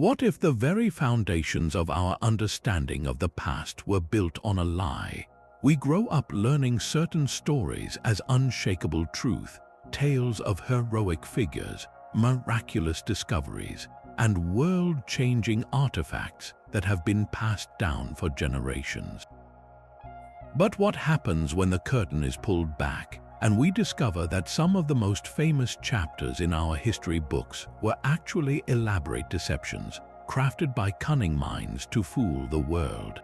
What if the very foundations of our understanding of the past were built on a lie? We grow up learning certain stories as unshakable truth, tales of heroic figures, miraculous discoveries, and world-changing artifacts that have been passed down for generations. But what happens when the curtain is pulled back and we discover that some of the most famous chapters in our history books were actually elaborate deceptions, crafted by cunning minds to fool the world?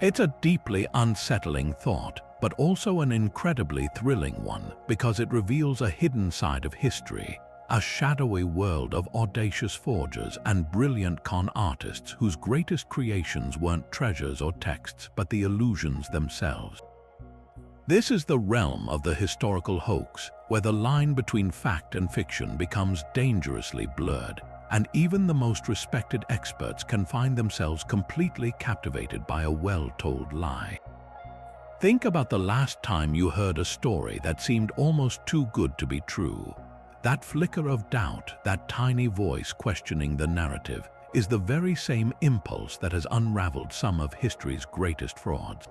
It's a deeply unsettling thought, but also an incredibly thrilling one because it reveals a hidden side of history, a shadowy world of audacious forgers and brilliant con artists whose greatest creations weren't treasures or texts but the illusions themselves. This is the realm of the historical hoax, where the line between fact and fiction becomes dangerously blurred, and even the most respected experts can find themselves completely captivated by a well-told lie. Think about the last time you heard a story that seemed almost too good to be true. That flicker of doubt, that tiny voice questioning the narrative, is the very same impulse that has unraveled some of history's greatest frauds.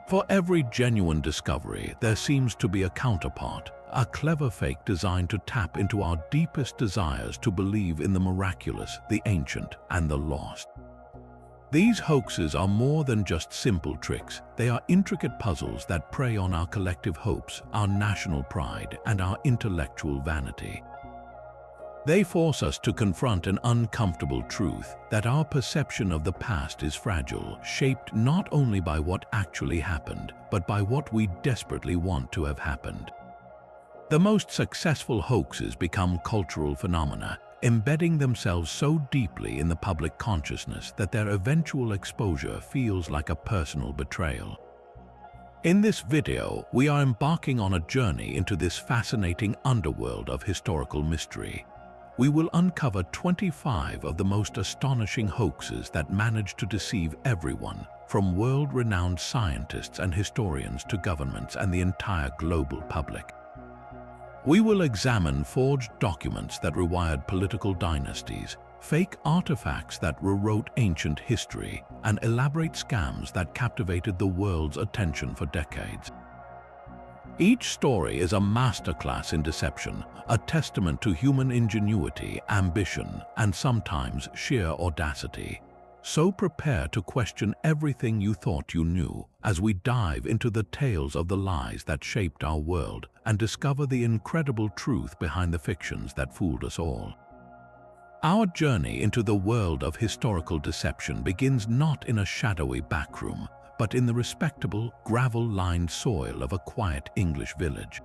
For every genuine discovery, there seems to be a counterpart, a clever fake designed to tap into our deepest desires to believe in the miraculous, the ancient, and the lost. These hoaxes are more than just simple tricks. They are intricate puzzles that prey on our collective hopes, our national pride, and our intellectual vanity. They force us to confront an uncomfortable truth that our perception of the past is fragile, shaped not only by what actually happened, but by what we desperately want to have happened. The most successful hoaxes become cultural phenomena, embedding themselves so deeply in the public consciousness that their eventual exposure feels like a personal betrayal. In this video, we are embarking on a journey into this fascinating underworld of historical mystery. We will uncover 25 of the most astonishing hoaxes that managed to deceive everyone, from world-renowned scientists and historians to governments and the entire global public. We will examine forged documents that rewired political dynasties, fake artifacts that rewrote ancient history, and elaborate scams that captivated the world's attention for decades. Each story is a masterclass in deception, a testament to human ingenuity, ambition, and sometimes sheer audacity. So prepare to question everything you thought you knew as we dive into the tales of the lies that shaped our world and discover the incredible truth behind the fictions that fooled us all. Our journey into the world of historical deception begins not in a shadowy backroom, but in the respectable, gravel-lined soil of a quiet English village.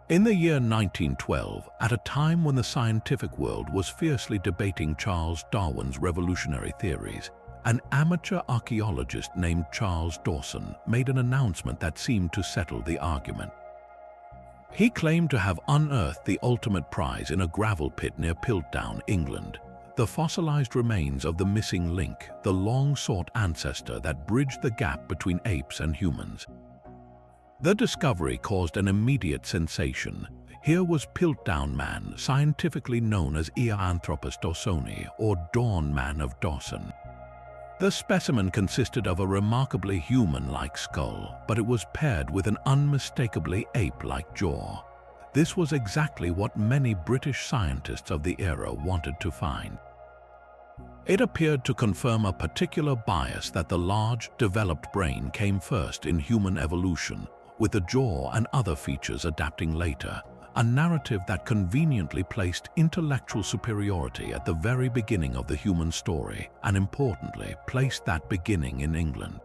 In the year 1912, at a time when the scientific world was fiercely debating Charles Darwin's revolutionary theories, an amateur archaeologist named Charles Dawson made an announcement that seemed to settle the argument. He claimed to have unearthed the ultimate prize in a gravel pit near Piltdown, England, the fossilized remains of the missing link, the long-sought ancestor that bridged the gap between apes and humans. The discovery caused an immediate sensation. Here was Piltdown Man, scientifically known as Eoanthropus dawsoni, or Dawn Man of Dawson. The specimen consisted of a remarkably human-like skull, but it was paired with an unmistakably ape-like jaw. This was exactly what many British scientists of the era wanted to find. It appeared to confirm a particular bias that the large, developed brain came first in human evolution, with the jaw and other features adapting later, a narrative that conveniently placed intellectual superiority at the very beginning of the human story, and importantly, placed that beginning in England.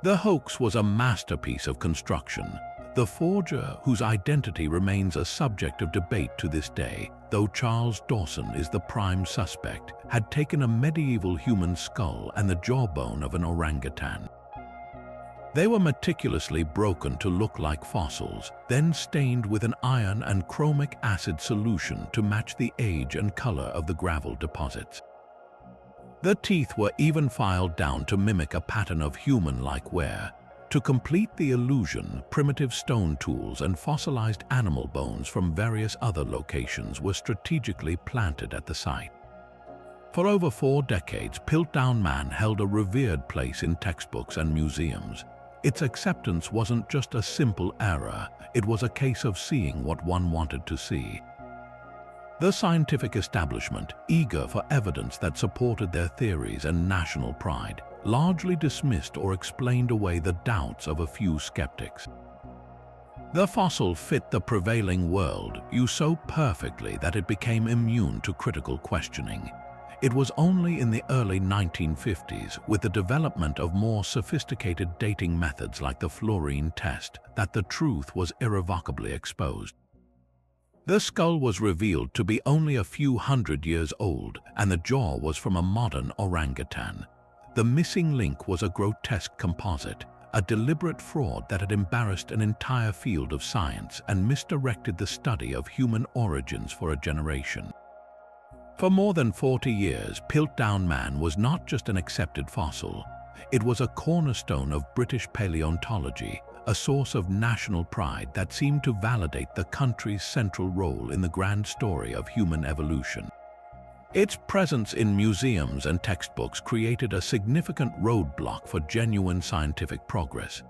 The hoax was a masterpiece of construction. The forger, whose identity remains a subject of debate to this day, though Charles Dawson is the prime suspect, had taken a medieval human skull and the jawbone of an orangutan. They were meticulously broken to look like fossils, then stained with an iron and chromic acid solution to match the age and color of the gravel deposits. The teeth were even filed down to mimic a pattern of human-like wear. To complete the illusion, primitive stone tools and fossilized animal bones from various other locations were strategically planted at the site. For over 4 decades, Piltdown Man held a revered place in textbooks and museums. Its acceptance wasn't just a simple error, it was a case of seeing what one wanted to see. The scientific establishment, eager for evidence that supported their theories and national pride, largely dismissed or explained away the doubts of a few skeptics. The fossil fit the prevailing worldview so perfectly that it became immune to critical questioning. It was only in the early 1950s, with the development of more sophisticated dating methods like the fluorine test, that the truth was irrevocably exposed. The skull was revealed to be only a few hundred years old, and the jaw was from a modern orangutan. The missing link was a grotesque composite, a deliberate fraud that had embarrassed an entire field of science and misdirected the study of human origins for a generation. For more than 40 years, Piltdown Man was not just an accepted fossil. It was a cornerstone of British paleontology, a source of national pride that seemed to validate the country's central role in the grand story of human evolution. Its presence in museums and textbooks created a significant roadblock for genuine scientific progress.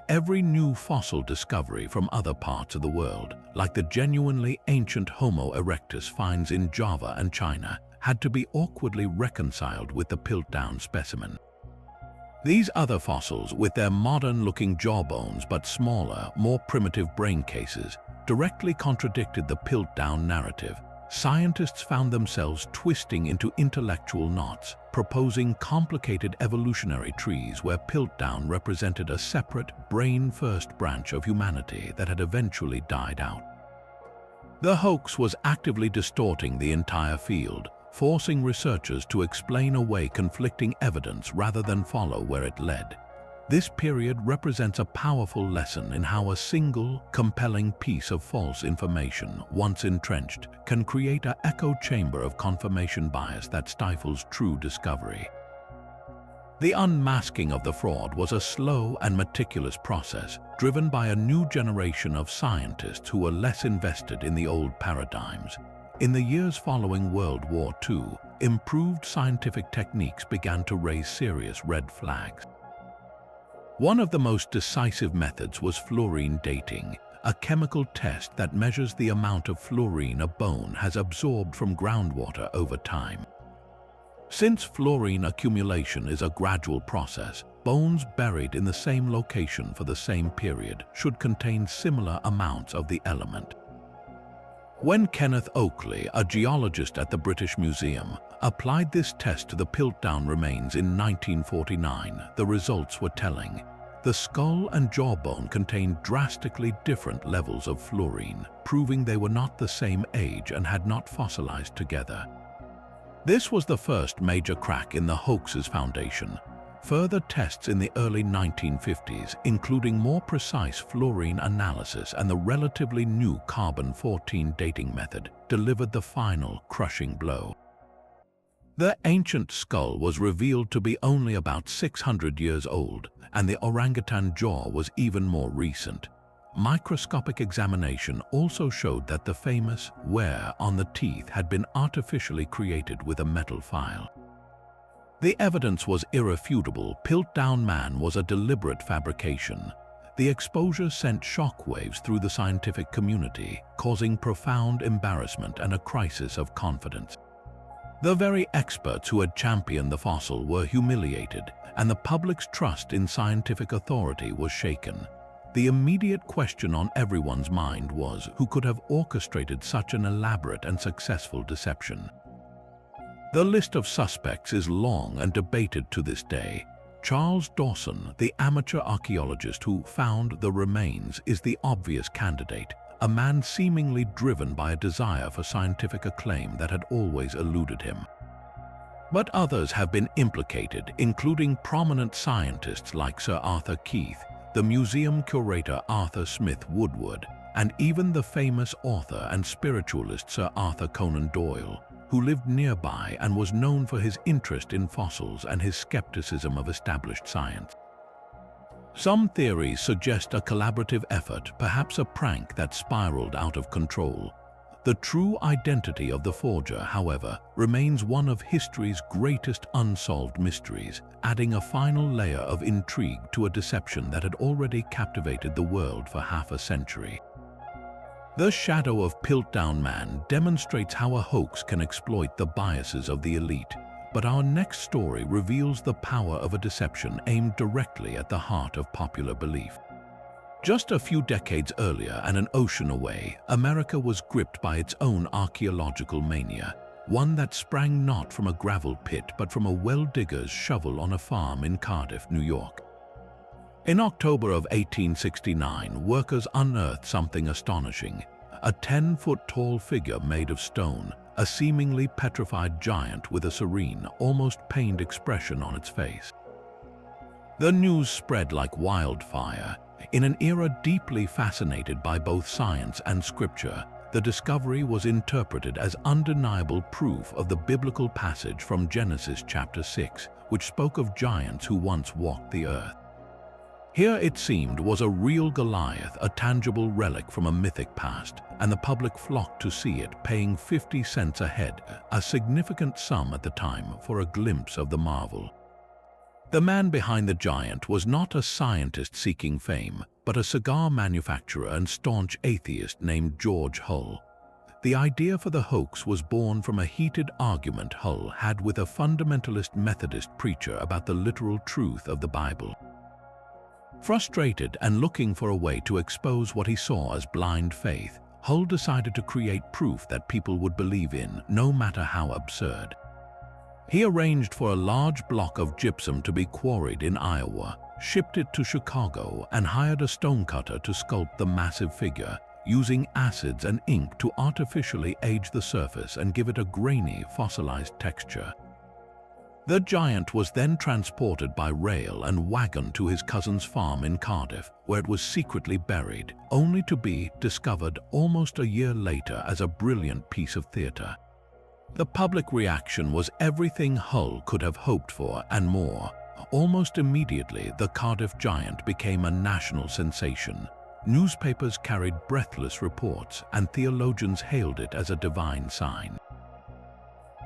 Every new fossil discovery from other parts of the world, like the genuinely ancient Homo erectus finds in Java and China, had to be awkwardly reconciled with the Piltdown specimen. These other fossils, with their modern-looking jawbones but smaller, more primitive brain cases, directly contradicted the Piltdown narrative. Scientists found themselves twisting into intellectual knots, proposing complicated evolutionary trees where Piltdown represented a separate, brain-first branch of humanity that had eventually died out. The hoax was actively distorting the entire field, forcing researchers to explain away conflicting evidence rather than follow where it led. This period represents a powerful lesson in how a single, compelling piece of false information, once entrenched, can create an echo chamber of confirmation bias that stifles true discovery. The unmasking of the fraud was a slow and meticulous process, driven by a new generation of scientists who were less invested in the old paradigms. In the years following World War II, improved scientific techniques began to raise serious red flags. One of the most decisive methods was fluorine dating, a chemical test that measures the amount of fluorine a bone has absorbed from groundwater over time. Since fluorine accumulation is a gradual process, bones buried in the same location for the same period should contain similar amounts of the element. When Kenneth Oakley, a geologist at the British Museum, applied this test to the Piltdown remains in 1949, the results were telling. The skull and jawbone contained drastically different levels of fluorine, proving they were not the same age and had not fossilized together. This was the first major crack in the hoax's foundation. Further tests in the early 1950s, including more precise fluorine analysis and the relatively new carbon-14 dating method, delivered the final crushing blow. The ancient skull was revealed to be only about 600 years old, and the orangutan jaw was even more recent. Microscopic examination also showed that the famous wear on the teeth had been artificially created with a metal file. The evidence was irrefutable. Piltdown Man was a deliberate fabrication. The exposure sent shockwaves through the scientific community, causing profound embarrassment and a crisis of confidence. The very experts who had championed the fossil were humiliated, and the public's trust in scientific authority was shaken. The immediate question on everyone's mind was who could have orchestrated such an elaborate and successful deception. The list of suspects is long and debated to this day. Charles Dawson, the amateur archaeologist who found the remains, is the obvious candidate, a man seemingly driven by a desire for scientific acclaim that had always eluded him. But others have been implicated, including prominent scientists like Sir Arthur Keith, the museum curator Arthur Smith Woodward, and even the famous author and spiritualist Sir Arthur Conan Doyle, who lived nearby and was known for his interest in fossils and his skepticism of established science. Some theories suggest a collaborative effort, perhaps a prank that spiraled out of control. The true identity of the forger, however, remains one of history's greatest unsolved mysteries, adding a final layer of intrigue to a deception that had already captivated the world for half a century. The Shadow of Piltdown Man demonstrates how a hoax can exploit the biases of the elite, but our next story reveals the power of a deception aimed directly at the heart of popular belief. Just a few decades earlier and an ocean away, America was gripped by its own archaeological mania, one that sprang not from a gravel pit but from a well-digger's shovel on a farm in Cardiff, New York. In October of 1869, workers unearthed something astonishing: a 10-foot-tall figure made of stone, a seemingly petrified giant with a serene, almost pained expression on its face. The news spread like wildfire. In an era deeply fascinated by both science and scripture, the discovery was interpreted as undeniable proof of the biblical passage from Genesis chapter 6, which spoke of giants who once walked the earth. Here, it seemed, was a real Goliath, a tangible relic from a mythic past, and the public flocked to see it, paying 50 cents a head, a significant sum at the time, for a glimpse of the marvel. The man behind the giant was not a scientist seeking fame, but a cigar manufacturer and staunch atheist named George Hull. The idea for the hoax was born from a heated argument Hull had with a fundamentalist Methodist preacher about the literal truth of the Bible. Frustrated and looking for a way to expose what he saw as blind faith, Hull decided to create proof that people would believe in, no matter how absurd. He arranged for a large block of gypsum to be quarried in Iowa, shipped it to Chicago, and hired a stonecutter to sculpt the massive figure, using acids and ink to artificially age the surface and give it a grainy, fossilized texture. The giant was then transported by rail and wagon to his cousin's farm in Cardiff, where it was secretly buried, only to be discovered almost a year later as a brilliant piece of theater. The public reaction was everything Hull could have hoped for and more. Almost immediately, the Cardiff giant became a national sensation. Newspapers carried breathless reports, and theologians hailed it as a divine sign.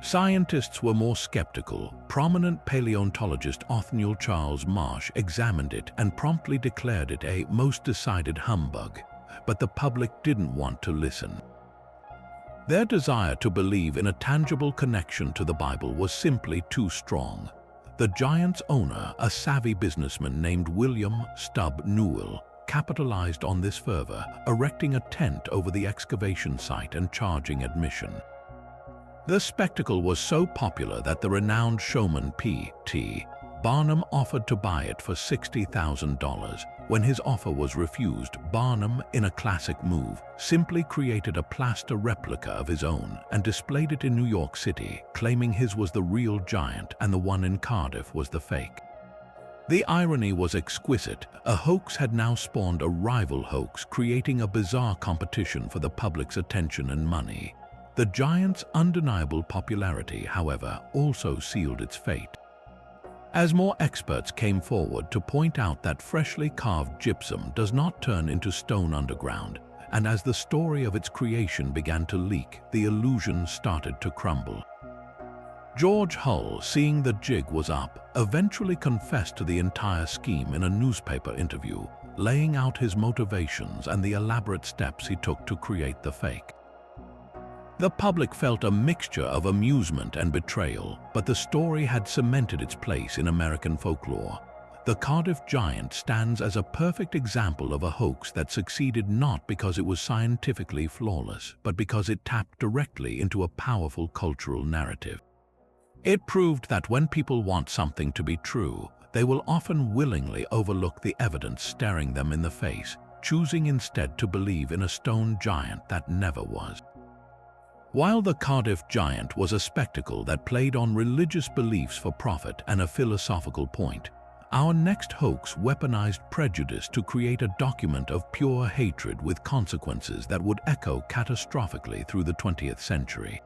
Scientists were more skeptical. Prominent paleontologist Othniel Charles Marsh examined it and promptly declared it a most decided humbug, but the public didn't want to listen. Their desire to believe in a tangible connection to the Bible was simply too strong. The giant's owner, a savvy businessman named William Stubb Newell, capitalized on this fervor, erecting a tent over the excavation site and charging admission. The spectacle was so popular that the renowned showman P.T. Barnum offered to buy it for $60,000. When his offer was refused, Barnum, in a classic move, simply created a plaster replica of his own and displayed it in New York City, claiming his was the real giant and the one in Cardiff was the fake. The irony was exquisite. A hoax had now spawned a rival hoax, creating a bizarre competition for the public's attention and money. The giant's undeniable popularity, however, also sealed its fate. As more experts came forward to point out that freshly carved gypsum does not turn into stone underground, and as the story of its creation began to leak, the illusion started to crumble. George Hull, seeing the jig was up, eventually confessed to the entire scheme in a newspaper interview, laying out his motivations and the elaborate steps he took to create the fake. The public felt a mixture of amusement and betrayal, but the story had cemented its place in American folklore. The Cardiff giant stands as a perfect example of a hoax that succeeded not because it was scientifically flawless, but because it tapped directly into a powerful cultural narrative. It proved that when people want something to be true, they will often willingly overlook the evidence staring them in the face, choosing instead to believe in a stone giant that never was. While the Cardiff giant was a spectacle that played on religious beliefs for profit and a philosophical point, our next hoax weaponized prejudice to create a document of pure hatred with consequences that would echo catastrophically through the 20th century.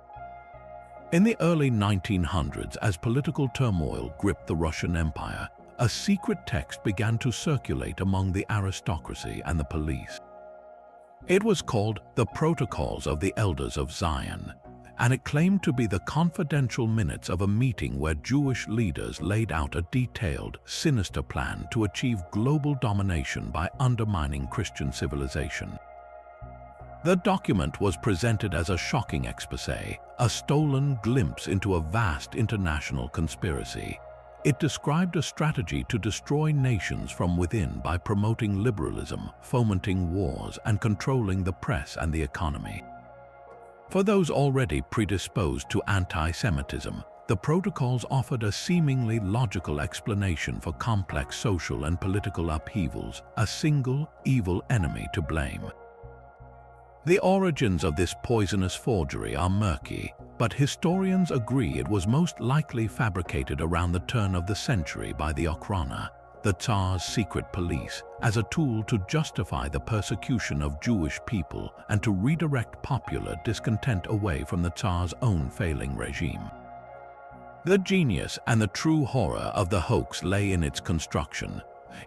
In the early 1900s, as political turmoil gripped the Russian Empire, a secret text began to circulate among the aristocracy and the police. It was called the Protocols of the Elders of Zion, and it claimed to be the confidential minutes of a meeting where Jewish leaders laid out a detailed, sinister plan to achieve global domination by undermining Christian civilization. The document was presented as a shocking exposé, a stolen glimpse into a vast international conspiracy. It described a strategy to destroy nations from within by promoting liberalism, fomenting wars, and controlling the press and the economy. For those already predisposed to anti-Semitism, the protocols offered a seemingly logical explanation for complex social and political upheavals, a single, evil enemy to blame. The origins of this poisonous forgery are murky, but historians agree it was most likely fabricated around the turn of the century by the Okhrana, the Tsar's secret police, as a tool to justify the persecution of Jewish people and to redirect popular discontent away from the Tsar's own failing regime. The genius and the true horror of the hoax lay in its construction.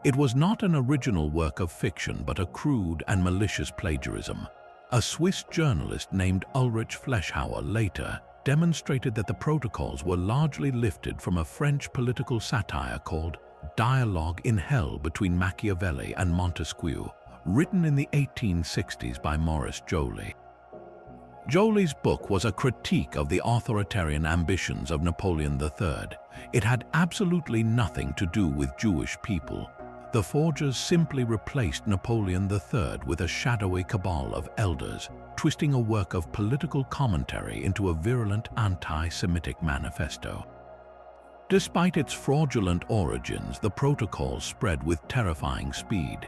It was not an original work of fiction but a crude and malicious plagiarism. A Swiss journalist named Ulrich Fleischhauer later demonstrated that the protocols were largely lifted from a French political satire called Dialogue in Hell between Machiavelli and Montesquieu, written in the 1860s by Maurice Joly. Joly's book was a critique of the authoritarian ambitions of Napoleon III. It had absolutely nothing to do with Jewish people. The forgers simply replaced Napoleon III with a shadowy cabal of elders, twisting a work of political commentary into a virulent anti-Semitic manifesto. Despite its fraudulent origins, the protocols spread with terrifying speed.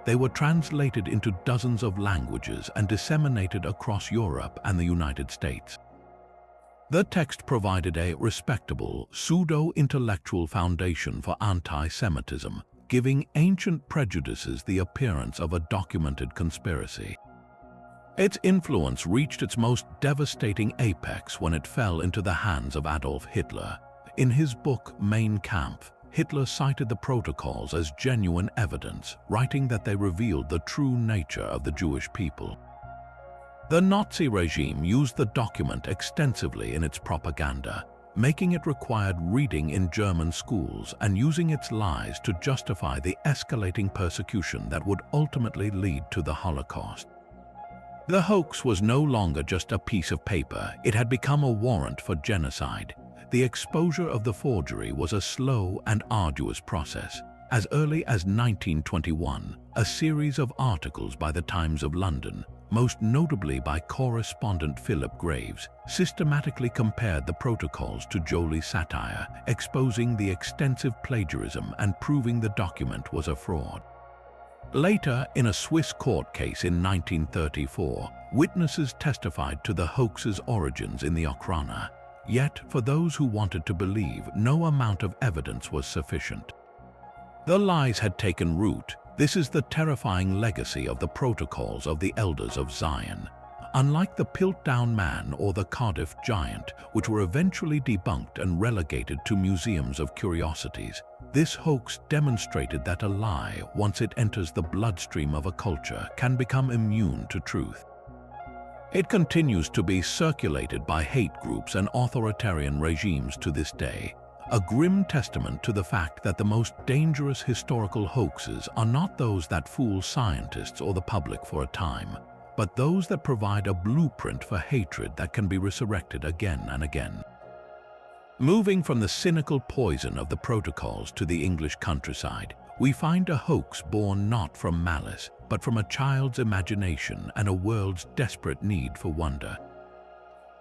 They were translated into dozens of languages and disseminated across Europe and the United States. The text provided a respectable, pseudo-intellectual foundation for anti-Semitism, giving ancient prejudices the appearance of a documented conspiracy. Its influence reached its most devastating apex when it fell into the hands of Adolf Hitler. In his book Mein Kampf, Hitler cited the protocols as genuine evidence, writing that they revealed the true nature of the Jewish people. The Nazi regime used the document extensively in its propaganda, making it required reading in German schools and using its lies to justify the escalating persecution that would ultimately lead to the Holocaust. The hoax was no longer just a piece of paper, it had become a warrant for genocide. The exposure of the forgery was a slow and arduous process. As early as 1921, a series of articles by the Times of London, most notably by correspondent Philip Graves, systematically compared the protocols to Joly's satire, exposing the extensive plagiarism and proving the document was a fraud. Later, in a Swiss court case in 1934, witnesses testified to the hoax's origins in the Okhrana. Yet, for those who wanted to believe, no amount of evidence was sufficient. The lies had taken root. This is the terrifying legacy of the protocols of the Elders of Zion. Unlike the Piltdown Man or the Cardiff Giant, which were eventually debunked and relegated to museums of curiosities, this hoax demonstrated that a lie, once it enters the bloodstream of a culture, can become immune to truth. It continues to be circulated by hate groups and authoritarian regimes to this day, a grim testament to the fact that the most dangerous historical hoaxes are not those that fool scientists or the public for a time, but those that provide a blueprint for hatred that can be resurrected again and again. Moving from the cynical poison of the protocols to the English countryside, we find a hoax born not from malice, but from a child's imagination and a world's desperate need for wonder.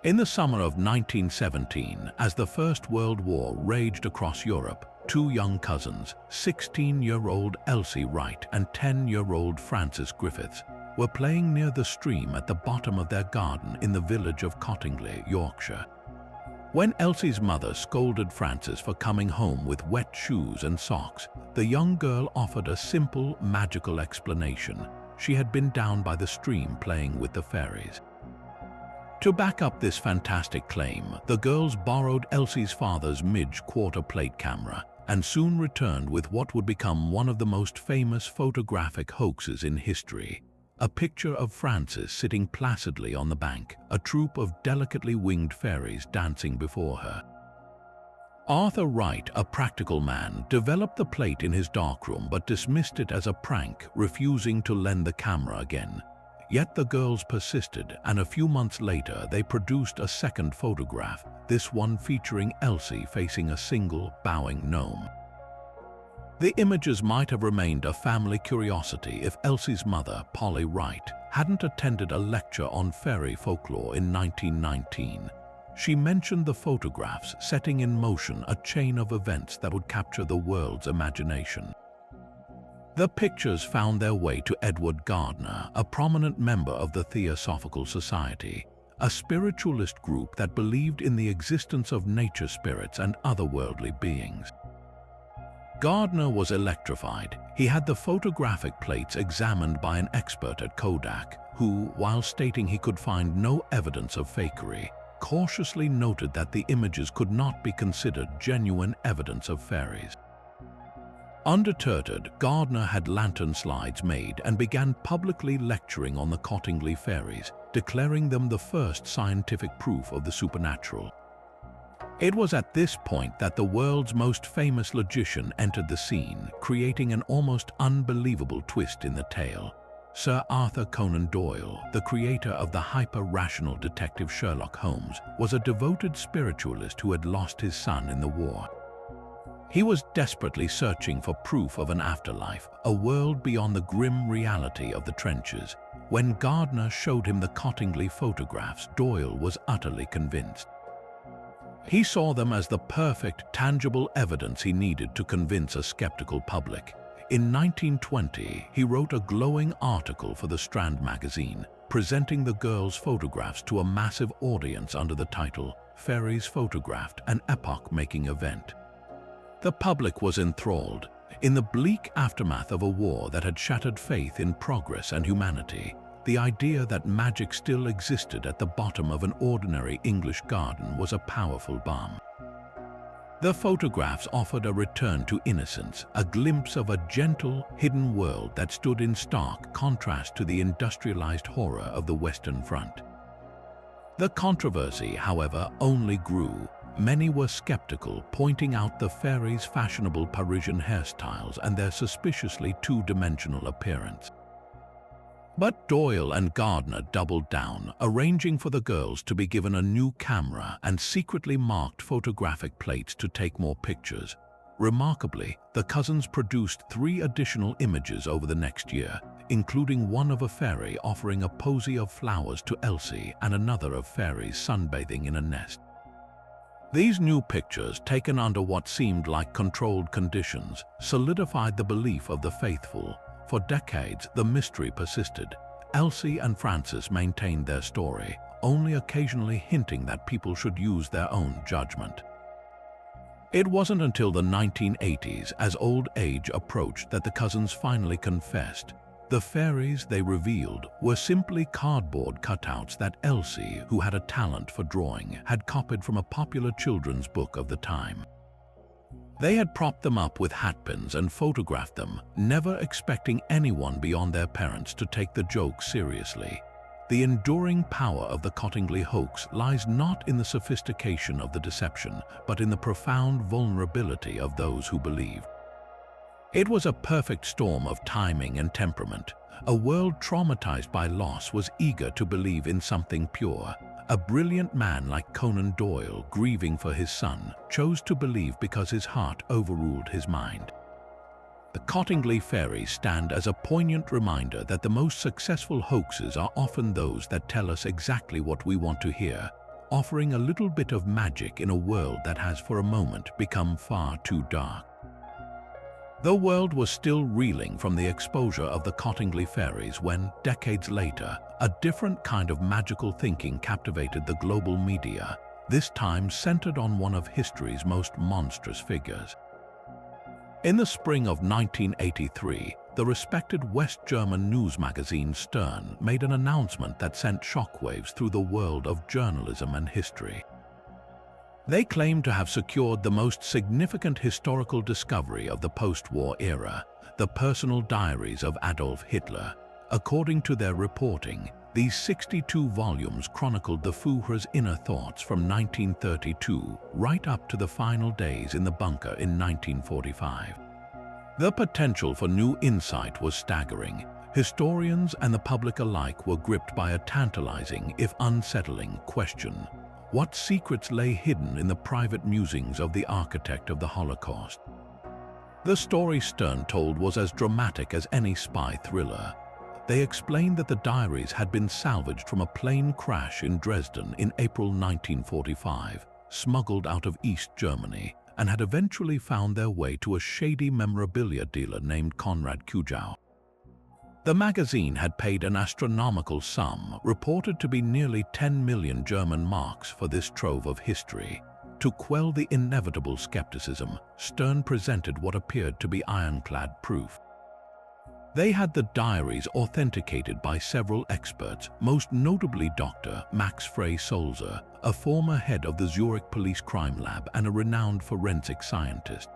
In the summer of 1917, as the First World War raged across Europe, two young cousins, 16-year-old Elsie Wright and 10-year-old Frances Griffiths, were playing near the stream at the bottom of their garden in the village of Cottingley, Yorkshire. When Elsie's mother scolded Frances for coming home with wet shoes and socks, the young girl offered a simple, magical explanation. She had been down by the stream playing with the fairies. To back up this fantastic claim, the girls borrowed Elsie's father's Midge quarter-plate camera and soon returned with what would become one of the most famous photographic hoaxes in history, a picture of Frances sitting placidly on the bank, a troop of delicately winged fairies dancing before her. Arthur Wright, a practical man, developed the plate in his darkroom but dismissed it as a prank, refusing to lend the camera again. Yet the girls persisted, and a few months later they produced a second photograph, this one featuring Elsie facing a single, bowing gnome. The images might have remained a family curiosity if Elsie's mother, Polly Wright, hadn't attended a lecture on fairy folklore in 1919. She mentioned the photographs setting in motion a chain of events that would capture the world's imagination. The pictures found their way to Edward Gardner, a prominent member of the Theosophical Society, a spiritualist group that believed in the existence of nature spirits and otherworldly beings. Gardner was electrified. He had the photographic plates examined by an expert at Kodak, who, while stating he could find no evidence of fakery, cautiously noted that the images could not be considered genuine evidence of fairies. Undeterred, Gardner had lantern slides made and began publicly lecturing on the Cottingley Fairies, declaring them the first scientific proof of the supernatural. It was at this point that the world's most famous logician entered the scene, creating an almost unbelievable twist in the tale. Sir Arthur Conan Doyle, the creator of the hyper-rational detective Sherlock Holmes, was a devoted spiritualist who had lost his son in the war. He was desperately searching for proof of an afterlife, a world beyond the grim reality of the trenches. When Gardner showed him the Cottingley photographs, Doyle was utterly convinced. He saw them as the perfect, tangible evidence he needed to convince a skeptical public. In 1920, he wrote a glowing article for the Strand magazine, presenting the girls' photographs to a massive audience under the title, "Fairies Photographed, an Epoch-Making Event." The public was enthralled. In the bleak aftermath of a war that had shattered faith in progress and humanity, the idea that magic still existed at the bottom of an ordinary English garden was a powerful balm. The photographs offered a return to innocence, a glimpse of a gentle, hidden world that stood in stark contrast to the industrialized horror of the Western Front. The controversy, however, only grew. Many were skeptical, pointing out the fairies' fashionable Parisian hairstyles and their suspiciously two-dimensional appearance. But Doyle and Gardner doubled down, arranging for the girls to be given a new camera and secretly marked photographic plates to take more pictures. Remarkably, the cousins produced 3 additional images over the next year, including one of a fairy offering a posy of flowers to Elsie and another of fairies sunbathing in a nest. These new pictures, taken under what seemed like controlled conditions, solidified the belief of the faithful. For decades, the mystery persisted. Elsie and Frances maintained their story, only occasionally hinting that people should use their own judgment. It wasn't until the 1980s, as old age approached, that the cousins finally confessed. The fairies they revealed were simply cardboard cutouts that Elsie, who had a talent for drawing, had copied from a popular children's book of the time. They had propped them up with hatpins and photographed them, never expecting anyone beyond their parents to take the joke seriously. The enduring power of the Cottingley hoax lies not in the sophistication of the deception, but in the profound vulnerability of those who believed. It was a perfect storm of timing and temperament. A world traumatized by loss was eager to believe in something pure. A brilliant man like Conan Doyle, grieving for his son, chose to believe because his heart overruled his mind. The Cottingley Fairies stand as a poignant reminder that the most successful hoaxes are often those that tell us exactly what we want to hear, offering a little bit of magic in a world that has for a moment become far too dark. The world was still reeling from the exposure of the Cottingley Fairies when, decades later, a different kind of magical thinking captivated the global media, this time centered on one of history's most monstrous figures. In the spring of 1983, the respected West German news magazine Stern made an announcement that sent shockwaves through the world of journalism and history. They claimed to have secured the most significant historical discovery of the post-war era, the personal diaries of Adolf Hitler. According to their reporting, these 62 volumes chronicled the Führer's inner thoughts from 1932 right up to the final days in the bunker in 1945. The potential for new insight was staggering. Historians and the public alike were gripped by a tantalizing, if unsettling, question. What secrets lay hidden in the private musings of the architect of the Holocaust? The story Stern told was as dramatic as any spy thriller. They explained that the diaries had been salvaged from a plane crash in Dresden in April 1945, smuggled out of East Germany, and had eventually found their way to a shady memorabilia dealer named Konrad Kujau. The magazine had paid an astronomical sum, reported to be nearly 10 million German marks, for this trove of history. To quell the inevitable skepticism, Stern presented what appeared to be ironclad proof. They had the diaries authenticated by several experts, most notably Dr. Max Frey Solzer, a former head of the Zurich Police Crime Lab and a renowned forensic scientist.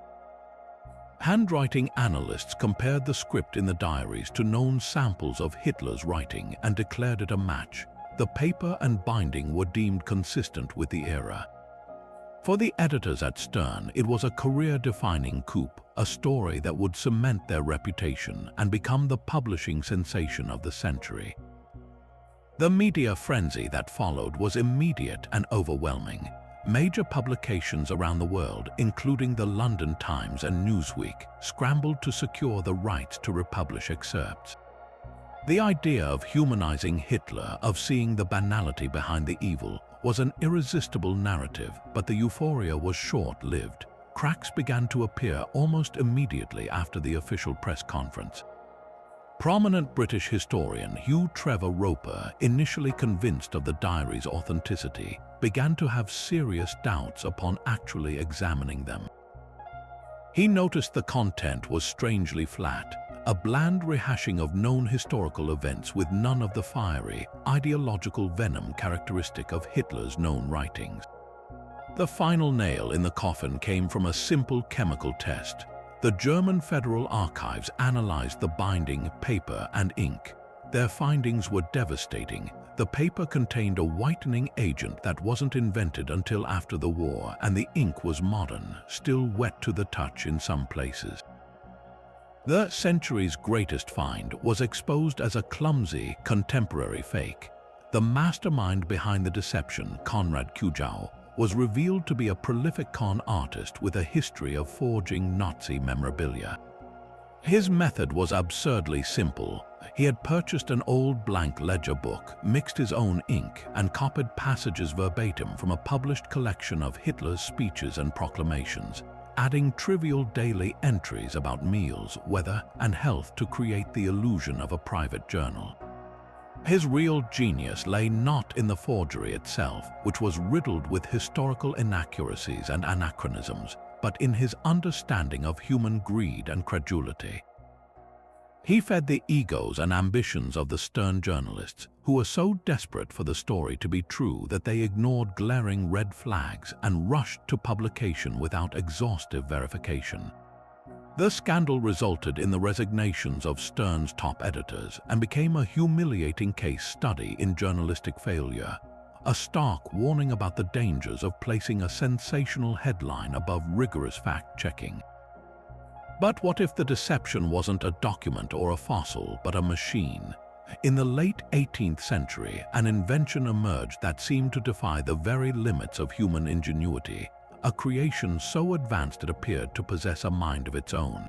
Handwriting analysts compared the script in the diaries to known samples of Hitler's writing and declared it a match. The paper and binding were deemed consistent with the era. For the editors at Stern, it was a career-defining coup, a story that would cement their reputation and become the publishing sensation of the century. The media frenzy that followed was immediate and overwhelming. Major publications around the world, including the London Times and Newsweek, scrambled to secure the rights to republish excerpts. The idea of humanizing Hitler, of seeing the banality behind the evil, was an irresistible narrative, but the euphoria was short-lived. Cracks began to appear almost immediately after the official press conference. Prominent British historian Hugh Trevor Roper, initially convinced of the diary's authenticity, began to have serious doubts upon actually examining them. He noticed the content was strangely flat, a bland rehashing of known historical events with none of the fiery, ideological venom characteristic of Hitler's known writings. The final nail in the coffin came from a simple chemical test. The German Federal Archives analyzed the binding, paper, and ink. Their findings were devastating. The paper contained a whitening agent that wasn't invented until after the war, and the ink was modern, still wet to the touch in some places. The century's greatest find was exposed as a clumsy, contemporary fake. The mastermind behind the deception, Konrad Kujau, was revealed to be a prolific con artist with a history of forging Nazi memorabilia. His method was absurdly simple. He had purchased an old blank ledger book, mixed his own ink, and copied passages verbatim from a published collection of Hitler's speeches and proclamations, adding trivial daily entries about meals, weather, and health to create the illusion of a private journal. His real genius lay not in the forgery itself, which was riddled with historical inaccuracies and anachronisms, but in his understanding of human greed and credulity. He fed the egos and ambitions of the Stern journalists, who were so desperate for the story to be true that they ignored glaring red flags and rushed to publication without exhaustive verification. The scandal resulted in the resignations of Stern's top editors and became a humiliating case study in journalistic failure, a stark warning about the dangers of placing a sensational headline above rigorous fact-checking. But what if the deception wasn't a document or a fossil, but a machine? In the late 18th century, an invention emerged that seemed to defy the very limits of human ingenuity, a creation so advanced it appeared to possess a mind of its own.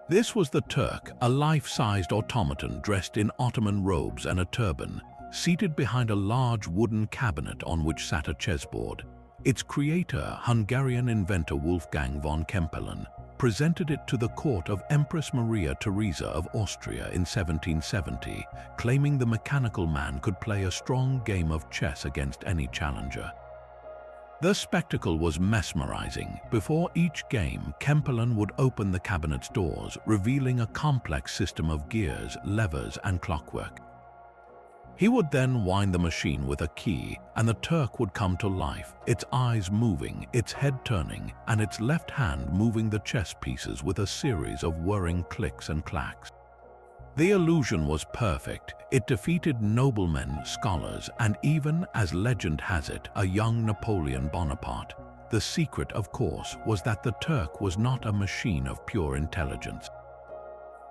This was the Turk, a life-sized automaton dressed in Ottoman robes and a turban, seated behind a large wooden cabinet on which sat a chessboard. Its creator, Hungarian inventor Wolfgang von Kempelen, presented it to the court of Empress Maria Theresa of Austria in 1770, claiming the mechanical man could play a strong game of chess against any challenger. The spectacle was mesmerizing. Before each game, Kempelen would open the cabinet's doors, revealing a complex system of gears, levers, and clockwork. He would then wind the machine with a key, and the Turk would come to life, its eyes moving, its head turning, and its left hand moving the chess pieces with a series of whirring clicks and clacks. The illusion was perfect. It defeated noblemen, scholars, and even, as legend has it, a young Napoleon Bonaparte. The secret, of course, was that the Turk was not a machine of pure intelligence.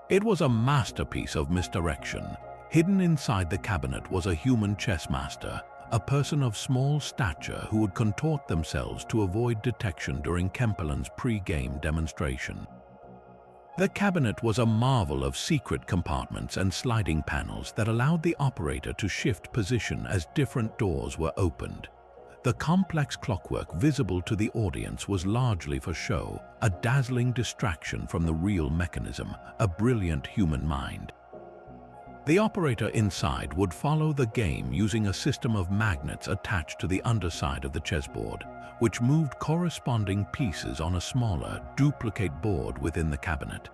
It was a masterpiece of misdirection. Hidden inside the cabinet was a human chess master, a person of small stature who would contort themselves to avoid detection during Kempelen's pre-game demonstration. The cabinet was a marvel of secret compartments and sliding panels that allowed the operator to shift position as different doors were opened. The complex clockwork visible to the audience was largely for show, a dazzling distraction from the real mechanism, a brilliant human mind. The operator inside would follow the game using a system of magnets attached to the underside of the chessboard, which moved corresponding pieces on a smaller, duplicate board within the cabinet.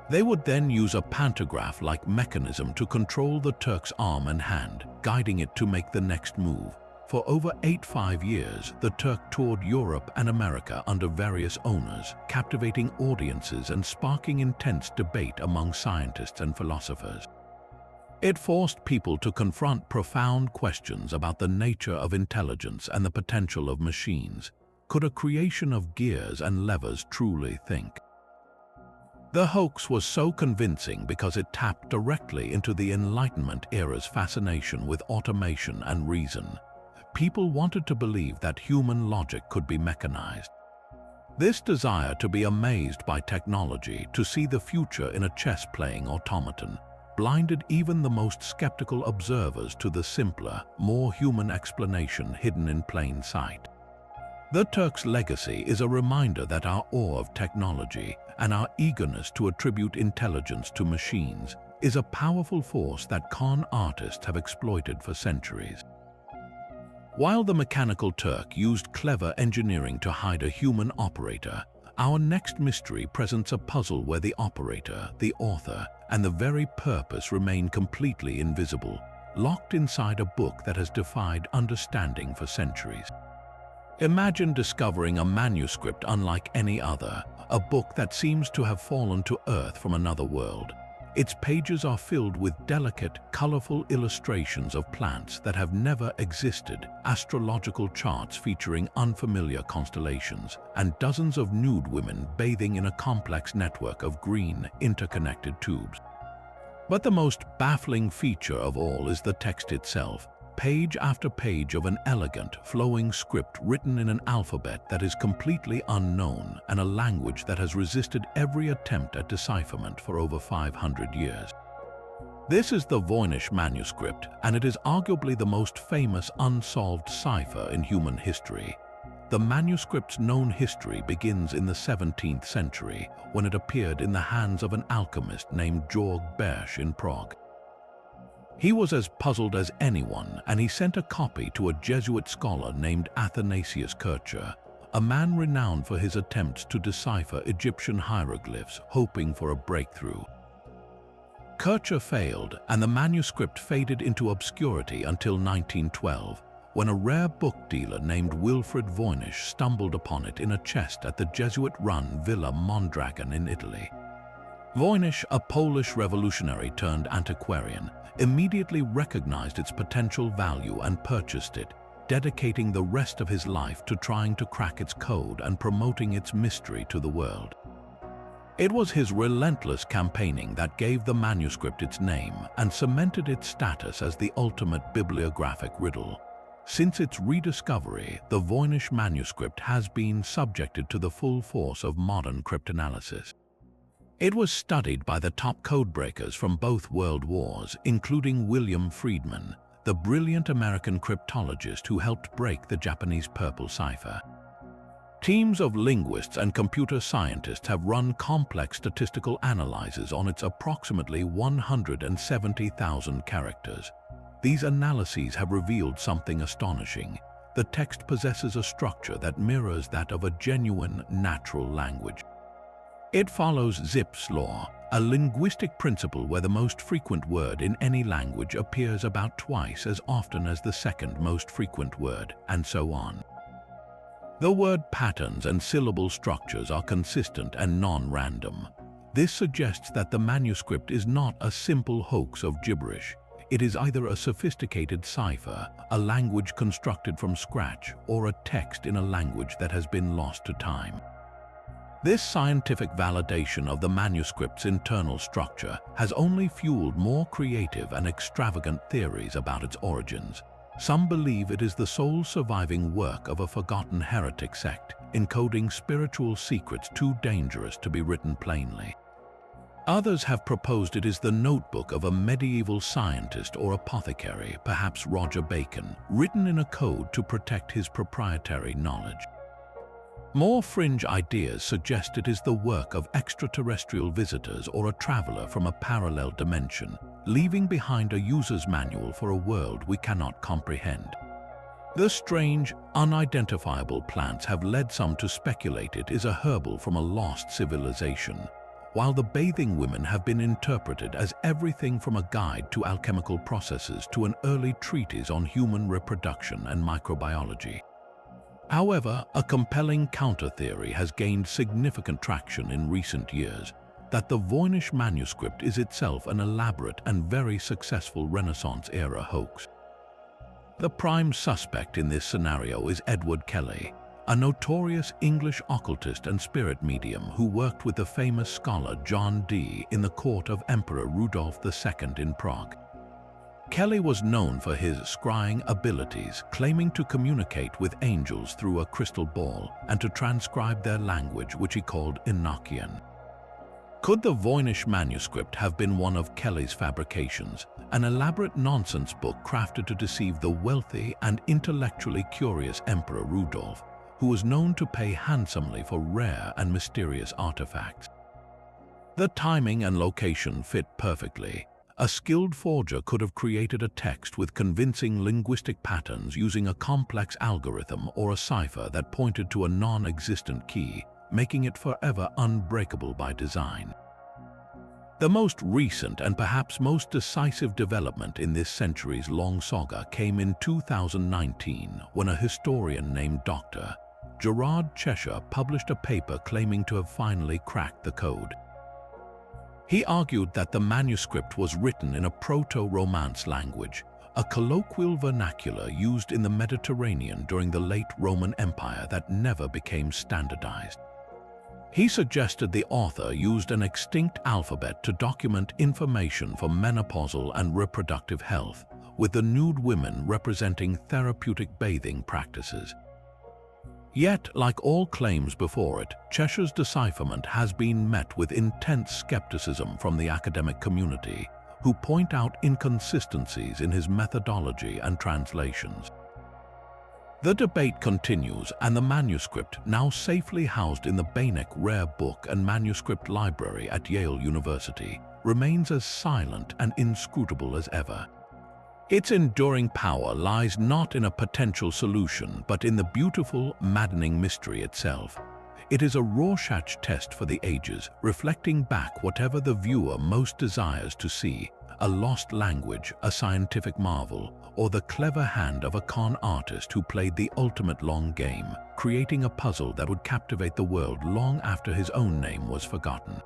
They would then use a pantograph-like mechanism to control the Turk's arm and hand, guiding it to make the next move. For over 85 years, the Turk toured Europe and America under various owners, captivating audiences and sparking intense debate among scientists and philosophers. It forced people to confront profound questions about the nature of intelligence and the potential of machines. Could a creation of gears and levers truly think? The hoax was so convincing because it tapped directly into the Enlightenment era's fascination with automation and reason. People wanted to believe that human logic could be mechanized. This desire to be amazed by technology, to see the future in a chess-playing automaton, blinded even the most skeptical observers to the simpler, more human explanation hidden in plain sight. The Turk's legacy is a reminder that our awe of technology and our eagerness to attribute intelligence to machines is a powerful force that con artists have exploited for centuries. While the mechanical Turk used clever engineering to hide a human operator, our next mystery presents a puzzle where the operator, the author, and the very purpose remain completely invisible, locked inside a book that has defied understanding for centuries. Imagine discovering a manuscript unlike any other, a book that seems to have fallen to earth from another world. Its pages are filled with delicate, colorful illustrations of plants that have never existed, astrological charts featuring unfamiliar constellations, and dozens of nude women bathing in a complex network of green, interconnected tubes. But the most baffling feature of all is the text itself, page after page of an elegant, flowing script written in an alphabet that is completely unknown and a language that has resisted every attempt at decipherment for over 500 years. This is the Voynich Manuscript, and it is arguably the most famous unsolved cipher in human history. The manuscript's known history begins in the 17th century, when it appeared in the hands of an alchemist named Georg Bersch in Prague. He was as puzzled as anyone, and he sent a copy to a Jesuit scholar named Athanasius Kircher, a man renowned for his attempts to decipher Egyptian hieroglyphs, hoping for a breakthrough. Kircher failed, and the manuscript faded into obscurity until 1912, when a rare book dealer named Wilfrid Voynich stumbled upon it in a chest at the Jesuit-run Villa Mondragon in Italy. Voynich, a Polish revolutionary turned antiquarian, immediately recognized its potential value and purchased it, dedicating the rest of his life to trying to crack its code and promoting its mystery to the world. It was his relentless campaigning that gave the manuscript its name and cemented its status as the ultimate bibliographic riddle. Since its rediscovery, the Voynich manuscript has been subjected to the full force of modern cryptanalysis. It was studied by the top codebreakers from both world wars, including William Friedman, the brilliant American cryptologist who helped break the Japanese purple cipher. Teams of linguists and computer scientists have run complex statistical analyses on its approximately 170,000 characters. These analyses have revealed something astonishing. The text possesses a structure that mirrors that of a genuine natural language. It follows Zipf's law, a linguistic principle where the most frequent word in any language appears about twice as often as the second most frequent word, and so on. The word patterns and syllable structures are consistent and non-random. This suggests that the manuscript is not a simple hoax of gibberish. It is either a sophisticated cipher, a language constructed from scratch, or a text in a language that has been lost to time. This scientific validation of the manuscript's internal structure has only fueled more creative and extravagant theories about its origins. Some believe it is the sole surviving work of a forgotten heretic sect, encoding spiritual secrets too dangerous to be written plainly. Others have proposed it is the notebook of a medieval scientist or apothecary, perhaps Roger Bacon, written in a code to protect his proprietary knowledge. More fringe ideas suggest it is the work of extraterrestrial visitors or a traveler from a parallel dimension, leaving behind a user's manual for a world we cannot comprehend. The strange, unidentifiable plants have led some to speculate it is a herbal from a lost civilization, while the bathing women have been interpreted as everything from a guide to alchemical processes to an early treatise on human reproduction and microbiology. However, a compelling counter-theory has gained significant traction in recent years, that the Voynich Manuscript is itself an elaborate and very successful Renaissance-era hoax. The prime suspect in this scenario is Edward Kelly, a notorious English occultist and spirit medium who worked with the famous scholar John Dee in the court of Emperor Rudolf II in Prague. Kelly was known for his scrying abilities, claiming to communicate with angels through a crystal ball and to transcribe their language, which he called Enochian. Could the Voynich Manuscript have been one of Kelly's fabrications, an elaborate nonsense book crafted to deceive the wealthy and intellectually curious Emperor Rudolf, who was known to pay handsomely for rare and mysterious artifacts? The timing and location fit perfectly. A skilled forger could have created a text with convincing linguistic patterns using a complex algorithm or a cipher that pointed to a non-existent key, making it forever unbreakable by design. The most recent and perhaps most decisive development in this centuries-long saga came in 2019 when a historian named Dr. Gerard Cheshire published a paper claiming to have finally cracked the code. He argued that the manuscript was written in a Proto-Romance language, a colloquial vernacular used in the Mediterranean during the late Roman Empire that never became standardized. He suggested the author used an extinct alphabet to document information for menopausal and reproductive health, with the nude women representing therapeutic bathing practices. Yet, like all claims before it, Cheshire's decipherment has been met with intense skepticism from the academic community, who point out inconsistencies in his methodology and translations. The debate continues, and the manuscript, now safely housed in the Voynich Rare Book and Manuscript Library at Yale University, remains as silent and inscrutable as ever. Its enduring power lies not in a potential solution, but in the beautiful, maddening mystery itself. It is a Rorschach test for the ages, reflecting back whatever the viewer most desires to see: a lost language, a scientific marvel, or the clever hand of a con artist who played the ultimate long game, creating a puzzle that would captivate the world long after his own name was forgotten.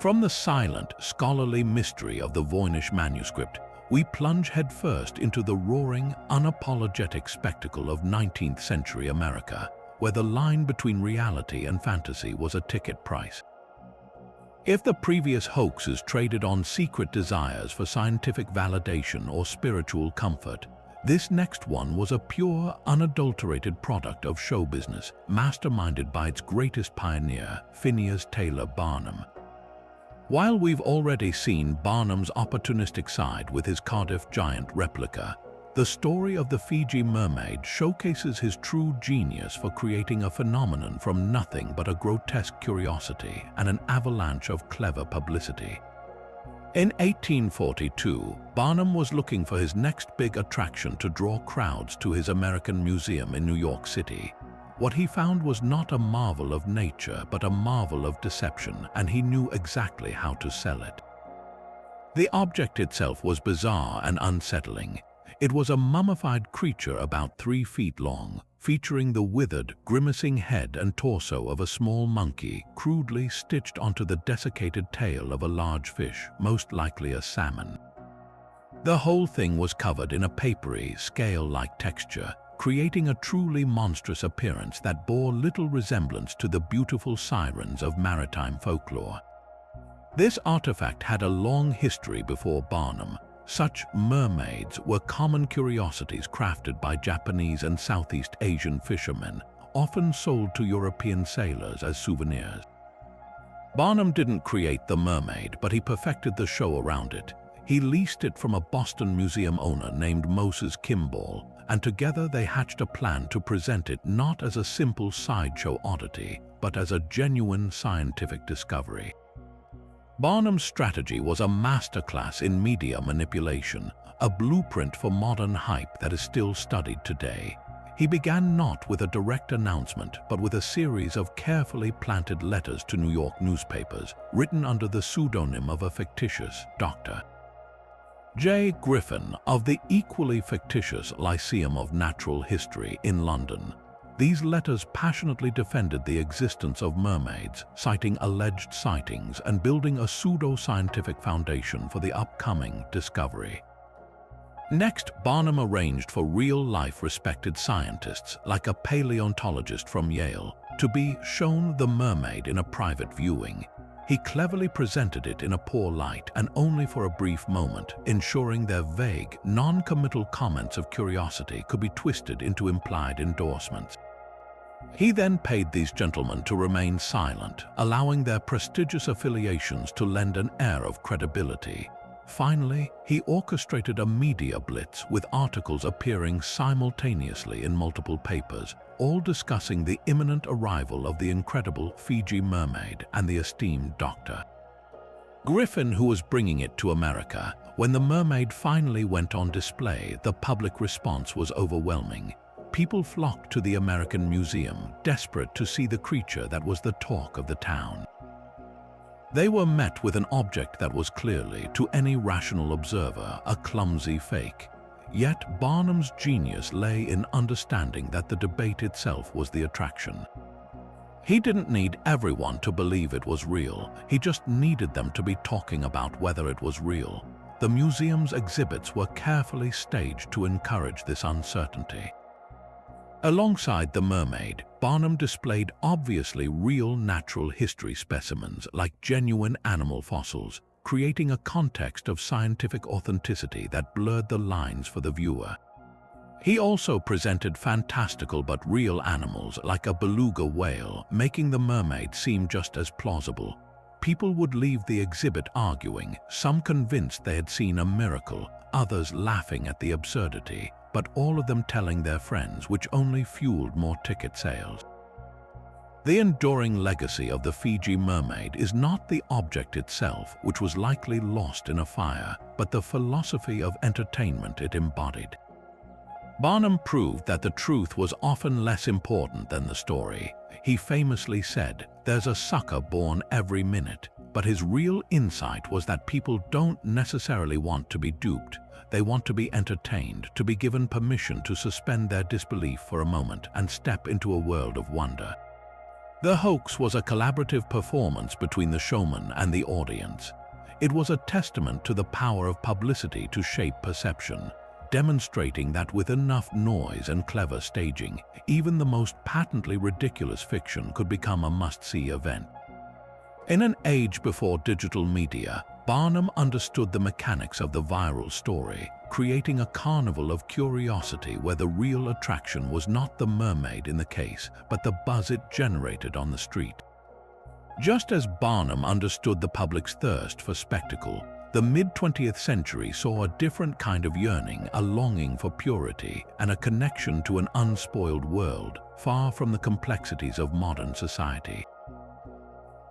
From the silent, scholarly mystery of the Voynich Manuscript, we plunge headfirst into the roaring, unapologetic spectacle of 19th century America, where the line between reality and fantasy was a ticket price. If the previous hoaxes traded on secret desires for scientific validation or spiritual comfort, this next one was a pure, unadulterated product of show business, masterminded by its greatest pioneer, Phineas Taylor Barnum. While we've already seen Barnum's opportunistic side with his Cardiff giant replica, the story of the Feejee Mermaid showcases his true genius for creating a phenomenon from nothing but a grotesque curiosity and an avalanche of clever publicity. In 1842, Barnum was looking for his next big attraction to draw crowds to his American Museum in New York City. What he found was not a marvel of nature, but a marvel of deception, and he knew exactly how to sell it. The object itself was bizarre and unsettling. It was a mummified creature about 3 feet long, featuring the withered, grimacing head and torso of a small monkey crudely stitched onto the desiccated tail of a large fish, most likely a salmon. The whole thing was covered in a papery, scale-like texture, creating a truly monstrous appearance that bore little resemblance to the beautiful sirens of maritime folklore. This artifact had a long history before Barnum. Such mermaids were common curiosities crafted by Japanese and Southeast Asian fishermen, often sold to European sailors as souvenirs. Barnum didn't create the mermaid, but he perfected the show around it. He leased it from a Boston museum owner named Moses Kimball, and together they hatched a plan to present it not as a simple sideshow oddity, but as a genuine scientific discovery. Barnum's strategy was a masterclass in media manipulation, a blueprint for modern hype that is still studied today. He began not with a direct announcement, but with a series of carefully planted letters to New York newspapers, written under the pseudonym of a fictitious Dr. J. Griffin of the equally fictitious Lyceum of Natural History in London. These letters passionately defended the existence of mermaids, citing alleged sightings and building a pseudo-scientific foundation for the upcoming discovery. Next, Barnum arranged for real-life respected scientists, like a paleontologist from Yale, to be shown the mermaid in a private viewing. He cleverly presented it in a poor light and only for a brief moment, ensuring their vague, non-committal comments of curiosity could be twisted into implied endorsements. He then paid these gentlemen to remain silent, allowing their prestigious affiliations to lend an air of credibility. Finally, he orchestrated a media blitz with articles appearing simultaneously in multiple papers, all discussing the imminent arrival of the incredible Feejee Mermaid and the esteemed Dr. Griffin, who was bringing it to America. When the mermaid finally went on display, the public response was overwhelming. People flocked to the American Museum, desperate to see the creature that was the talk of the town. They were met with an object that was clearly, to any rational observer, a clumsy fake. Yet Barnum's genius lay in understanding that the debate itself was the attraction. He didn't need everyone to believe it was real, he just needed them to be talking about whether it was real. The museum's exhibits were carefully staged to encourage this uncertainty. Alongside the mermaid, Barnum displayed obviously real natural history specimens like genuine animal fossils, creating a context of scientific authenticity that blurred the lines for the viewer. He also presented fantastical but real animals like a beluga whale, making the mermaid seem just as plausible. People would leave the exhibit arguing, some convinced they had seen a miracle, others laughing at the absurdity, but all of them telling their friends, which only fueled more ticket sales. The enduring legacy of the Feejee Mermaid is not the object itself, which was likely lost in a fire, but the philosophy of entertainment it embodied. Barnum proved that the truth was often less important than the story. He famously said, "There's a sucker born every minute," but his real insight was that people don't necessarily want to be duped. They want to be entertained, to be given permission to suspend their disbelief for a moment and step into a world of wonder. The hoax was a collaborative performance between the showman and the audience. It was a testament to the power of publicity to shape perception, demonstrating that with enough noise and clever staging, even the most patently ridiculous fiction could become a must-see event. In an age before digital media, Barnum understood the mechanics of the viral story, creating a carnival of curiosity where the real attraction was not the mermaid in the case, but the buzz it generated on the street. Just as Barnum understood the public's thirst for spectacle, the mid-20th century saw a different kind of yearning, a longing for purity, and a connection to an unspoiled world, far from the complexities of modern society.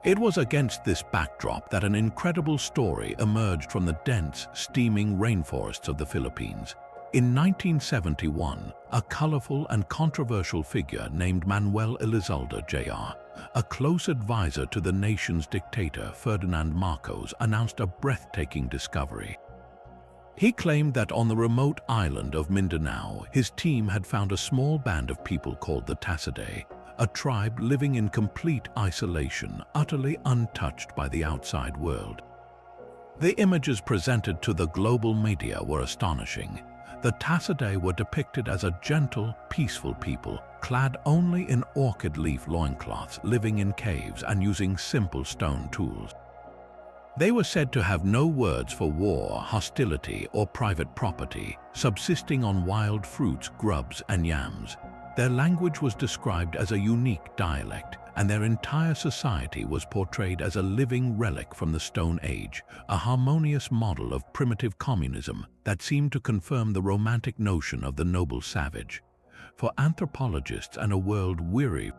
It was against this backdrop that an incredible story emerged from the dense, steaming rainforests of the Philippines. In 1971, a colorful and controversial figure named Manuel Elizalde Jr., a close advisor to the nation's dictator Ferdinand Marcos, announced a breathtaking discovery. He claimed that on the remote island of Mindanao, his team had found a small band of people called the Tassidae, a tribe living in complete isolation, utterly untouched by the outside world. The images presented to the global media were astonishing. The Tassidae were depicted as a gentle, peaceful people, clad only in orchid leaf loincloths, living in caves and using simple stone tools. They were said to have no words for war, hostility, or private property, subsisting on wild fruits, grubs, and yams. Their language was described as a unique dialect, and their entire society was portrayed as a living relic from the Stone Age, a harmonious model of primitive communism that seemed to confirm the romantic notion of the noble savage. For anthropologists and a world weary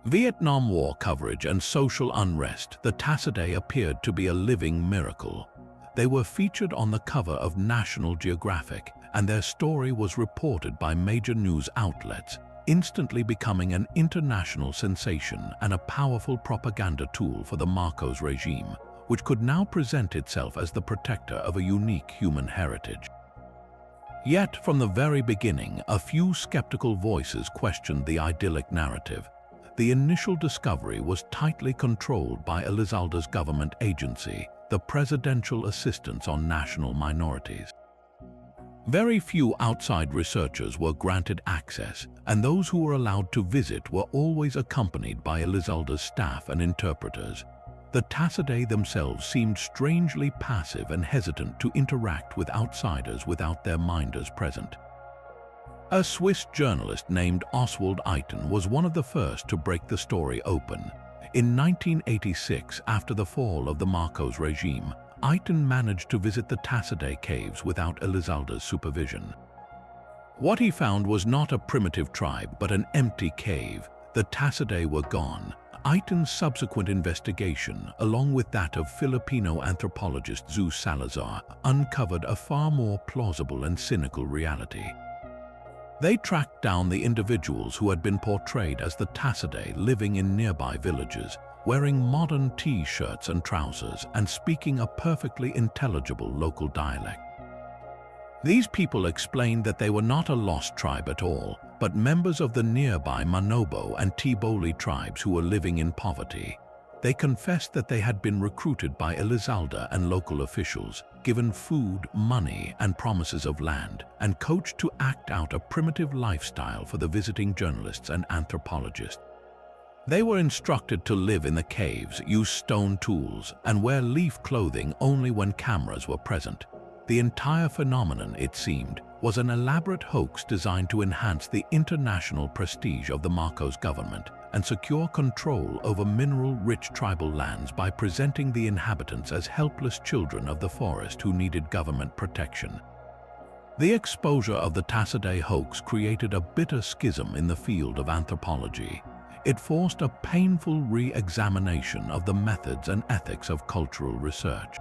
Vietnam War coverage and social unrest, the Tassidae appeared to be a living miracle. They were featured on the cover of National Geographic, and their story was reported by major news outlets, instantly becoming an international sensation and a powerful propaganda tool for the Marcos regime, which could now present itself as the protector of a unique human heritage. Yet, from the very beginning, a few skeptical voices questioned the idyllic narrative. The initial discovery was tightly controlled by Elizalde's government agency, the Presidential Assistance on National Minorities. Very few outside researchers were granted access, and those who were allowed to visit were always accompanied by Elizalde's staff and interpreters. The Tassidae themselves seemed strangely passive and hesitant to interact with outsiders without their minders present. A Swiss journalist named Oswald Eyton was one of the first to break the story open. In 1986, after the fall of the Marcos regime, Eyton managed to visit the Tassidae caves without Elizalde's supervision. What he found was not a primitive tribe, but an empty cave. The Tassidae were gone. Eyton's subsequent investigation, along with that of Filipino anthropologist Zeus Salazar, uncovered a far more plausible and cynical reality. They tracked down the individuals who had been portrayed as the Tassidae living in nearby villages, wearing modern T-shirts and trousers and speaking a perfectly intelligible local dialect. These people explained that they were not a lost tribe at all, but members of the nearby Manobo and Tiboli tribes who were living in poverty. They confessed that they had been recruited by Elizalde and local officials, given food, money, and promises of land, and coached to act out a primitive lifestyle for the visiting journalists and anthropologists. They were instructed to live in the caves, use stone tools, and wear leaf clothing only when cameras were present. The entire phenomenon, it seemed, was an elaborate hoax designed to enhance the international prestige of the Marcos government and secure control over mineral-rich tribal lands by presenting the inhabitants as helpless children of the forest who needed government protection. The exposure of the Tassidae hoax created a bitter schism in the field of anthropology. It forced a painful re-examination of the methods and ethics of cultural research.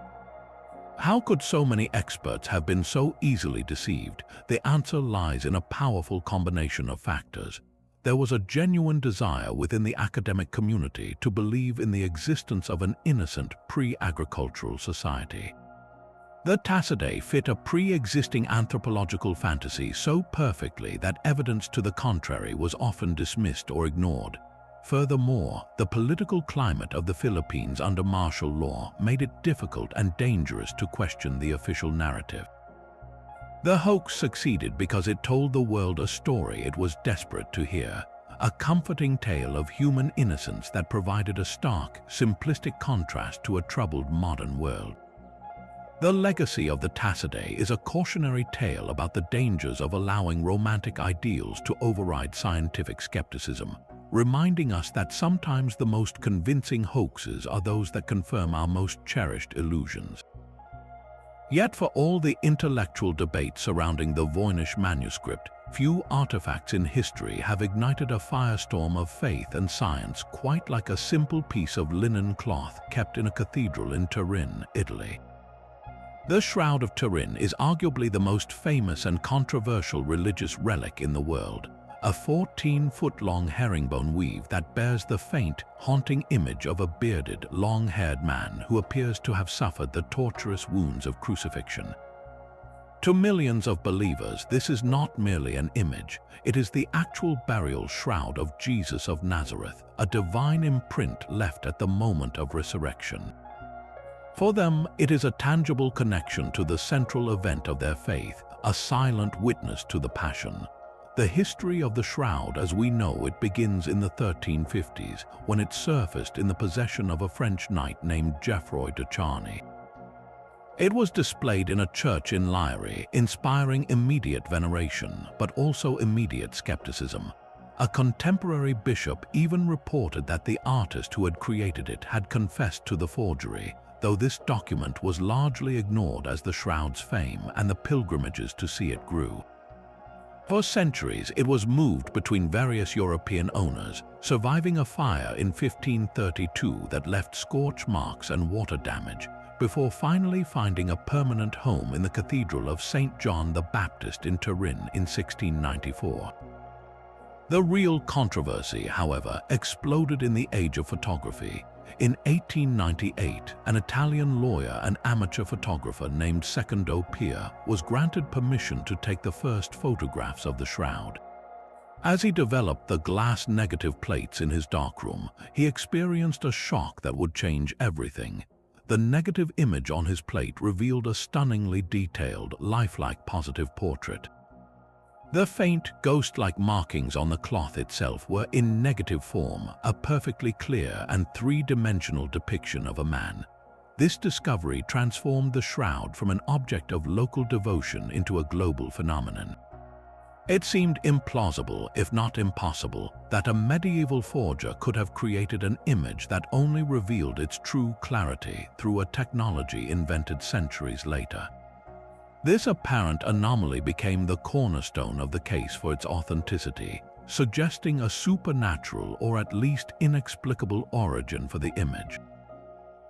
How could so many experts have been so easily deceived? The answer lies in a powerful combination of factors. There was a genuine desire within the academic community to believe in the existence of an innocent pre-agricultural society. The Tassidae fit a pre-existing anthropological fantasy so perfectly that evidence to the contrary was often dismissed or ignored. Furthermore, the political climate of the Philippines under martial law made it difficult and dangerous to question the official narrative. The hoax succeeded because it told the world a story it was desperate to hear, a comforting tale of human innocence that provided a stark, simplistic contrast to a troubled modern world. The legacy of the Tassidae is a cautionary tale about the dangers of allowing romantic ideals to override scientific skepticism, reminding us that sometimes the most convincing hoaxes are those that confirm our most cherished illusions. Yet for all the intellectual debate surrounding the Voynich Manuscript, few artifacts in history have ignited a firestorm of faith and science quite like a simple piece of linen cloth kept in a cathedral in Turin, Italy. The Shroud of Turin is arguably the most famous and controversial religious relic in the world, a 14-foot-long herringbone weave that bears the faint, haunting image of a bearded, long-haired man who appears to have suffered the torturous wounds of crucifixion. To millions of believers, this is not merely an image, it is the actual burial shroud of Jesus of Nazareth, a divine imprint left at the moment of resurrection. For them, it is a tangible connection to the central event of their faith, a silent witness to the Passion. The history of the shroud as we know it begins in the 1350s, when it surfaced in the possession of a French knight named Geoffroy de Charny. It was displayed in a church in Liary, inspiring immediate veneration, but also immediate skepticism. A contemporary bishop even reported that the artist who had created it had confessed to the forgery, though this document was largely ignored as the shroud's fame and the pilgrimages to see it grew. For centuries, it was moved between various European owners, surviving a fire in 1532 that left scorch marks and water damage, before finally finding a permanent home in the Cathedral of St. John the Baptist in Turin in 1694. The real controversy, however, exploded in the age of photography. In 1898, an Italian lawyer and amateur photographer named Secondo Pia was granted permission to take the first photographs of the shroud. As he developed the glass negative plates in his darkroom, he experienced a shock that would change everything. The negative image on his plate revealed a stunningly detailed, lifelike positive portrait. The faint, ghost-like markings on the cloth itself were in negative form, a perfectly clear and three-dimensional depiction of a man. This discovery transformed the shroud from an object of local devotion into a global phenomenon. It seemed implausible, if not impossible, that a medieval forger could have created an image that only revealed its true clarity through a technology invented centuries later. This apparent anomaly became the cornerstone of the case for its authenticity, suggesting a supernatural or at least inexplicable origin for the image.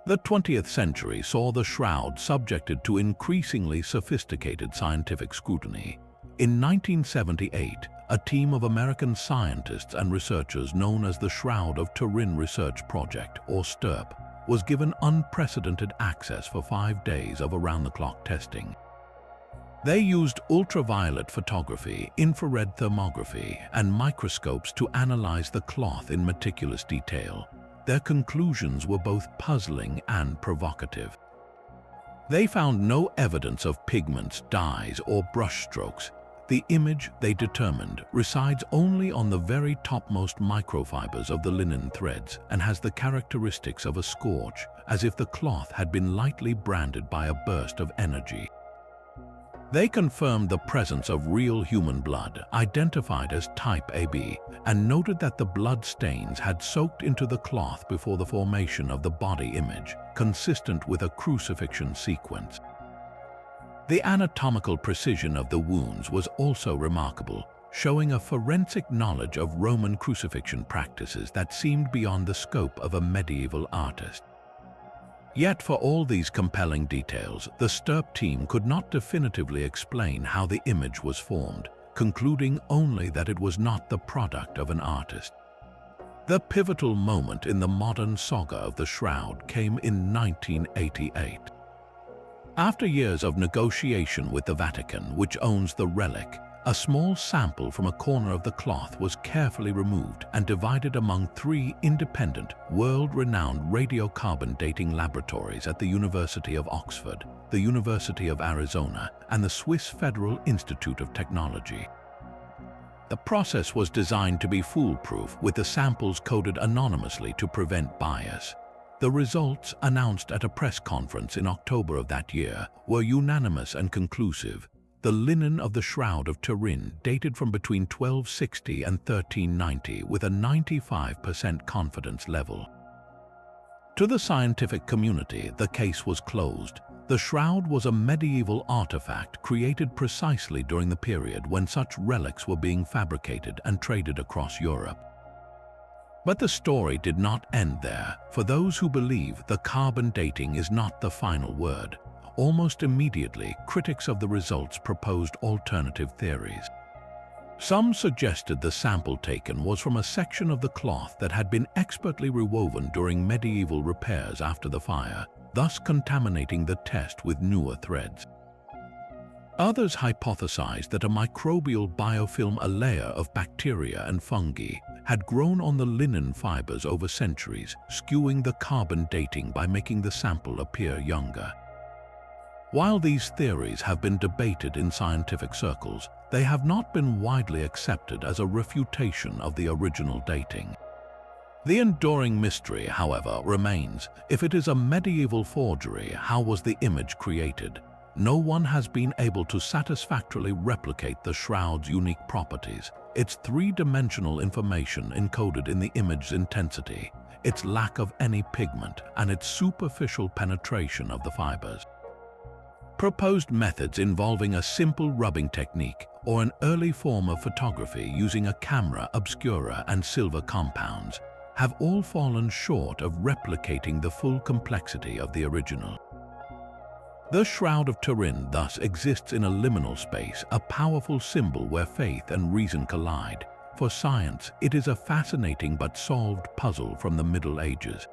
The 20th century saw the shroud subjected to increasingly sophisticated scientific scrutiny. In 1978, a team of American scientists and researchers known as the Shroud of Turin Research Project, or STURP, was given unprecedented access for 5 days of around-the-clock testing. They used ultraviolet photography, infrared thermography, and microscopes to analyze the cloth in meticulous detail. Their conclusions were both puzzling and provocative. They found no evidence of pigments, dyes, or brushstrokes. The image, they determined, resides only on the very topmost microfibers of the linen threads and has the characteristics of a scorch, as if the cloth had been lightly branded by a burst of energy. They confirmed the presence of real human blood, identified as type AB, and noted that the blood stains had soaked into the cloth before the formation of the body image, consistent with a crucifixion sequence. The anatomical precision of the wounds was also remarkable, showing a forensic knowledge of Roman crucifixion practices that seemed beyond the scope of a medieval artist. Yet for all these compelling details, the STURP team could not definitively explain how the image was formed, concluding only that it was not the product of an artist. The pivotal moment in the modern saga of the shroud came in 1988. After years of negotiation with the Vatican, which owns the relic, a small sample from a corner of the cloth was carefully removed and divided among 3 independent, world-renowned radiocarbon dating laboratories at the University of Oxford, the University of Arizona, and the Swiss Federal Institute of Technology. The process was designed to be foolproof, with the samples coded anonymously to prevent bias. The results, announced at a press conference in October of that year, were unanimous and conclusive. The linen of the Shroud of Turin dated from between 1260 and 1390 with a 95% confidence level. To the scientific community, the case was closed. The shroud was a medieval artifact created precisely during the period when such relics were being fabricated and traded across Europe. But the story did not end there. For those who believe the carbon dating is not the final word, almost immediately, critics of the results proposed alternative theories. Some suggested the sample taken was from a section of the cloth that had been expertly rewoven during medieval repairs after the fire, thus contaminating the test with newer threads. Others hypothesized that a microbial biofilm, a layer of bacteria and fungi, had grown on the linen fibers over centuries, skewing the carbon dating by making the sample appear younger. While these theories have been debated in scientific circles, they have not been widely accepted as a refutation of the original dating. The enduring mystery, however, remains. If it is a medieval forgery, how was the image created? No one has been able to satisfactorily replicate the shroud's unique properties, its three-dimensional information encoded in the image's intensity, its lack of any pigment, and its superficial penetration of the fibers. Proposed methods involving a simple rubbing technique or an early form of photography using a camera obscura and silver compounds have all fallen short of replicating the full complexity of the original. The Shroud of Turin thus exists in a liminal space, a powerful symbol where faith and reason collide. For science, it is a fascinating but solved puzzle from the Middle Ages.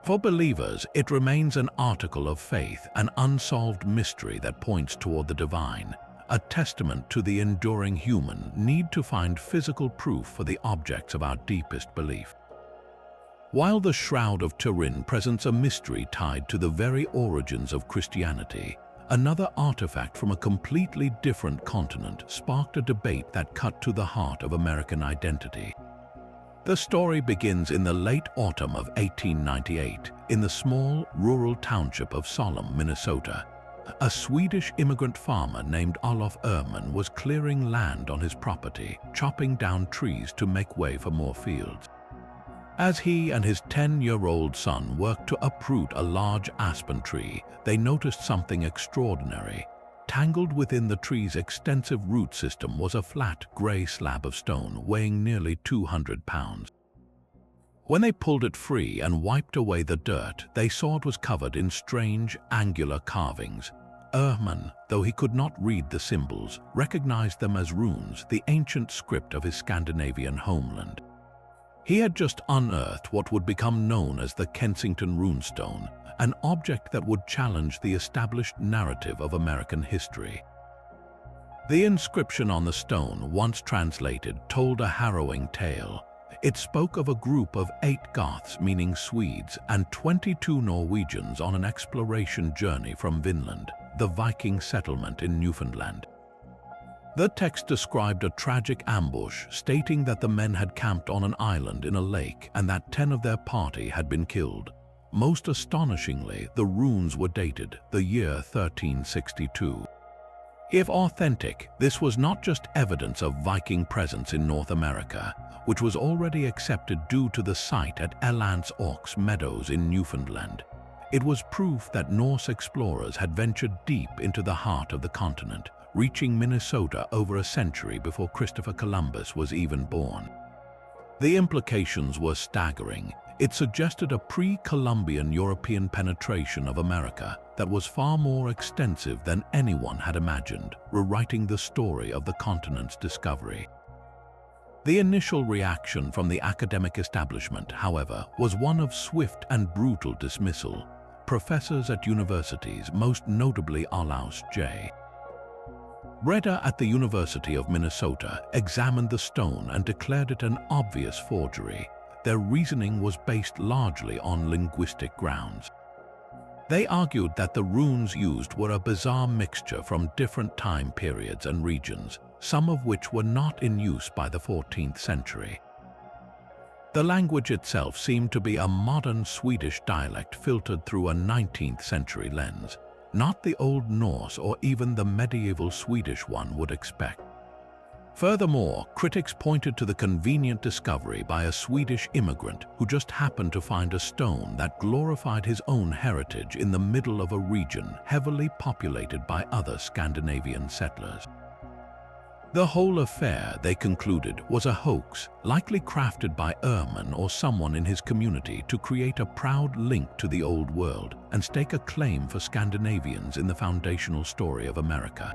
For believers, it remains an article of faith, an unsolved mystery that points toward the divine, a testament to the enduring human need to find physical proof for the objects of our deepest belief. While the Shroud of Turin presents a mystery tied to the very origins of Christianity, another artifact from a completely different continent sparked a debate that cut to the heart of American identity. The story begins in the late autumn of 1898 in the small, rural township of Salem, Minnesota. A Swedish immigrant farmer named Olof Öhman was clearing land on his property, chopping down trees to make way for more fields. As he and his 10-year-old son worked to uproot a large aspen tree, they noticed something extraordinary. Tangled within the tree's extensive root system was a flat, gray slab of stone weighing nearly 200 pounds. When they pulled it free and wiped away the dirt, they saw it was covered in strange, angular carvings. Öhman, though he could not read the symbols, recognized them as runes, the ancient script of his Scandinavian homeland. He had just unearthed what would become known as the Kensington runestone, an object that would challenge the established narrative of American history. The inscription on the stone, once translated, told a harrowing tale. It spoke of a group of 8 Goths, meaning Swedes, and 22 Norwegians on an exploration journey from Vinland, the Viking settlement in Newfoundland. The text described a tragic ambush, stating that the men had camped on an island in a lake and that 10 of their party had been killed. Most astonishingly, the runes were dated the year 1362. If authentic, this was not just evidence of Viking presence in North America, which was already accepted due to the site at Elance Oaks Meadows in Newfoundland. It was proof that Norse explorers had ventured deep into the heart of the continent, reaching Minnesota over a century before Christopher Columbus was even born. The implications were staggering. It suggested a pre-Columbian European penetration of America that was far more extensive than anyone had imagined, rewriting the story of the continent's discovery. The initial reaction from the academic establishment, however, was one of swift and brutal dismissal. Professors at universities, most notably Olaus J. Reda at the University of Minnesota, examined the stone and declared it an obvious forgery. Their reasoning was based largely on linguistic grounds. They argued that the runes used were a bizarre mixture from different time periods and regions, some of which were not in use by the 14th century. The language itself seemed to be a modern Swedish dialect filtered through a 19th century lens, not the Old Norse or even the medieval Swedish one would expect. Furthermore, critics pointed to the convenient discovery by a Swedish immigrant who just happened to find a stone that glorified his own heritage in the middle of a region heavily populated by other Scandinavian settlers. The whole affair, they concluded, was a hoax, likely crafted by Öhman or someone in his community to create a proud link to the Old World and stake a claim for Scandinavians in the foundational story of America.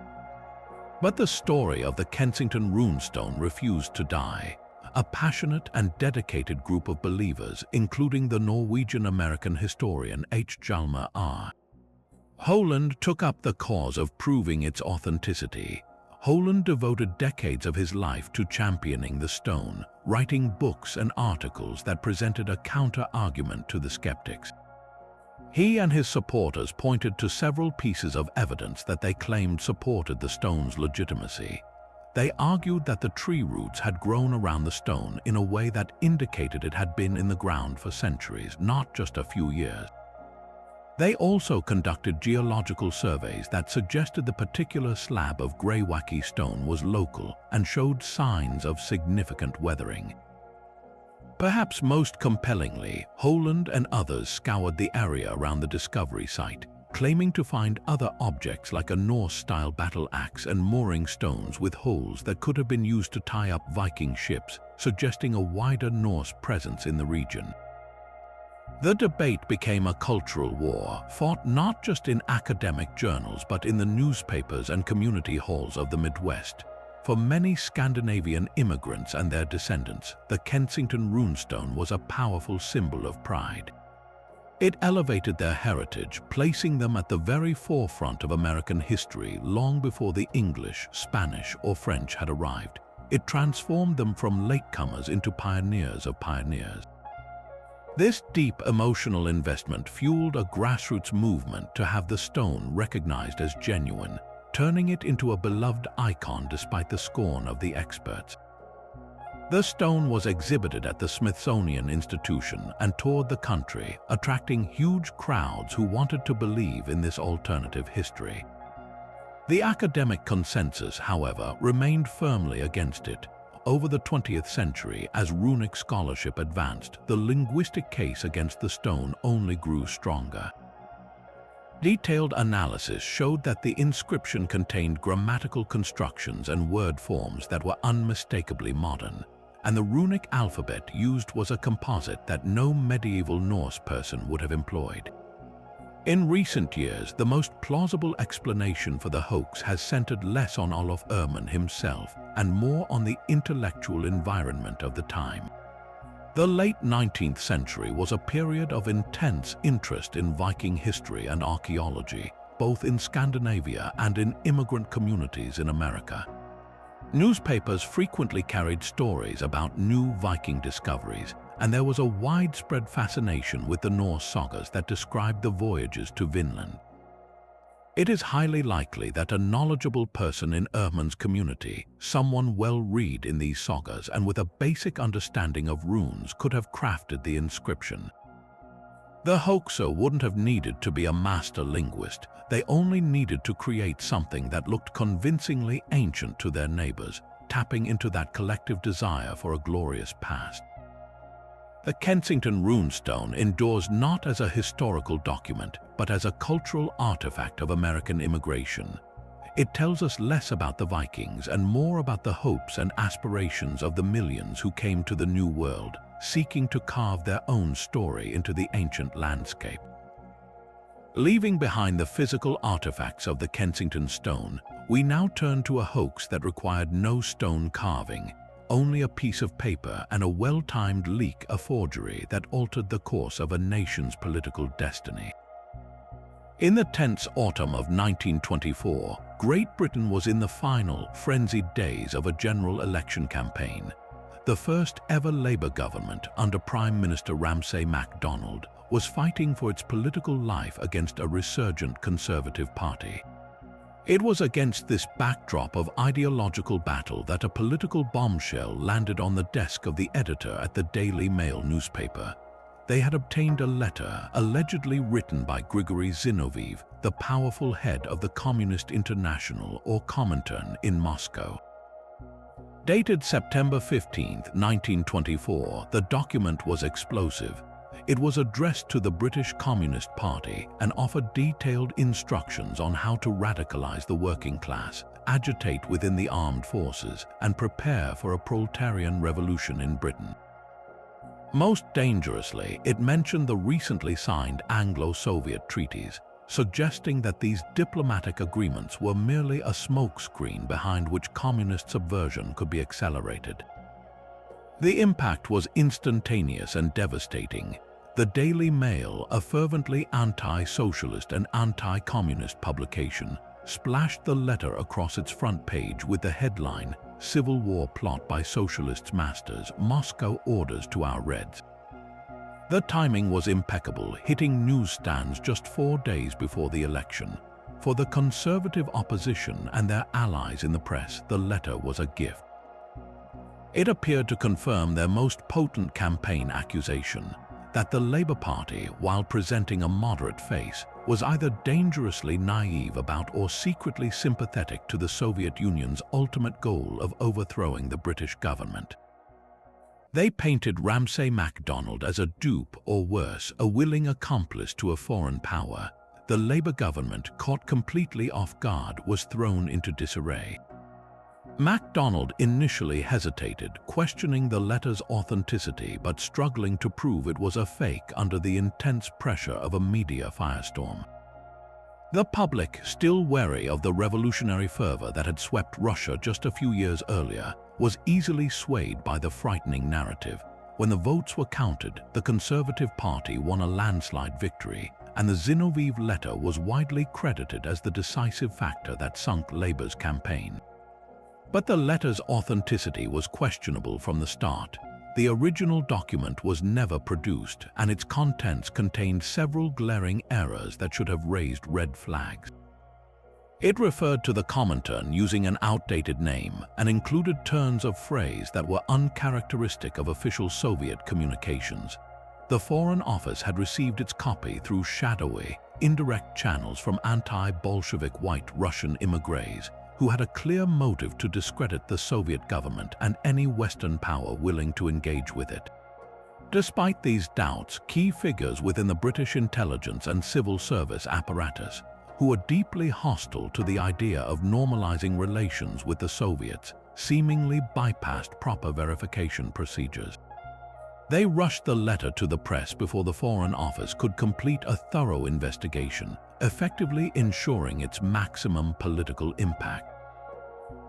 But the story of the Kensington runestone refused to die. A passionate and dedicated group of believers, including the Norwegian-American historian H. Hjalmar R. Holland took up the cause of proving its authenticity. Holland devoted decades of his life to championing the stone, writing books and articles that presented a counter-argument to the skeptics. He and his supporters pointed to several pieces of evidence that they claimed supported the stone's legitimacy. They argued that the tree roots had grown around the stone in a way that indicated it had been in the ground for centuries, not just a few years. They also conducted geological surveys that suggested the particular slab of greywacke stone was local and showed signs of significant weathering. Perhaps most compellingly, Holland and others scoured the area around the discovery site, claiming to find other objects like a Norse-style battle axe and mooring stones with holes that could have been used to tie up Viking ships, suggesting a wider Norse presence in the region. The debate became a cultural war, fought not just in academic journals but in the newspapers and community halls of the Midwest. For many Scandinavian immigrants and their descendants, the Kensington runestone was a powerful symbol of pride. It elevated their heritage, placing them at the very forefront of American history long before the English, Spanish, or French had arrived. It transformed them from latecomers into pioneers of pioneers. This deep emotional investment fueled a grassroots movement to have the stone recognized as genuine, turning it into a beloved icon despite the scorn of the experts. The stone was exhibited at the Smithsonian Institution and toured the country, attracting huge crowds who wanted to believe in this alternative history. The academic consensus, however, remained firmly against it. Over the 20th century, as runic scholarship advanced, the linguistic case against the stone only grew stronger. Detailed analysis showed that the inscription contained grammatical constructions and word forms that were unmistakably modern, and the runic alphabet used was a composite that no medieval Norse person would have employed. In recent years, the most plausible explanation for the hoax has centered less on Olof Erman himself and more on the intellectual environment of the time. The late 19th century was a period of intense interest in Viking history and archaeology, both in Scandinavia and in immigrant communities in America. Newspapers frequently carried stories about new Viking discoveries, and there was a widespread fascination with the Norse sagas that described the voyages to Vinland. It is highly likely that a knowledgeable person in Erman's community, someone well-read in these sagas and with a basic understanding of runes, could have crafted the inscription. The hoaxer wouldn't have needed to be a master linguist. They only needed to create something that looked convincingly ancient to their neighbors, tapping into that collective desire for a glorious past. The Kensington runestone endures not as a historical document, but as a cultural artifact of American immigration. It tells us less about the Vikings and more about the hopes and aspirations of the millions who came to the New World, seeking to carve their own story into the ancient landscape. Leaving behind the physical artifacts of the Kensington stone, we now turn to a hoax that required no stone carving, only a piece of paper and a well-timed leak, a forgery that altered the course of a nation's political destiny. In the tense autumn of 1924, Great Britain was in the final, frenzied days of a general election campaign. The first ever Labour government, under Prime Minister Ramsay MacDonald, was fighting for its political life against a resurgent Conservative Party. It was against this backdrop of ideological battle that a political bombshell landed on the desk of the editor at the Daily Mail newspaper. They had obtained a letter allegedly written by Grigory Zinoviev, the powerful head of the Communist International or Comintern in Moscow. Dated September 15, 1924, the document was explosive. It was addressed to the British Communist Party and offered detailed instructions on how to radicalize the working class, agitate within the armed forces, and prepare for a proletarian revolution in Britain. Most dangerously, it mentioned the recently signed Anglo-Soviet treaties, suggesting that these diplomatic agreements were merely a smokescreen behind which communist subversion could be accelerated. The impact was instantaneous and devastating. The Daily Mail, a fervently anti-socialist and anti-communist publication, splashed the letter across its front page with the headline, "Civil War Plot by Socialists' Masters, Moscow Orders to Our Reds." The timing was impeccable, hitting newsstands just 4 days before the election. For the conservative opposition and their allies in the press, the letter was a gift. It appeared to confirm their most potent campaign accusation, that the Labour Party, while presenting a moderate face, was either dangerously naive about or secretly sympathetic to the Soviet Union's ultimate goal of overthrowing the British government. They painted Ramsay MacDonald as a dupe, or worse, a willing accomplice to a foreign power. The Labour government, caught completely off guard, was thrown into disarray. MacDonald initially hesitated, questioning the letter's authenticity but struggling to prove it was a fake under the intense pressure of a media firestorm. The public, still wary of the revolutionary fervor that had swept Russia just a few years earlier, was easily swayed by the frightening narrative. When the votes were counted, the Conservative Party won a landslide victory, and the Zinoviev letter was widely credited as the decisive factor that sunk Labour's campaign. But the letter's authenticity was questionable from the start. The original document was never produced, and its contents contained several glaring errors that should have raised red flags. It referred to the Comintern using an outdated name and included turns of phrase that were uncharacteristic of official Soviet communications. The Foreign Office had received its copy through shadowy, indirect channels from anti-Bolshevik white Russian immigrants, who had a clear motive to discredit the Soviet government and any Western power willing to engage with it. Despite these doubts, key figures within the British intelligence and civil service apparatus, who were deeply hostile to the idea of normalizing relations with the Soviets, seemingly bypassed proper verification procedures. They rushed the letter to the press before the Foreign Office could complete a thorough investigation, effectively ensuring its maximum political impact.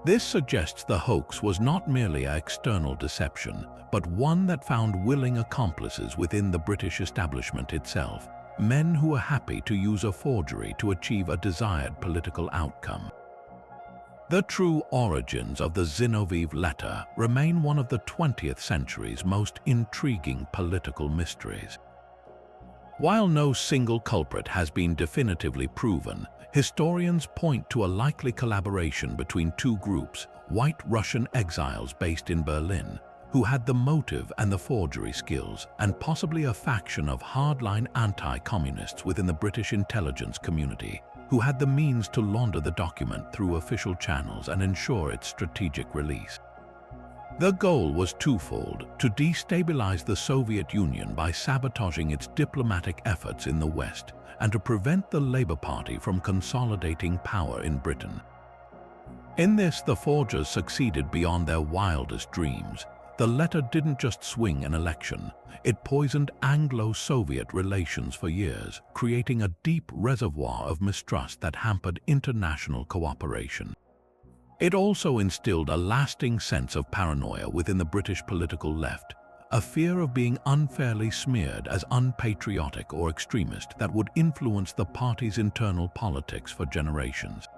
This suggests the hoax was not merely an external deception, but one that found willing accomplices within the British establishment itself, men who were happy to use a forgery to achieve a desired political outcome. The true origins of the Zinoviev letter remain one of the 20th century's most intriguing political mysteries. While no single culprit has been definitively proven, historians point to a likely collaboration between two groups, white Russian exiles based in Berlin, who had the motive and the forgery skills, and possibly a faction of hardline anti-communists within the British intelligence community, who had the means to launder the document through official channels and ensure its strategic release. The goal was twofold: to destabilize the Soviet Union by sabotaging its diplomatic efforts in the West, and to prevent the Labour Party from consolidating power in Britain. In this, the forgers succeeded beyond their wildest dreams. The letter didn't just swing an election, it poisoned Anglo-Soviet relations for years, creating a deep reservoir of mistrust that hampered international cooperation. It also instilled a lasting sense of paranoia within the British political left, a fear of being unfairly smeared as unpatriotic or extremist that would influence the party's internal politics for generations.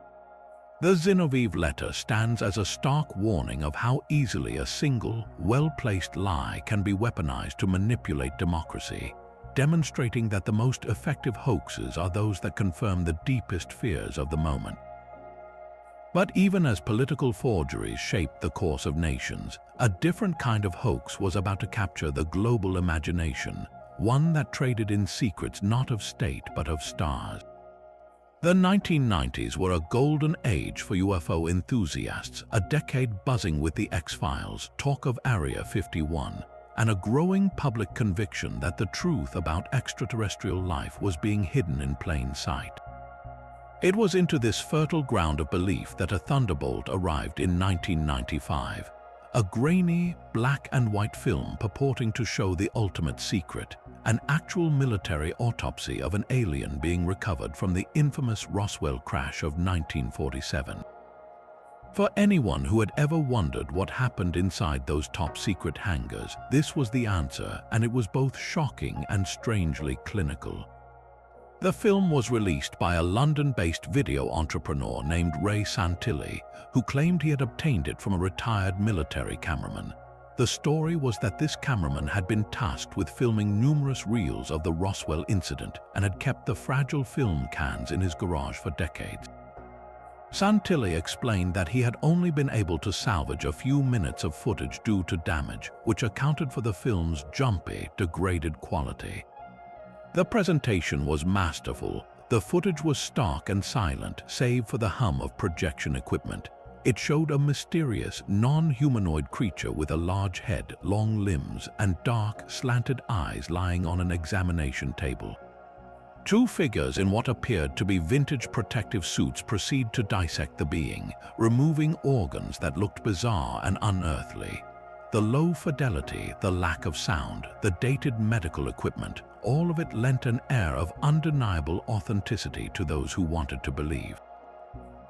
The Zinoviev letter stands as a stark warning of how easily a single, well-placed lie can be weaponized to manipulate democracy, demonstrating that the most effective hoaxes are those that confirm the deepest fears of the moment. But even as political forgeries shaped the course of nations, a different kind of hoax was about to capture the global imagination, one that traded in secrets not of state but of stars. The 1990s were a golden age for UFO enthusiasts, a decade buzzing with the X-Files, talk of Area 51, and a growing public conviction that the truth about extraterrestrial life was being hidden in plain sight. It was into this fertile ground of belief that a thunderbolt arrived in 1995, a grainy, black and white film purporting to show the ultimate secret, an actual military autopsy of an alien being recovered from the infamous Roswell crash of 1947. For anyone who had ever wondered what happened inside those top-secret hangars, this was the answer, and it was both shocking and strangely clinical. The film was released by a London-based video entrepreneur named Ray Santilli, who claimed he had obtained it from a retired military cameraman. The story was that this cameraman had been tasked with filming numerous reels of the Roswell incident and had kept the fragile film cans in his garage for decades. Santilli explained that he had only been able to salvage a few minutes of footage due to damage, which accounted for the film's jumpy, degraded quality. The presentation was masterful. The footage was stark and silent, save for the hum of projection equipment. It showed a mysterious, non-humanoid creature with a large head, long limbs, and dark, slanted eyes lying on an examination table. Two figures in what appeared to be vintage protective suits proceed to dissect the being, removing organs that looked bizarre and unearthly. The low fidelity, the lack of sound, the dated medical equipment, all of it lent an air of undeniable authenticity to those who wanted to believe.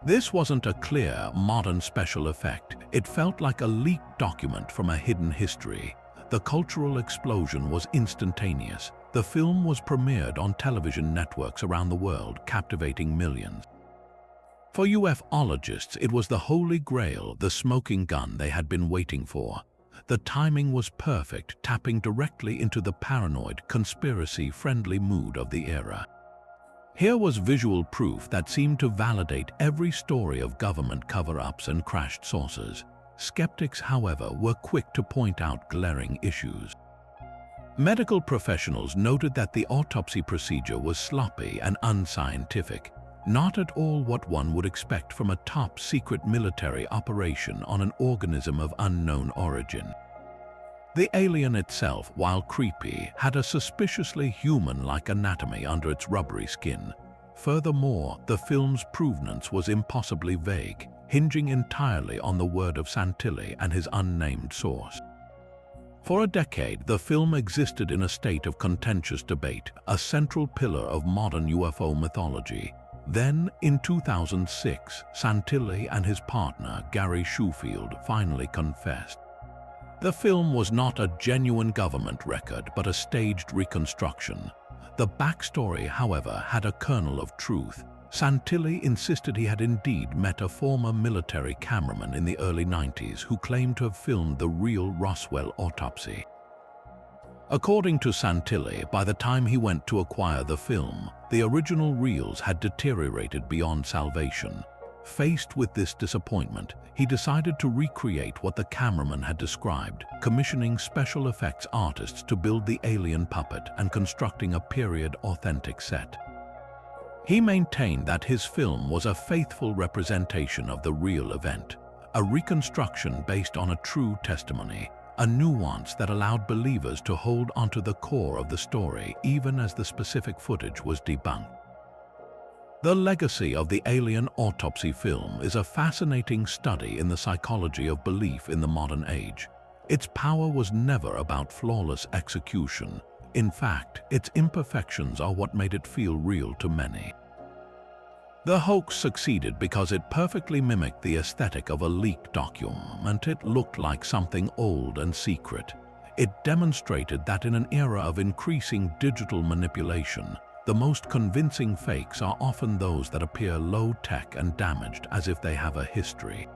This wasn't a clear, modern special effect. It felt like a leaked document from a hidden history. The cultural explosion was instantaneous. The film was premiered on television networks around the world, captivating millions. For ufologists, it was the holy grail, the smoking gun they had been waiting for. The timing was perfect, tapping directly into the paranoid, conspiracy-friendly mood of the era. Here was visual proof that seemed to validate every story of government cover-ups and crashed saucers. Skeptics, however, were quick to point out glaring issues. Medical professionals noted that the autopsy procedure was sloppy and unscientific, not at all what one would expect from a top-secret military operation on an organism of unknown origin. The alien itself, while creepy, had a suspiciously human-like anatomy under its rubbery skin. Furthermore, the film's provenance was impossibly vague, hinging entirely on the word of Santilli and his unnamed source. For a decade, the film existed in a state of contentious debate, a central pillar of modern UFO mythology. Then, in 2006, Santilli and his partner, Gary Schofield, finally confessed. The film was not a genuine government record, but a staged reconstruction. The backstory, however, had a kernel of truth. Santilli insisted he had indeed met a former military cameraman in the early 90s who claimed to have filmed the real Roswell autopsy. According to Santilli, by the time he went to acquire the film, the original reels had deteriorated beyond salvation. Faced with this disappointment, he decided to recreate what the cameraman had described, commissioning special effects artists to build the alien puppet and constructing a period-authentic set. He maintained that his film was a faithful representation of the real event, a reconstruction based on a true testimony, a nuance that allowed believers to hold onto the core of the story even as the specific footage was debunked. The legacy of the alien autopsy film is a fascinating study in the psychology of belief in the modern age. Its power was never about flawless execution. In fact, its imperfections are what made it feel real to many. The hoax succeeded because it perfectly mimicked the aesthetic of a leaked document. It looked like something old and secret. It demonstrated that in an era of increasing digital manipulation, the most convincing fakes are often those that appear low-tech and damaged, as if they have a history.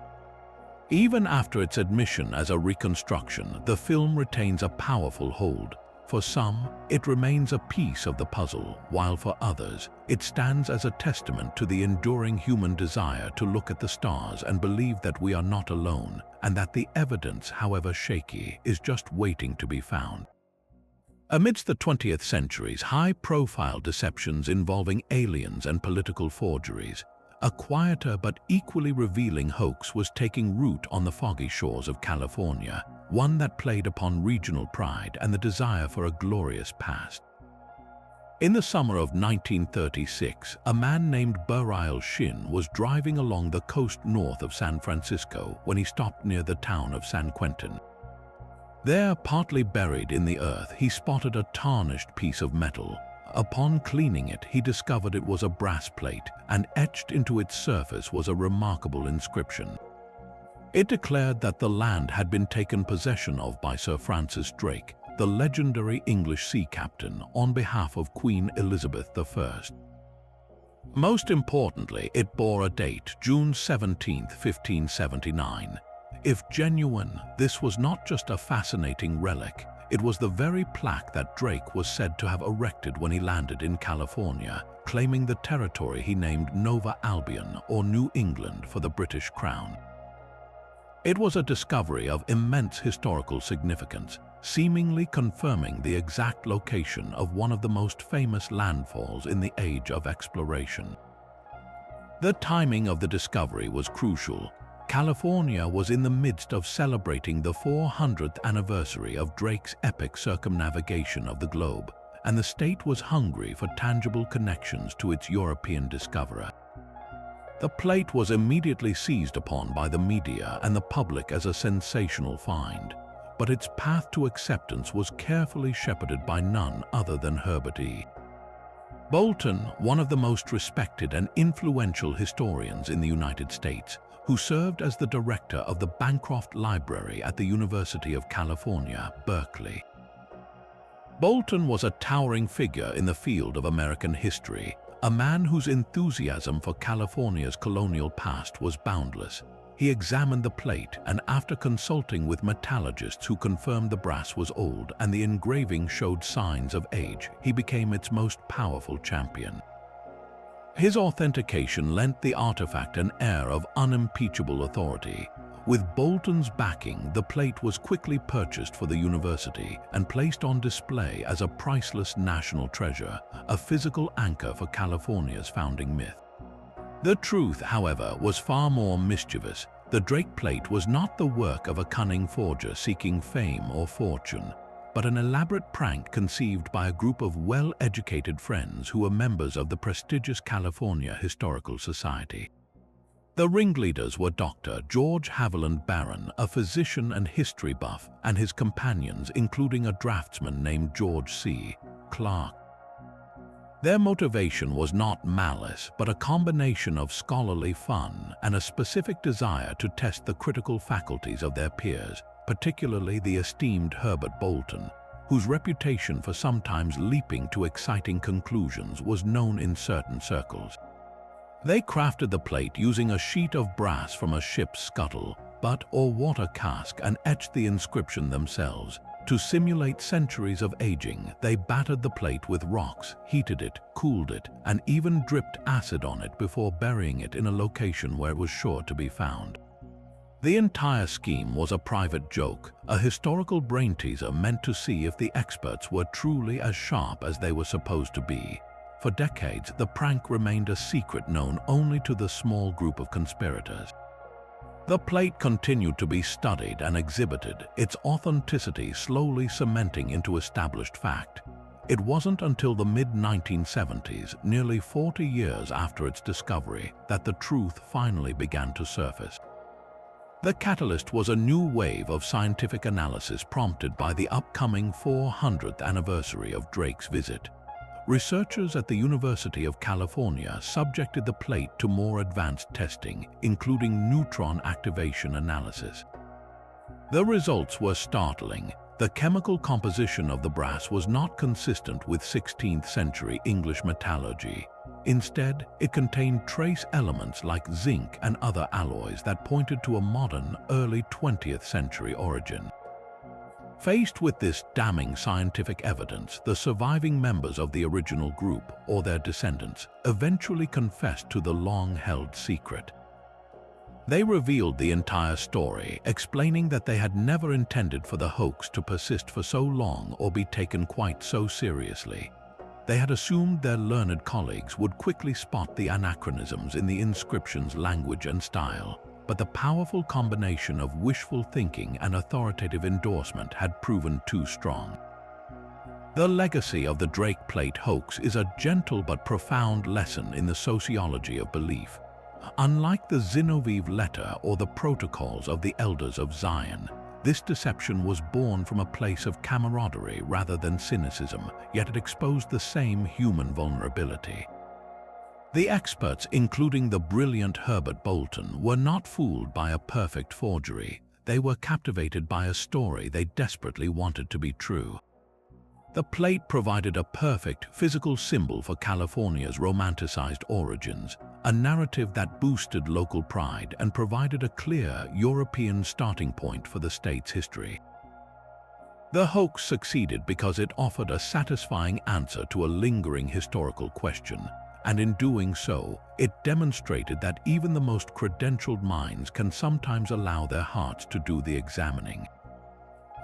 Even after its admission as a reconstruction, the film retains a powerful hold. For some, it remains a piece of the puzzle, while for others, it stands as a testament to the enduring human desire to look at the stars and believe that we are not alone, and that the evidence, however shaky, is just waiting to be found. Amidst the 20th century's high-profile deceptions involving aliens and political forgeries, a quieter but equally revealing hoax was taking root on the foggy shores of California, one that played upon regional pride and the desire for a glorious past. In the summer of 1936, a man named Burial Shin was driving along the coast north of San Francisco when he stopped near the town of San Quentin. There, partly buried in the earth, he spotted a tarnished piece of metal. Upon cleaning it, he discovered it was a brass plate, and etched into its surface was a remarkable inscription. It declared that the land had been taken possession of by Sir Francis Drake, the legendary English sea captain, on behalf of Queen Elizabeth I. Most importantly, it bore a date, June 17, 1579. If genuine, this was not just a fascinating relic, it was the very plaque that Drake was said to have erected when he landed in California, claiming the territory he named Nova Albion, or New England, for the British Crown. It was a discovery of immense historical significance, seemingly confirming the exact location of one of the most famous landfalls in the age of exploration. The timing of the discovery was crucial. California was in the midst of celebrating the 400th anniversary of Drake's epic circumnavigation of the globe, and the state was hungry for tangible connections to its European discoverer. The plate was immediately seized upon by the media and the public as a sensational find, but its path to acceptance was carefully shepherded by none other than Herbert E. Bolton, one of the most respected and influential historians in the United States, who served as the director of the Bancroft Library at the University of California, Berkeley. Bolton was a towering figure in the field of American history, a man whose enthusiasm for California's colonial past was boundless. He examined the plate, and after consulting with metallurgists who confirmed the brass was old and the engraving showed signs of age, he became its most powerful champion. His authentication lent the artifact an air of unimpeachable authority. With Bolton's backing, the plate was quickly purchased for the university and placed on display as a priceless national treasure, a physical anchor for California's founding myth. The truth, however, was far more mischievous. The Drake plate was not the work of a cunning forger seeking fame or fortune, but an elaborate prank conceived by a group of well-educated friends who were members of the prestigious California Historical Society. The ringleaders were Dr. George Haviland Barron, a physician and history buff, and his companions, including a draftsman named George C. Clark. Their motivation was not malice, but a combination of scholarly fun and a specific desire to test the critical faculties of their peers, particularly the esteemed Herbert Bolton, whose reputation for sometimes leaping to exciting conclusions was known in certain circles. They crafted the plate using a sheet of brass from a ship's scuttle, butt or water cask, and etched the inscription themselves. To simulate centuries of aging, they battered the plate with rocks, heated it, cooled it, and even dripped acid on it before burying it in a location where it was sure to be found. The entire scheme was a private joke, a historical brain-teaser meant to see if the experts were truly as sharp as they were supposed to be. For decades, the prank remained a secret known only to the small group of conspirators. The plate continued to be studied and exhibited, its authenticity slowly cementing into established fact. It wasn't until the mid-1970s, nearly 40 years after its discovery, that the truth finally began to surface. The catalyst was a new wave of scientific analysis prompted by the upcoming 400th anniversary of Drake's visit. Researchers at the University of California subjected the plate to more advanced testing, including neutron activation analysis. The results were startling. The chemical composition of the brass was not consistent with 16th century English metallurgy. Instead, it contained trace elements like zinc and other alloys that pointed to a modern, early 20th century origin. Faced with this damning scientific evidence, the surviving members of the original group, or their descendants, eventually confessed to the long-held secret. They revealed the entire story, explaining that they had never intended for the hoax to persist for so long or be taken quite so seriously. They had assumed their learned colleagues would quickly spot the anachronisms in the inscription's language and style, but the powerful combination of wishful thinking and authoritative endorsement had proven too strong. The legacy of the Drake plate hoax is a gentle but profound lesson in the sociology of belief. Unlike the Zinoviev letter or the protocols of the Elders of Zion, this deception was born from a place of camaraderie rather than cynicism, yet it exposed the same human vulnerability. The experts, including the brilliant Herbert Bolton, were not fooled by a perfect forgery. They were captivated by a story they desperately wanted to be true. The plate provided a perfect physical symbol for California's romanticized origins, a narrative that boosted local pride and provided a clear European starting point for the state's history. The hoax succeeded because it offered a satisfying answer to a lingering historical question, and in doing so, it demonstrated that even the most credentialed minds can sometimes allow their hearts to do the examining.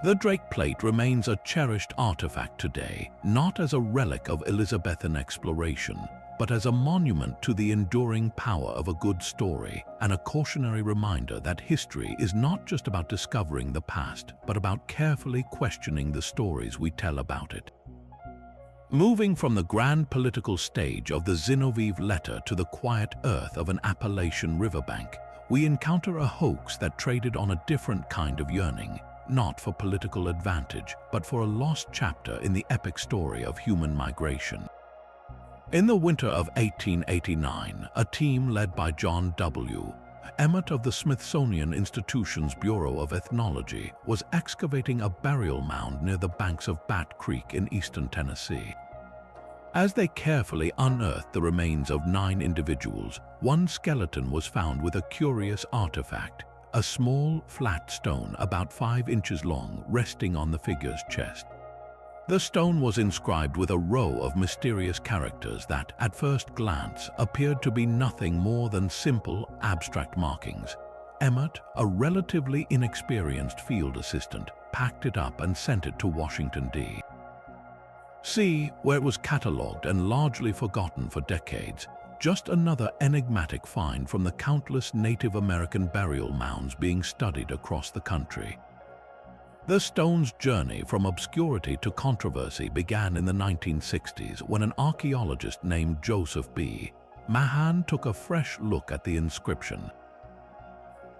The Drake plate remains a cherished artifact today, not as a relic of Elizabethan exploration, but as a monument to the enduring power of a good story and a cautionary reminder that history is not just about discovering the past, but about carefully questioning the stories we tell about it. Moving from the grand political stage of the Zinoviev letter to the quiet earth of an Appalachian riverbank, we encounter a hoax that traded on a different kind of yearning, not for political advantage, but for a lost chapter in the epic story of human migration. In the winter of 1889, a team led by John W. Emmett of the Smithsonian Institution's Bureau of Ethnology was excavating a burial mound near the banks of Bat Creek in eastern Tennessee. As they carefully unearthed the remains of 9 individuals, one skeleton was found with a curious artifact, a small, flat stone about 5 inches long resting on the figure's chest. The stone was inscribed with a row of mysterious characters that, at first glance, appeared to be nothing more than simple, abstract markings. Emmett, a relatively inexperienced field assistant, packed it up and sent it to Washington, D.C., where it was catalogued and largely forgotten for decades. Just another enigmatic find from the countless Native American burial mounds being studied across the country. The stone's journey from obscurity to controversy began in the 1960s when an archaeologist named Joseph B. Mahan took a fresh look at the inscription.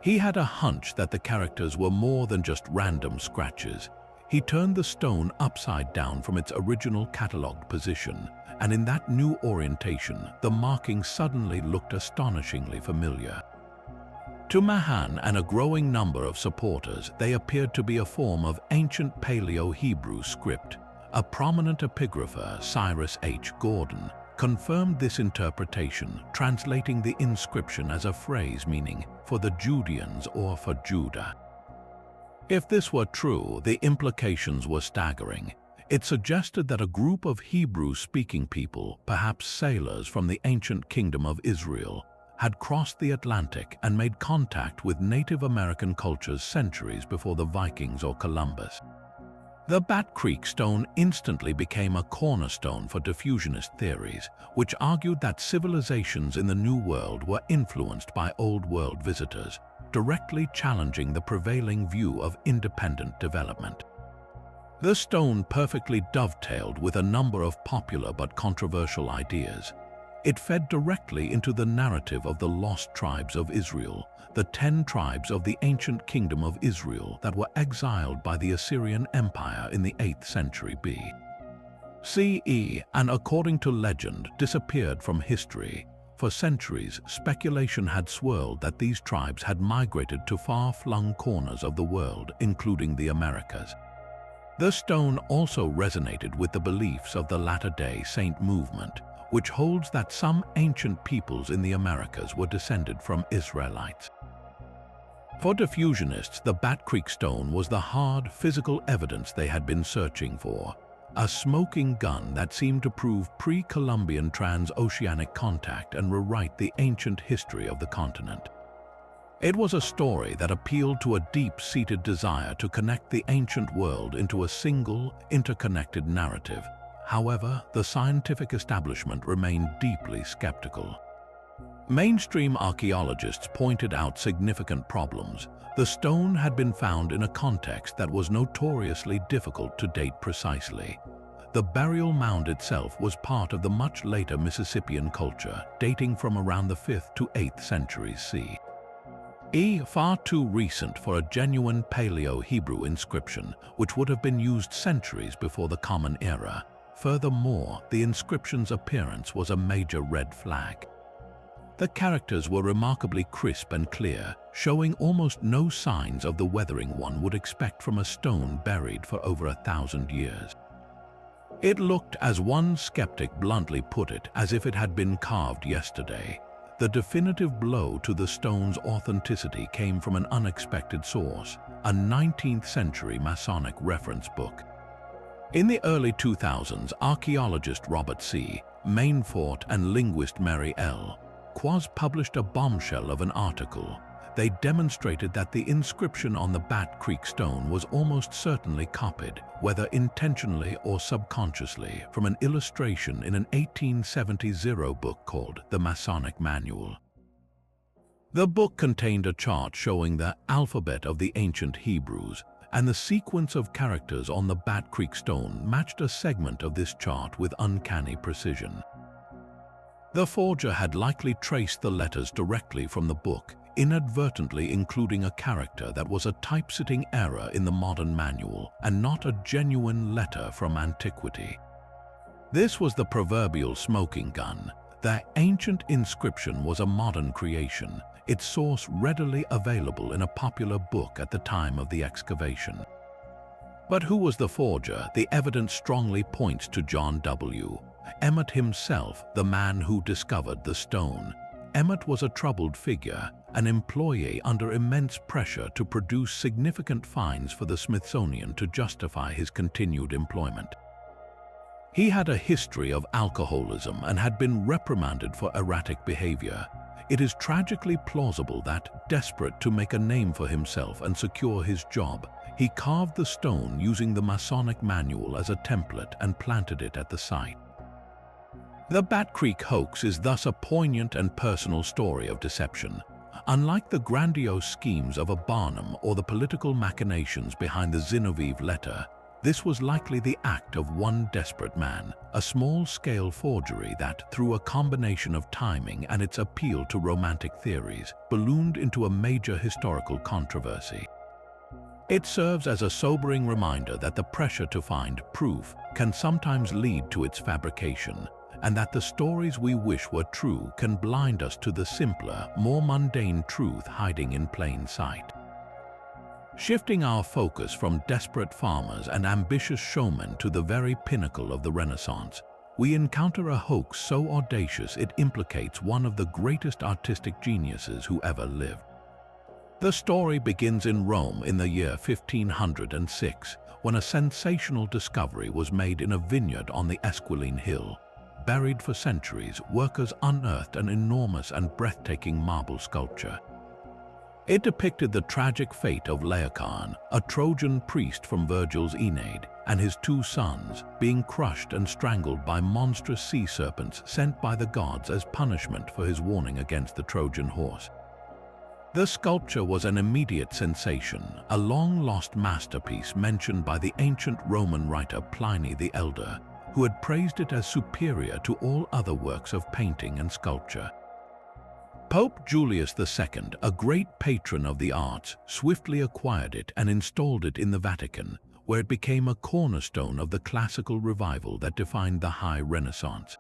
He had a hunch that the characters were more than just random scratches. He turned the stone upside down from its original catalogued position, and in that new orientation, the markings suddenly looked astonishingly familiar. To Mahan and a growing number of supporters, they appeared to be a form of ancient Paleo-Hebrew script. A prominent epigrapher, Cyrus H. Gordon, confirmed this interpretation, translating the inscription as a phrase meaning "for the Judeans" or "for Judah." If this were true, the implications were staggering. It suggested that a group of Hebrew-speaking people, perhaps sailors from the ancient kingdom of Israel, had crossed the Atlantic and made contact with Native American cultures centuries before the Vikings or Columbus. The Bat Creek stone instantly became a cornerstone for diffusionist theories, which argued that civilizations in the New World were influenced by Old World visitors, directly challenging the prevailing view of independent development. The stone perfectly dovetailed with a number of popular but controversial ideas. It fed directly into the narrative of the lost tribes of Israel, the 10 tribes of the ancient kingdom of Israel that were exiled by the Assyrian Empire in the 8th century BCE and, according to legend, disappeared from history. For centuries, speculation had swirled that these tribes had migrated to far-flung corners of the world, including the Americas. The stone also resonated with the beliefs of the Latter-day Saint movement, which holds that some ancient peoples in the Americas were descended from Israelites. For diffusionists, the Bat Creek stone was the hard, physical evidence they had been searching for, a smoking gun that seemed to prove pre-Columbian transoceanic contact and rewrite the ancient history of the continent. It was a story that appealed to a deep-seated desire to connect the ancient world into a single, interconnected narrative. However, the scientific establishment remained deeply skeptical. Mainstream archaeologists pointed out significant problems. The stone had been found in a context that was notoriously difficult to date precisely. The burial mound itself was part of the much later Mississippian culture, dating from around the 5th to 8th centuries CE. Far too recent for a genuine Paleo-Hebrew inscription, which would have been used centuries before the Common Era. Furthermore, the inscription's appearance was a major red flag. The characters were remarkably crisp and clear, showing almost no signs of the weathering one would expect from a stone buried for over 1,000 years. It looked, as one skeptic bluntly put it, as if it had been carved yesterday. The definitive blow to the stone's authenticity came from an unexpected source, a 19th century Masonic reference book. In the early 2000s, archaeologist Robert C. Mainfort and linguist Mary L. Quaz published a bombshell of an article. They demonstrated that the inscription on the Bat Creek stone was almost certainly copied, whether intentionally or subconsciously, from an illustration in an 1870 book called The Masonic Manual. The book contained a chart showing the alphabet of the ancient Hebrews, and the sequence of characters on the Bat Creek stone matched a segment of this chart with uncanny precision. The forger had likely traced the letters directly from the book, inadvertently including a character that was a typesetting error in the modern manual and not a genuine letter from antiquity. This was the proverbial smoking gun. The ancient inscription was a modern creation, its source readily available in a popular book at the time of the excavation. But who was the forger? The evidence strongly points to John W. Emmett himself, the man who discovered the stone. Emmett was a troubled figure, an employee under immense pressure to produce significant finds for the Smithsonian to justify his continued employment. He had a history of alcoholism and had been reprimanded for erratic behavior. It is tragically plausible that, desperate to make a name for himself and secure his job, he carved the stone using the Masonic Manual as a template and planted it at the site. The Bat Creek hoax is thus a poignant and personal story of deception. Unlike the grandiose schemes of a Barnum or the political machinations behind the Zinoviev letter, this was likely the act of one desperate man, a small-scale forgery that, through a combination of timing and its appeal to romantic theories, ballooned into a major historical controversy. It serves as a sobering reminder that the pressure to find proof can sometimes lead to its fabrication, and that the stories we wish were true can blind us to the simpler, more mundane truth hiding in plain sight. Shifting our focus from desperate farmers and ambitious showmen to the very pinnacle of the Renaissance, we encounter a hoax so audacious it implicates one of the greatest artistic geniuses who ever lived. The story begins in Rome in the year 1506, when a sensational discovery was made in a vineyard on the Esquiline Hill. Buried for centuries, workers unearthed an enormous and breathtaking marble sculpture. It depicted the tragic fate of Laocoön, a Trojan priest from Virgil's Aeneid, and his two sons, being crushed and strangled by monstrous sea serpents sent by the gods as punishment for his warning against the Trojan horse. The sculpture was an immediate sensation, a long-lost masterpiece mentioned by the ancient Roman writer Pliny the Elder, who had praised it as superior to all other works of painting and sculpture. Pope Julius II, a great patron of the arts, swiftly acquired it and installed it in the Vatican, where it became a cornerstone of the classical revival that defined the High Renaissance.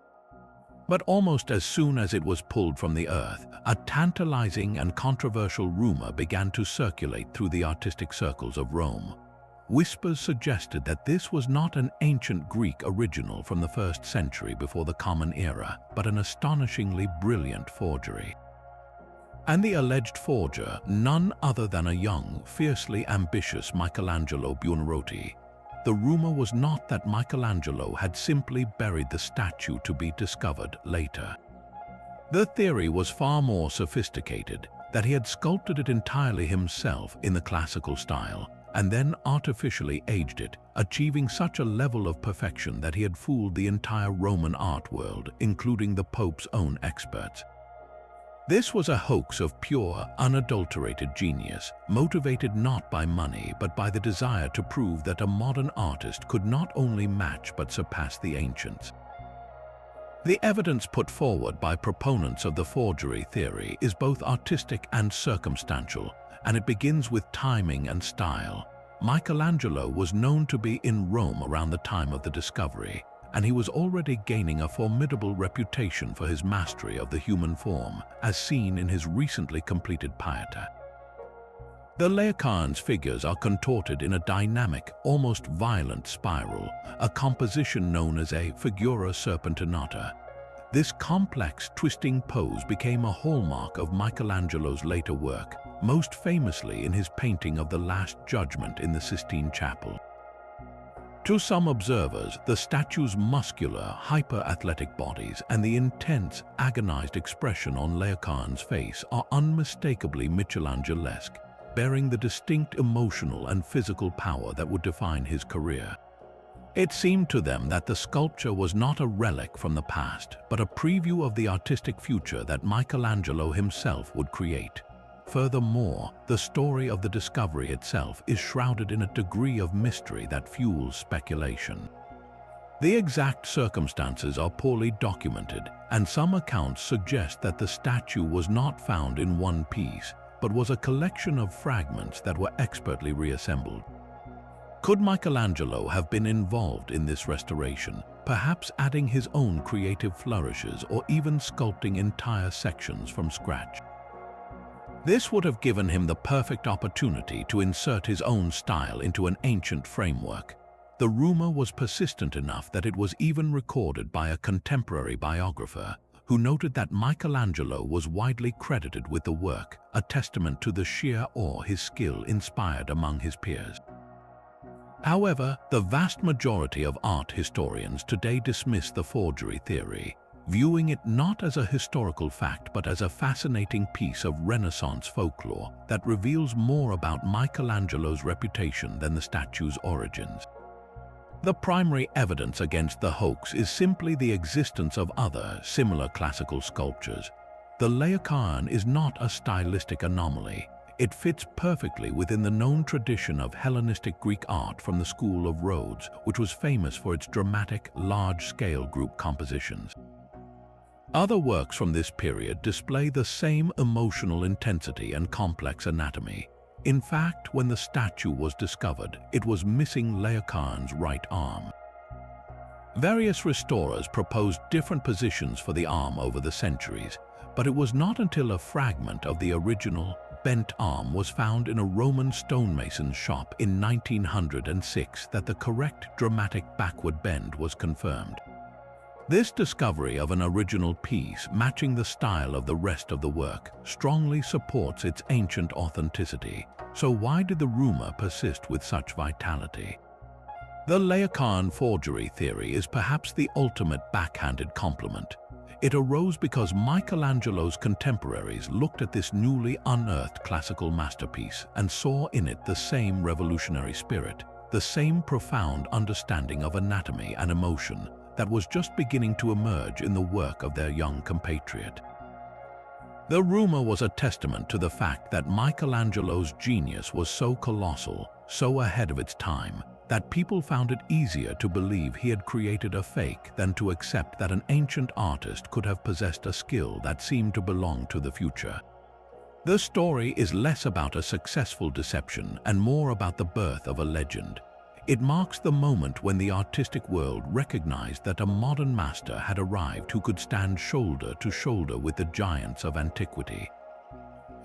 But almost as soon as it was pulled from the earth, a tantalizing and controversial rumor began to circulate through the artistic circles of Rome. Whispers suggested that this was not an ancient Greek original from the 1st century before the Common Era, but an astonishingly brilliant forgery. And the alleged forger, none other than a young, fiercely ambitious Michelangelo Buonarroti. The rumor was not that Michelangelo had simply buried the statue to be discovered later. The theory was far more sophisticated, that he had sculpted it entirely himself in the classical style, and then artificially aged it, achieving such a level of perfection that he had fooled the entire Roman art world, including the Pope's own experts. This was a hoax of pure, unadulterated genius, motivated not by money but by the desire to prove that a modern artist could not only match but surpass the ancients. The evidence put forward by proponents of the forgery theory is both artistic and circumstantial, and it begins with timing and style. Michelangelo was known to be in Rome around the time of the discovery, and he was already gaining a formidable reputation for his mastery of the human form, as seen in his recently completed Pieta. The Laocoön's figures are contorted in a dynamic, almost violent spiral, a composition known as a figura serpentinata. This complex, twisting pose became a hallmark of Michelangelo's later work, most famously in his painting of the Last Judgment in the Sistine Chapel. To some observers, the statue's muscular, hyper-athletic bodies and the intense, agonized expression on Laocoön's face are unmistakably Michelangelesque, bearing the distinct emotional and physical power that would define his career. It seemed to them that the sculpture was not a relic from the past, but a preview of the artistic future that Michelangelo himself would create. Furthermore, the story of the discovery itself is shrouded in a degree of mystery that fuels speculation. The exact circumstances are poorly documented, and some accounts suggest that the statue was not found in one piece, but was a collection of fragments that were expertly reassembled. Could Michelangelo have been involved in this restoration, perhaps adding his own creative flourishes or even sculpting entire sections from scratch? This would have given him the perfect opportunity to insert his own style into an ancient framework. The rumor was persistent enough that it was even recorded by a contemporary biographer, who noted that Michelangelo was widely credited with the work, a testament to the sheer awe his skill inspired among his peers. However, the vast majority of art historians today dismiss the forgery theory, viewing it not as a historical fact but as a fascinating piece of Renaissance folklore that reveals more about Michelangelo's reputation than the statue's origins. The primary evidence against the hoax is simply the existence of other, similar classical sculptures. The Laocoön is not a stylistic anomaly. It fits perfectly within the known tradition of Hellenistic Greek art from the school of Rhodes, which was famous for its dramatic, large-scale group compositions. Other works from this period display the same emotional intensity and complex anatomy. In fact, when the statue was discovered, it was missing Laocoön's right arm. Various restorers proposed different positions for the arm over the centuries, but it was not until a fragment of the original, bent arm was found in a Roman stonemason's shop in 1906 that the correct dramatic backward bend was confirmed. This discovery of an original piece matching the style of the rest of the work strongly supports its ancient authenticity. So why did the rumor persist with such vitality? The Laocoön forgery theory is perhaps the ultimate backhanded compliment. It arose because Michelangelo's contemporaries looked at this newly unearthed classical masterpiece and saw in it the same revolutionary spirit, the same profound understanding of anatomy and emotion that was just beginning to emerge in the work of their young compatriot. The rumor was a testament to the fact that Michelangelo's genius was so colossal, so ahead of its time, that people found it easier to believe he had created a fake than to accept that an ancient artist could have possessed a skill that seemed to belong to the future. The story is less about a successful deception and more about the birth of a legend. It marks the moment when the artistic world recognized that a modern master had arrived who could stand shoulder to shoulder with the giants of antiquity.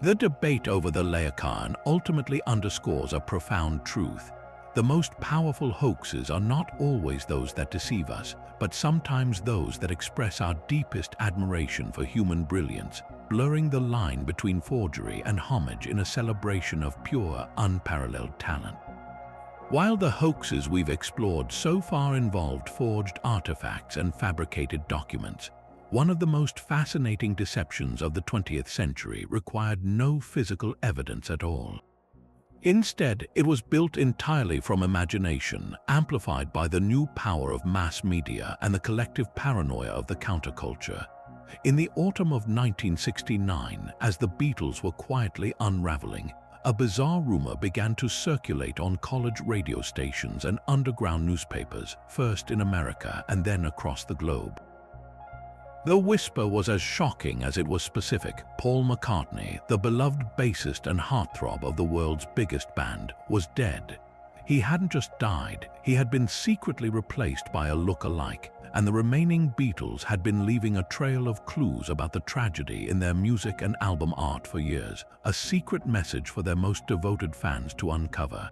The debate over the Laocoön ultimately underscores a profound truth. The most powerful hoaxes are not always those that deceive us, but sometimes those that express our deepest admiration for human brilliance, blurring the line between forgery and homage in a celebration of pure, unparalleled talent. While the hoaxes we've explored so far involved forged artifacts and fabricated documents, one of the most fascinating deceptions of the 20th century required no physical evidence at all. Instead, it was built entirely from imagination, amplified by the new power of mass media and the collective paranoia of the counterculture. In the autumn of 1969, as the Beatles were quietly unraveling, a bizarre rumor began to circulate on college radio stations and underground newspapers, first in America and then across the globe. The whisper was as shocking as it was specific. Paul McCartney, the beloved bassist and heartthrob of the world's biggest band, was dead. He hadn't just died, he had been secretly replaced by a look-alike, and the remaining Beatles had been leaving a trail of clues about the tragedy in their music and album art for years, a secret message for their most devoted fans to uncover.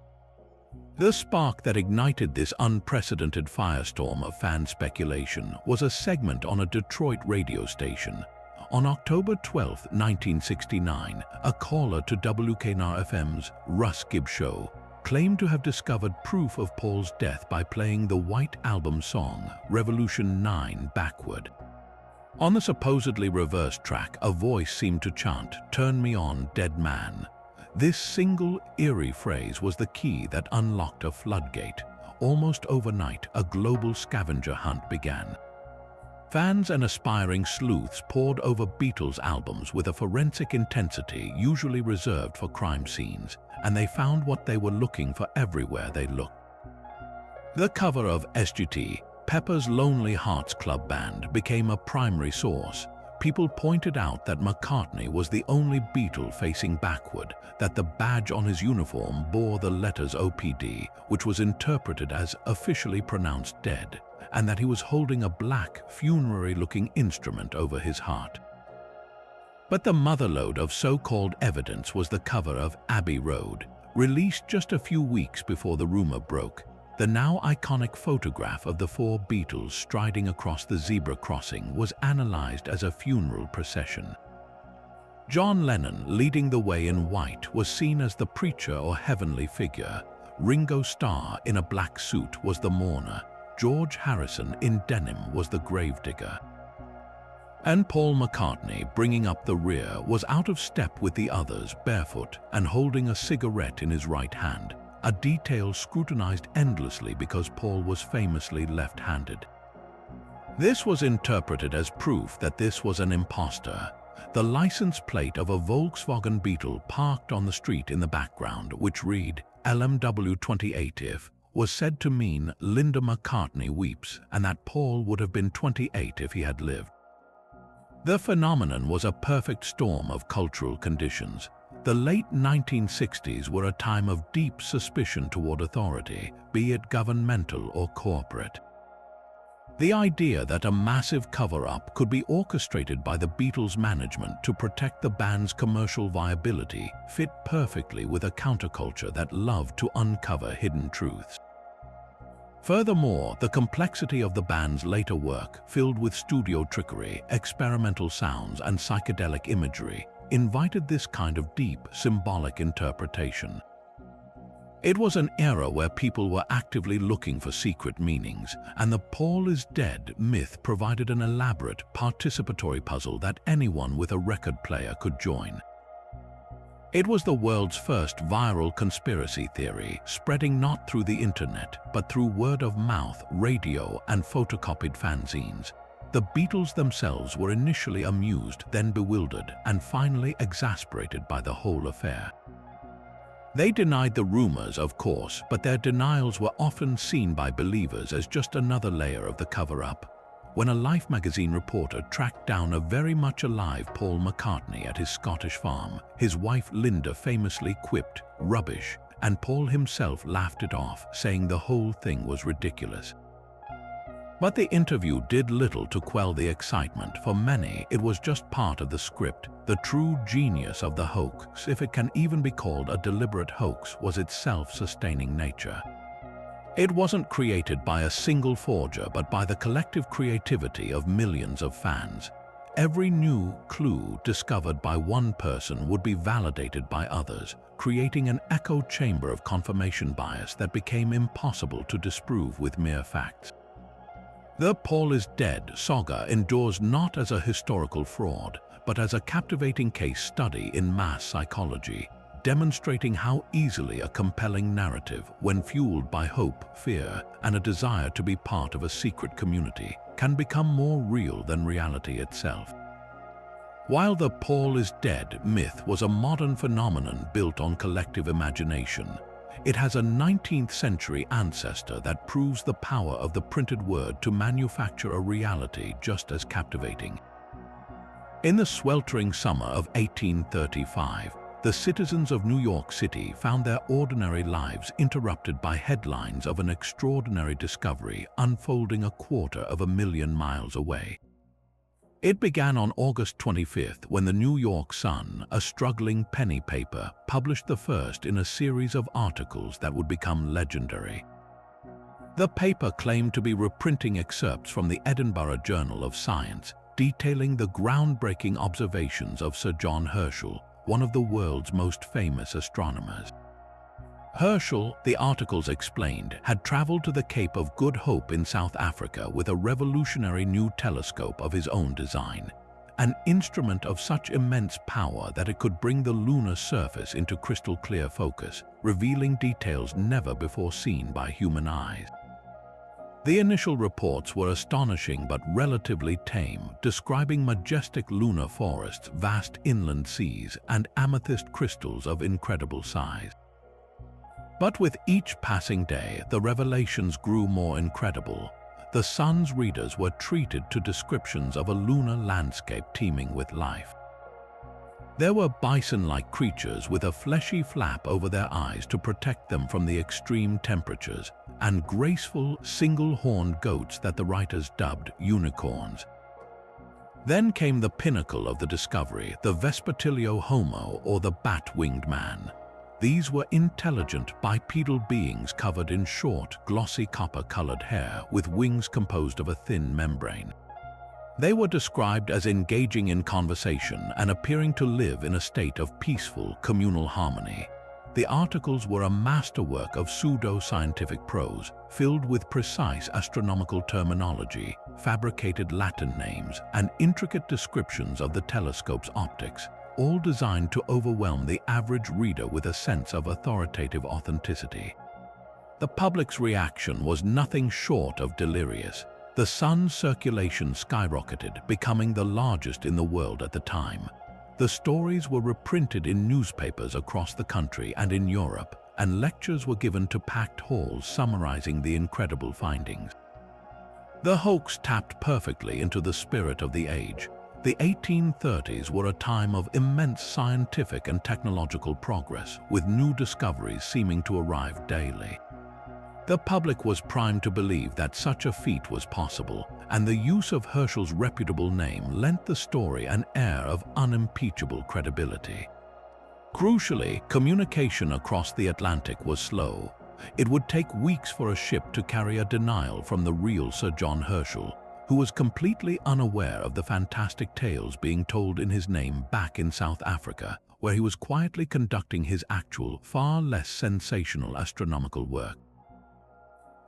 The spark that ignited this unprecedented firestorm of fan speculation was a segment on a Detroit radio station. On October 12, 1969, a caller to WKNR-FM's Russ Gibbs Show claimed to have discovered proof of Paul's death by playing the White Album song, Revolution 9, backward. On the supposedly reversed track, a voice seemed to chant, "Turn me on, dead man." This single, eerie phrase was the key that unlocked a floodgate. Almost overnight, a global scavenger hunt began. Fans and aspiring sleuths pored over Beatles albums with a forensic intensity usually reserved for crime scenes, and they found what they were looking for everywhere they looked. The cover of SGT, Pepper's Lonely Hearts Club Band, became a primary source. People pointed out that McCartney was the only Beatle facing backward, that the badge on his uniform bore the letters OPD, which was interpreted as officially pronounced dead, and that he was holding a black, funerary-looking instrument over his heart. But the motherlode of so-called evidence was the cover of Abbey Road, released just a few weeks before the rumor broke. The now iconic photograph of the four Beatles striding across the zebra crossing was analyzed as a funeral procession. John Lennon, leading the way in white, was seen as the preacher or heavenly figure. Ringo Starr, in a black suit, was the mourner. George Harrison, in denim, was the gravedigger. And Paul McCartney, bringing up the rear, was out of step with the others, barefoot and holding a cigarette in his right hand, a detail scrutinized endlessly because Paul was famously left-handed. This was interpreted as proof that this was an imposter. The license plate of a Volkswagen Beetle parked on the street in the background, which read LMW 28 if, was said to mean Linda McCartney weeps, and that Paul would have been 28 if he had lived. The phenomenon was a perfect storm of cultural conditions. The late 1960s were a time of deep suspicion toward authority, be it governmental or corporate. The idea that a massive cover-up could be orchestrated by the Beatles' management to protect the band's commercial viability fit perfectly with a counterculture that loved to uncover hidden truths. Furthermore, the complexity of the band's later work, filled with studio trickery, experimental sounds, and psychedelic imagery, invited this kind of deep, symbolic interpretation. It was an era where people were actively looking for secret meanings, and the Paul is dead myth provided an elaborate, participatory puzzle that anyone with a record player could join. It was the world's first viral conspiracy theory, spreading not through the internet, but through word of mouth, radio, and photocopied fanzines. The Beatles themselves were initially amused, then bewildered, and finally exasperated by the whole affair. They denied the rumors, of course, but their denials were often seen by believers as just another layer of the cover-up. When a Life magazine reporter tracked down a very much alive Paul McCartney at his Scottish farm, his wife Linda famously quipped, "Rubbish," and Paul himself laughed it off, saying the whole thing was ridiculous. But the interview did little to quell the excitement. For many, it was just part of the script. The true genius of the hoax, if it can even be called a deliberate hoax, was its self-sustaining nature. It wasn't created by a single forger, but by the collective creativity of millions of fans. Every new clue discovered by one person would be validated by others, creating an echo chamber of confirmation bias that became impossible to disprove with mere facts. The Paul is dead saga endures not as a historical fraud, but as a captivating case study in mass psychology, demonstrating how easily a compelling narrative, when fueled by hope, fear, and a desire to be part of a secret community, can become more real than reality itself. While the Paul is dead myth was a modern phenomenon built on collective imagination, it has a 19th century ancestor that proves the power of the printed word to manufacture a reality just as captivating. In the sweltering summer of 1835, the citizens of New York City found their ordinary lives interrupted by headlines of an extraordinary discovery unfolding 250,000 miles away. It began on August 25th when the New York Sun, a struggling penny paper, published the first in a series of articles that would become legendary. The paper claimed to be reprinting excerpts from the Edinburgh Journal of Science, detailing the groundbreaking observations of Sir John Herschel, one of the world's most famous astronomers. Herschel, the articles explained, had traveled to the Cape of Good Hope in South Africa with a revolutionary new telescope of his own design, an instrument of such immense power that it could bring the lunar surface into crystal clear focus, revealing details never before seen by human eyes. The initial reports were astonishing but relatively tame, describing majestic lunar forests, vast inland seas, and amethyst crystals of incredible size. But with each passing day, the revelations grew more incredible. The Sun's readers were treated to descriptions of a lunar landscape teeming with life. There were bison-like creatures with a fleshy flap over their eyes to protect them from the extreme temperatures, and graceful, single-horned goats that the writers dubbed unicorns. Then came the pinnacle of the discovery, the Vespertilio Homo, or the bat-winged man. These were intelligent, bipedal beings covered in short, glossy copper-colored hair with wings composed of a thin membrane. They were described as engaging in conversation and appearing to live in a state of peaceful, communal harmony. The articles were a masterwork of pseudo-scientific prose, filled with precise astronomical terminology, fabricated Latin names, and intricate descriptions of the telescope's optics, all designed to overwhelm the average reader with a sense of authoritative authenticity. The public's reaction was nothing short of delirious. The Sun's circulation skyrocketed, becoming the largest in the world at the time. The stories were reprinted in newspapers across the country and in Europe, and lectures were given to packed halls summarizing the incredible findings. The hoax tapped perfectly into the spirit of the age. The 1830s were a time of immense scientific and technological progress, with new discoveries seeming to arrive daily. The public was primed to believe that such a feat was possible, and the use of Herschel's reputable name lent the story an air of unimpeachable credibility. Crucially, communication across the Atlantic was slow. It would take weeks for a ship to carry a denial from the real Sir John Herschel, who was completely unaware of the fantastic tales being told in his name back in South Africa, where he was quietly conducting his actual, far less sensational astronomical work.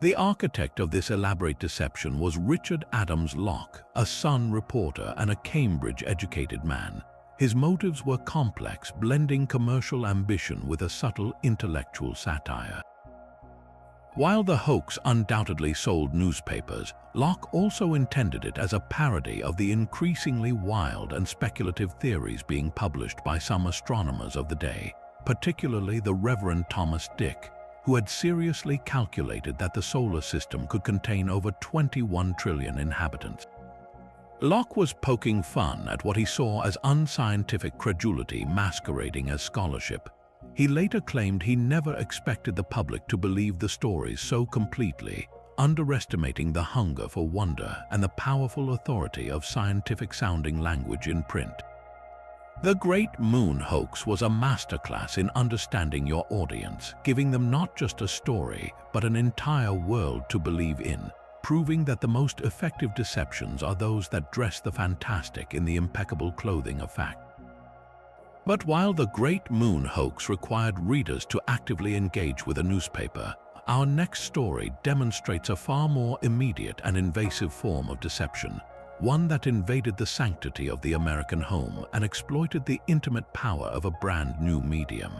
The architect of this elaborate deception was Richard Adams Locke, a Sun reporter and a Cambridge-educated man. His motives were complex, blending commercial ambition with a subtle intellectual satire. While the hoax undoubtedly sold newspapers, Locke also intended it as a parody of the increasingly wild and speculative theories being published by some astronomers of the day, particularly the Reverend Thomas Dick, who had seriously calculated that the solar system could contain over 21 trillion inhabitants. Locke was poking fun at what he saw as unscientific credulity masquerading as scholarship. He later claimed he never expected the public to believe the stories so completely, underestimating the hunger for wonder and the powerful authority of scientific-sounding language in print. The Great Moon Hoax was a masterclass in understanding your audience, giving them not just a story, but an entire world to believe in, proving that the most effective deceptions are those that dress the fantastic in the impeccable clothing of fact. But while the Great Moon Hoax required readers to actively engage with a newspaper, our next story demonstrates a far more immediate and invasive form of deception, one that invaded the sanctity of the American home and exploited the intimate power of a brand new medium.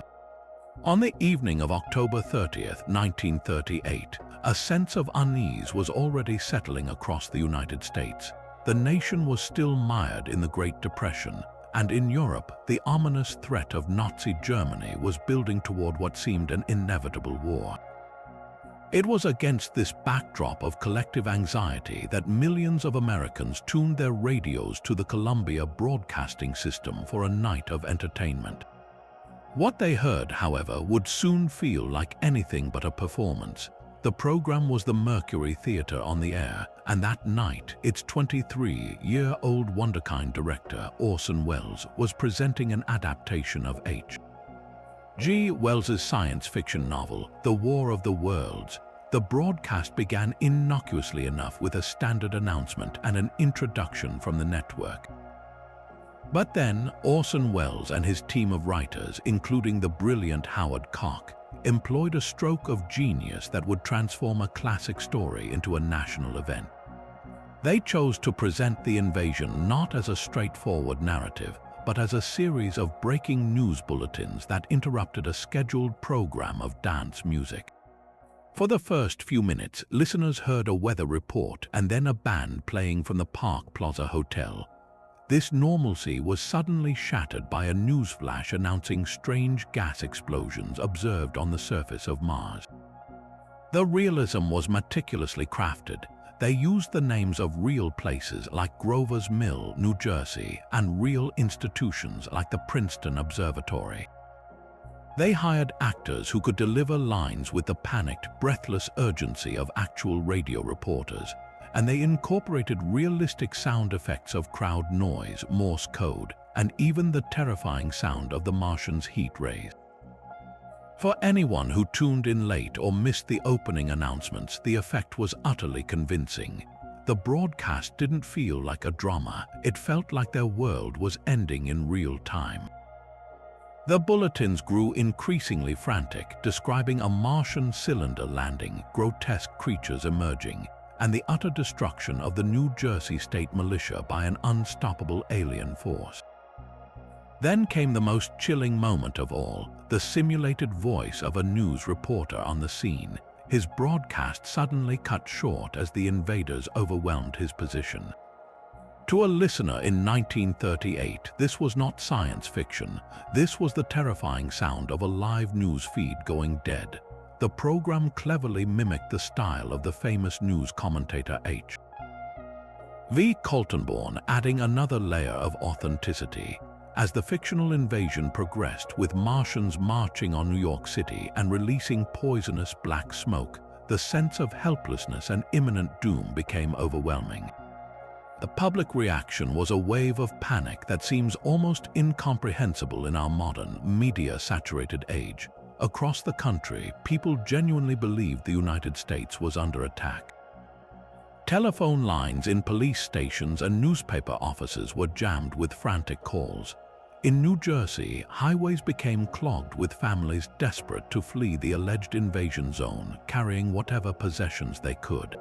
On the evening of October 30th, 1938, a sense of unease was already settling across the United States. The nation was still mired in the Great Depression, and in Europe, the ominous threat of Nazi Germany was building toward what seemed an inevitable war. It was against this backdrop of collective anxiety that millions of Americans tuned their radios to the Columbia Broadcasting System for a night of entertainment. What they heard, however, would soon feel like anything but a performance. The program was the Mercury Theatre on the air, and that night, its 23-year-old wunderkind director, Orson Welles, was presenting an adaptation of H.G. Wells's science fiction novel, The War of the Worlds. The broadcast began innocuously enough with a standard announcement and an introduction from the network. But then, Orson Welles and his team of writers, including the brilliant Howard Koch, employed a stroke of genius that would transform a classic story into a national event. They chose to present the invasion not as a straightforward narrative, but as a series of breaking news bulletins that interrupted a scheduled program of dance music. For the first few minutes, listeners heard a weather report and then a band playing from the Park Plaza Hotel. This normalcy was suddenly shattered by a newsflash announcing strange gas explosions observed on the surface of Mars. The realism was meticulously crafted. They used the names of real places like Grover's Mill, New Jersey, and real institutions like the Princeton Observatory. They hired actors who could deliver lines with the panicked, breathless urgency of actual radio reporters, and they incorporated realistic sound effects of crowd noise, Morse code, and even the terrifying sound of the Martians' heat rays. For anyone who tuned in late or missed the opening announcements, the effect was utterly convincing. The broadcast didn't feel like a drama, it felt like their world was ending in real time. The bulletins grew increasingly frantic, describing a Martian cylinder landing, grotesque creatures emerging, and the utter destruction of the New Jersey state militia by an unstoppable alien force. Then came the most chilling moment of all, the simulated voice of a news reporter on the scene. His broadcast suddenly cut short as the invaders overwhelmed his position. To a listener in 1938, this was not science fiction. This was the terrifying sound of a live news feed going dead. The program cleverly mimicked the style of the famous news commentator H.V. Kaltenborn, adding another layer of authenticity. As the fictional invasion progressed, with Martians marching on New York City and releasing poisonous black smoke, the sense of helplessness and imminent doom became overwhelming. The public reaction was a wave of panic that seems almost incomprehensible in our modern, media-saturated age. Across the country, people genuinely believed the United States was under attack. Telephone lines in police stations and newspaper offices were jammed with frantic calls. In New Jersey, highways became clogged with families desperate to flee the alleged invasion zone, carrying whatever possessions they could.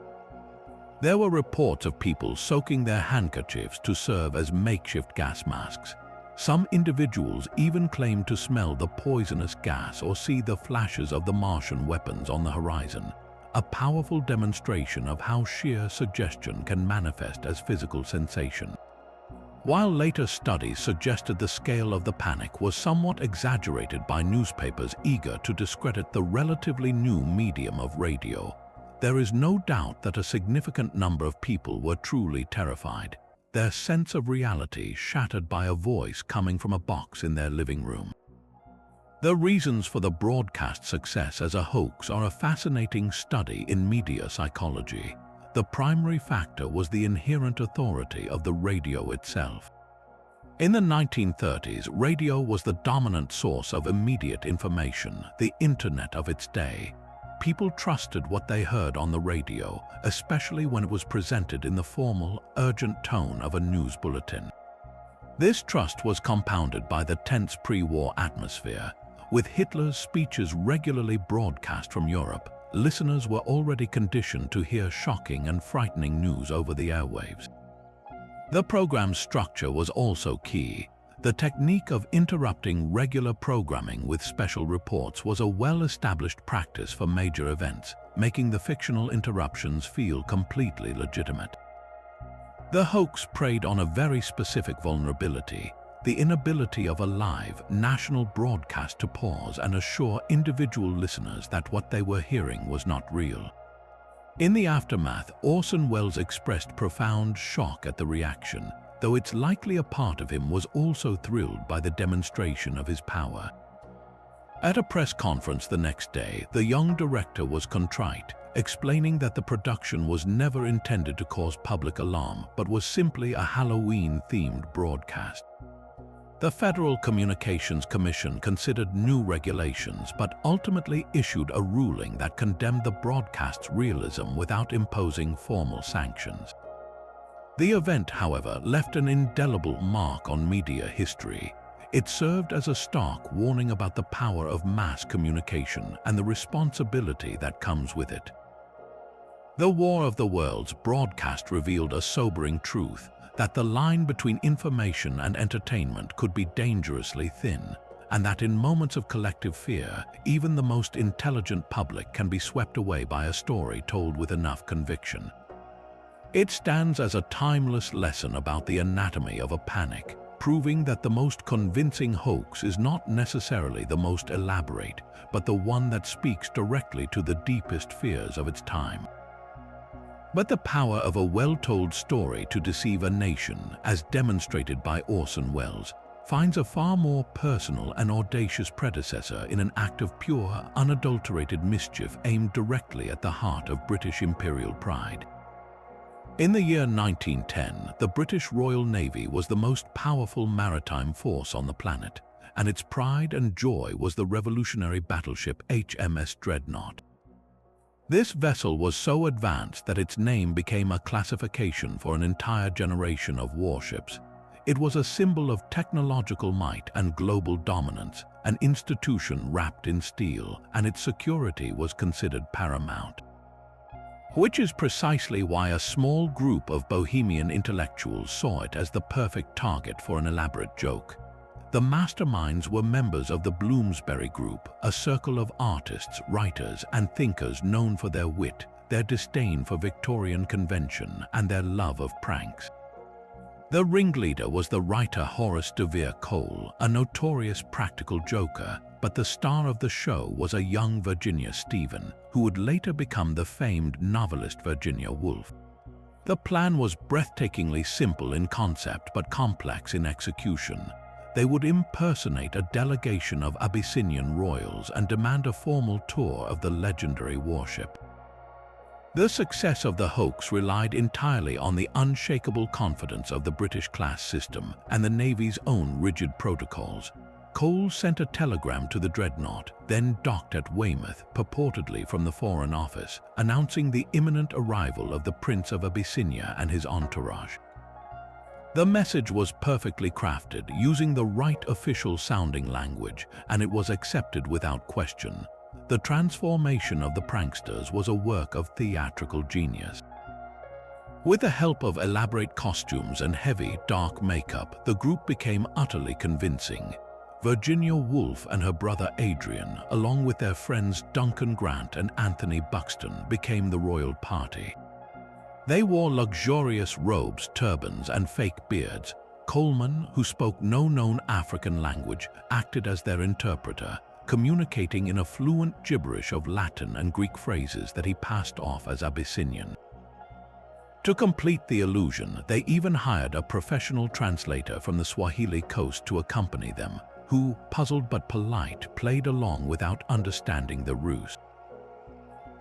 There were reports of people soaking their handkerchiefs to serve as makeshift gas masks. Some individuals even claimed to smell the poisonous gas or see the flashes of the Martian weapons on the horizon, a powerful demonstration of how sheer suggestion can manifest as physical sensation. While later studies suggested the scale of the panic was somewhat exaggerated by newspapers eager to discredit the relatively new medium of radio, there is no doubt that a significant number of people were truly terrified, their sense of reality shattered by a voice coming from a box in their living room. The reasons for the broadcast success as a hoax are a fascinating study in media psychology. The primary factor was the inherent authority of the radio itself. In the 1930s, radio was the dominant source of immediate information, the internet of its day. People trusted what they heard on the radio, especially when it was presented in the formal, urgent tone of a news bulletin. This trust was compounded by the tense pre-war atmosphere. With Hitler's speeches regularly broadcast from Europe, listeners were already conditioned to hear shocking and frightening news over the airwaves. The program's structure was also key. The technique of interrupting regular programming with special reports was a well-established practice for major events, making the fictional interruptions feel completely legitimate. The hoax preyed on a very specific vulnerability: the inability of a live, national broadcast to pause and assure individual listeners that what they were hearing was not real. In the aftermath, Orson Welles expressed profound shock at the reaction, though it's likely a part of him was also thrilled by the demonstration of his power. At a press conference the next day, the young director was contrite, explaining that the production was never intended to cause public alarm, but was simply a Halloween-themed broadcast. The Federal Communications Commission considered new regulations, but ultimately issued a ruling that condemned the broadcast's realism without imposing formal sanctions. The event, however, left an indelible mark on media history. It served as a stark warning about the power of mass communication and the responsibility that comes with it. The War of the Worlds broadcast revealed a sobering truth, that the line between information and entertainment could be dangerously thin, and that in moments of collective fear, even the most intelligent public can be swept away by a story told with enough conviction. It stands as a timeless lesson about the anatomy of a panic, proving that the most convincing hoax is not necessarily the most elaborate, but the one that speaks directly to the deepest fears of its time. But the power of a well-told story to deceive a nation, as demonstrated by Orson Welles, finds a far more personal and audacious predecessor in an act of pure, unadulterated mischief aimed directly at the heart of British imperial pride. In the year 1910, the British Royal Navy was the most powerful maritime force on the planet, and its pride and joy was the revolutionary battleship HMS Dreadnought. This vessel was so advanced that its name became a classification for an entire generation of warships. It was a symbol of technological might and global dominance, an institution wrapped in steel, and its security was considered paramount. Which is precisely why a small group of bohemian intellectuals saw it as the perfect target for an elaborate joke. The masterminds were members of the Bloomsbury Group, a circle of artists, writers, and thinkers known for their wit, their disdain for Victorian convention, and their love of pranks. The ringleader was the writer Horace de Vere Cole, a notorious practical joker, but the star of the show was a young Virginia Stephen, who would later become the famed novelist Virginia Woolf. The plan was breathtakingly simple in concept but complex in execution. They would impersonate a delegation of Abyssinian royals and demand a formal tour of the legendary warship. The success of the hoax relied entirely on the unshakable confidence of the British class system and the Navy's own rigid protocols. Cole sent a telegram to the Dreadnought, then docked at Weymouth, purportedly from the Foreign Office, announcing the imminent arrival of the Prince of Abyssinia and his entourage. The message was perfectly crafted, using the right official-sounding language, and it was accepted without question. The transformation of the pranksters was a work of theatrical genius. With the help of elaborate costumes and heavy, dark makeup, the group became utterly convincing. Virginia Woolf and her brother Adrian, along with their friends Duncan Grant and Anthony Buxton, became the royal party. They wore luxurious robes, turbans, and fake beards. Coleman, who spoke no known African language, acted as their interpreter, communicating in a fluent gibberish of Latin and Greek phrases that he passed off as Abyssinian. To complete the illusion, they even hired a professional translator from the Swahili coast to accompany them, who, puzzled but polite, played along without understanding the ruse.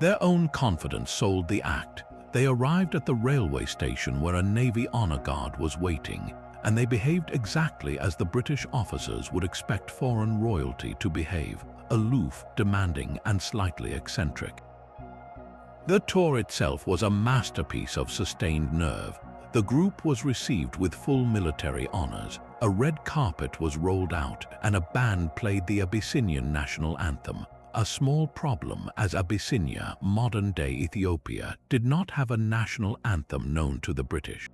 Their own confidence sold the act. They arrived at the railway station where a Navy honor guard was waiting, and they behaved exactly as the British officers would expect foreign royalty to behave, aloof, demanding, and slightly eccentric. The tour itself was a masterpiece of sustained nerve. The group was received with full military honors, a red carpet was rolled out, and a band played the Abyssinian national anthem. A small problem, as Abyssinia, modern-day Ethiopia, did not have a national anthem known to the British.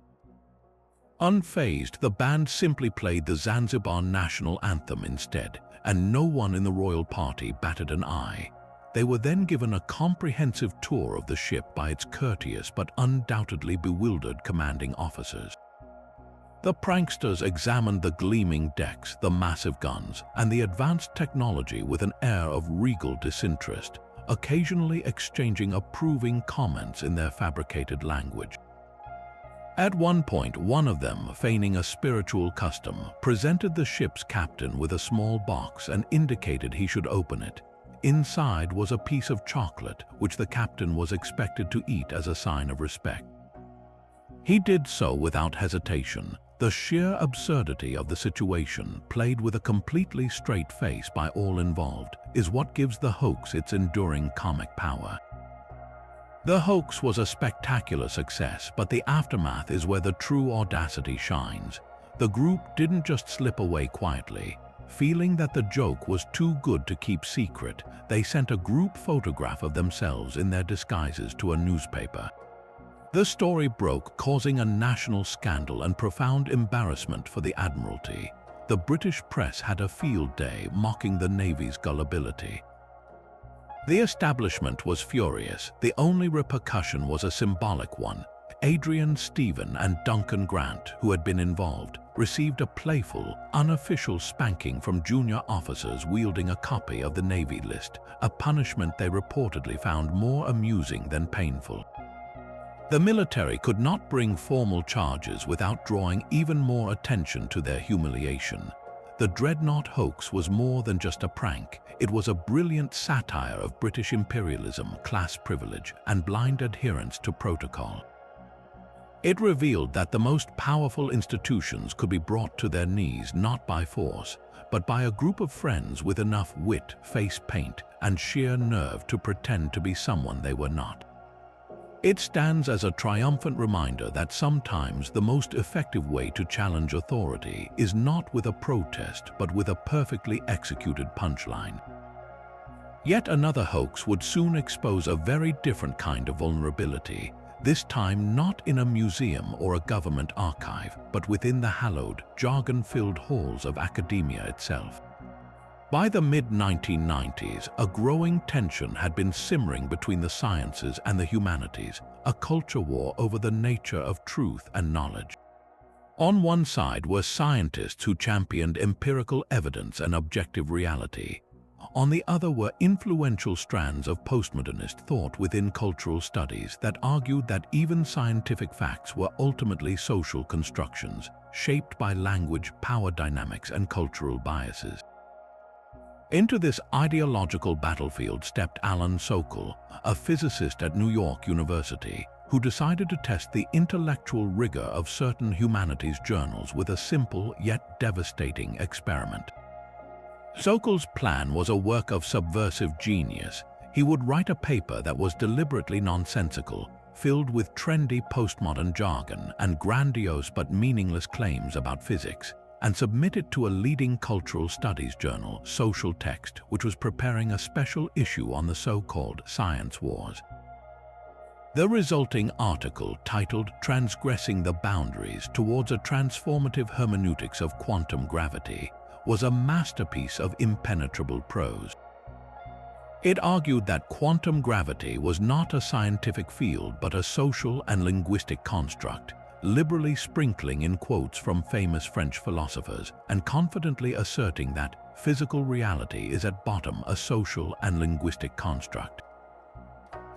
Unfazed, the band simply played the Zanzibar national anthem instead, and no one in the royal party batted an eye. They were then given a comprehensive tour of the ship by its courteous but undoubtedly bewildered commanding officers. The pranksters examined the gleaming decks, the massive guns, and the advanced technology with an air of regal disinterest, occasionally exchanging approving comments in their fabricated language. At one point, one of them, feigning a spiritual custom, presented the ship's captain with a small box and indicated he should open it. Inside was a piece of chocolate, which the captain was expected to eat as a sign of respect. He did so without hesitation. The sheer absurdity of the situation, played with a completely straight face by all involved, is what gives the hoax its enduring comic power. The hoax was a spectacular success, but the aftermath is where the true audacity shines. The group didn't just slip away quietly. Feeling that the joke was too good to keep secret, they sent a group photograph of themselves in their disguises to a newspaper. The story broke, causing a national scandal and profound embarrassment for the Admiralty. The British press had a field day mocking the Navy's gullibility. The establishment was furious. The only repercussion was a symbolic one. Adrian Stephen and Duncan Grant, who had been involved, received a playful, unofficial spanking from junior officers wielding a copy of the Navy list, a punishment they reportedly found more amusing than painful. The military could not bring formal charges without drawing even more attention to their humiliation. The Dreadnought Hoax was more than just a prank. It was a brilliant satire of British imperialism, class privilege, and blind adherence to protocol. It revealed that the most powerful institutions could be brought to their knees not by force, but by a group of friends with enough wit, face paint, and sheer nerve to pretend to be someone they were not. It stands as a triumphant reminder that sometimes the most effective way to challenge authority is not with a protest but with a perfectly executed punchline. Yet another hoax would soon expose a very different kind of vulnerability, this time not in a museum or a government archive, but within the hallowed, jargon-filled halls of academia itself. By the mid-1990s, a growing tension had been simmering between the sciences and the humanities, a culture war over the nature of truth and knowledge. On one side were scientists who championed empirical evidence and objective reality. On the other were influential strands of postmodernist thought within cultural studies that argued that even scientific facts were ultimately social constructions, shaped by language, power dynamics, and cultural biases. Into this ideological battlefield stepped Alan Sokal, a physicist at New York University, who decided to test the intellectual rigor of certain humanities journals with a simple yet devastating experiment. Sokal's plan was a work of subversive genius. He would write a paper that was deliberately nonsensical, filled with trendy postmodern jargon and grandiose but meaningless claims about physics, and submit it to a leading cultural studies journal, Social Text, which was preparing a special issue on the so-called science wars. The resulting article, titled "Transgressing the Boundaries Towards a Transformative Hermeneutics of Quantum Gravity," was a masterpiece of impenetrable prose. It argued that quantum gravity was not a scientific field but a social and linguistic construct, liberally sprinkling in quotes from famous French philosophers and confidently asserting that physical reality is at bottom a social and linguistic construct.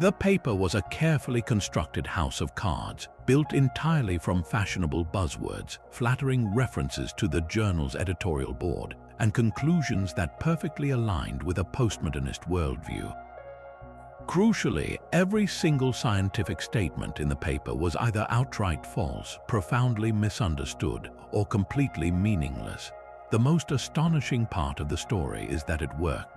The paper was a carefully constructed house of cards, built entirely from fashionable buzzwords, flattering references to the journal's editorial board, and conclusions that perfectly aligned with a postmodernist worldview. Crucially, every single scientific statement in the paper was either outright false, profoundly misunderstood, or completely meaningless. The most astonishing part of the story is that it worked.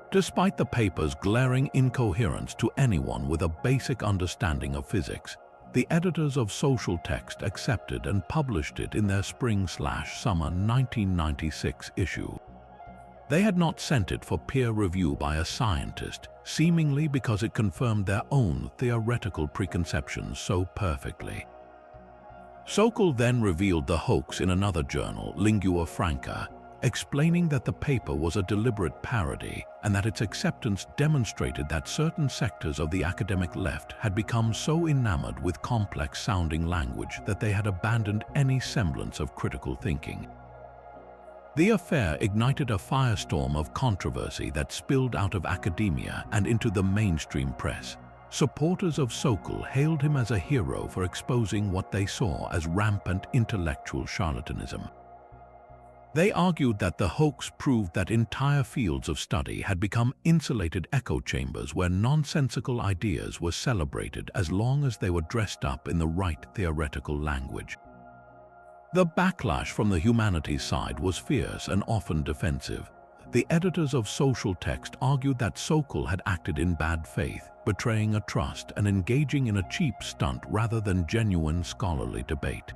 Despite the paper's glaring incoherence to anyone with a basic understanding of physics, the editors of Social Text accepted and published it in their spring/summer 1996 issue. They had not sent it for peer review by a scientist, seemingly because it confirmed their own theoretical preconceptions so perfectly. Sokal then revealed the hoax in another journal, Lingua Franca, explaining that the paper was a deliberate parody and that its acceptance demonstrated that certain sectors of the academic left had become so enamored with complex-sounding language that they had abandoned any semblance of critical thinking. The affair ignited a firestorm of controversy that spilled out of academia and into the mainstream press. Supporters of Sokol hailed him as a hero for exposing what they saw as rampant intellectual charlatanism. They argued that the hoax proved that entire fields of study had become insulated echo chambers where nonsensical ideas were celebrated as long as they were dressed up in the right theoretical language. The backlash from the humanities side was fierce and often defensive. The editors of social text argued that Sokol had acted in bad faith, betraying a trust and engaging in a cheap stunt rather than genuine scholarly debate.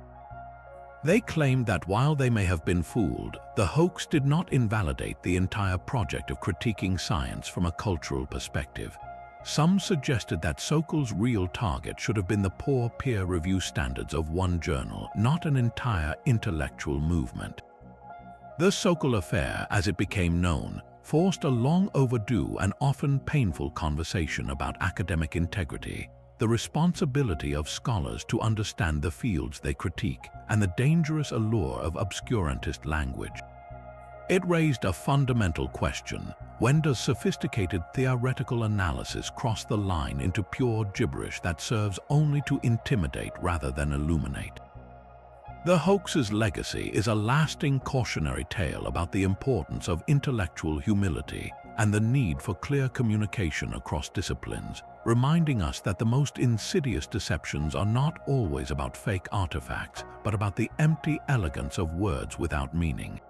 They claimed that while they may have been fooled, the hoax did not invalidate the entire project of critiquing science from a cultural perspective. Some suggested that Sokol's real target should have been the poor peer review standards of one journal, not an entire intellectual movement. The Sokol affair, as it became known, forced a long overdue and often painful conversation about academic integrity, the responsibility of scholars to understand the fields they critique, and the dangerous allure of obscurantist language. It raised a fundamental question: when does sophisticated theoretical analysis cross the line into pure gibberish that serves only to intimidate rather than illuminate? The hoax's legacy is a lasting cautionary tale about the importance of intellectual humility and the need for clear communication across disciplines, reminding us that the most insidious deceptions are not always about fake artifacts, but about the empty elegance of words without meaning.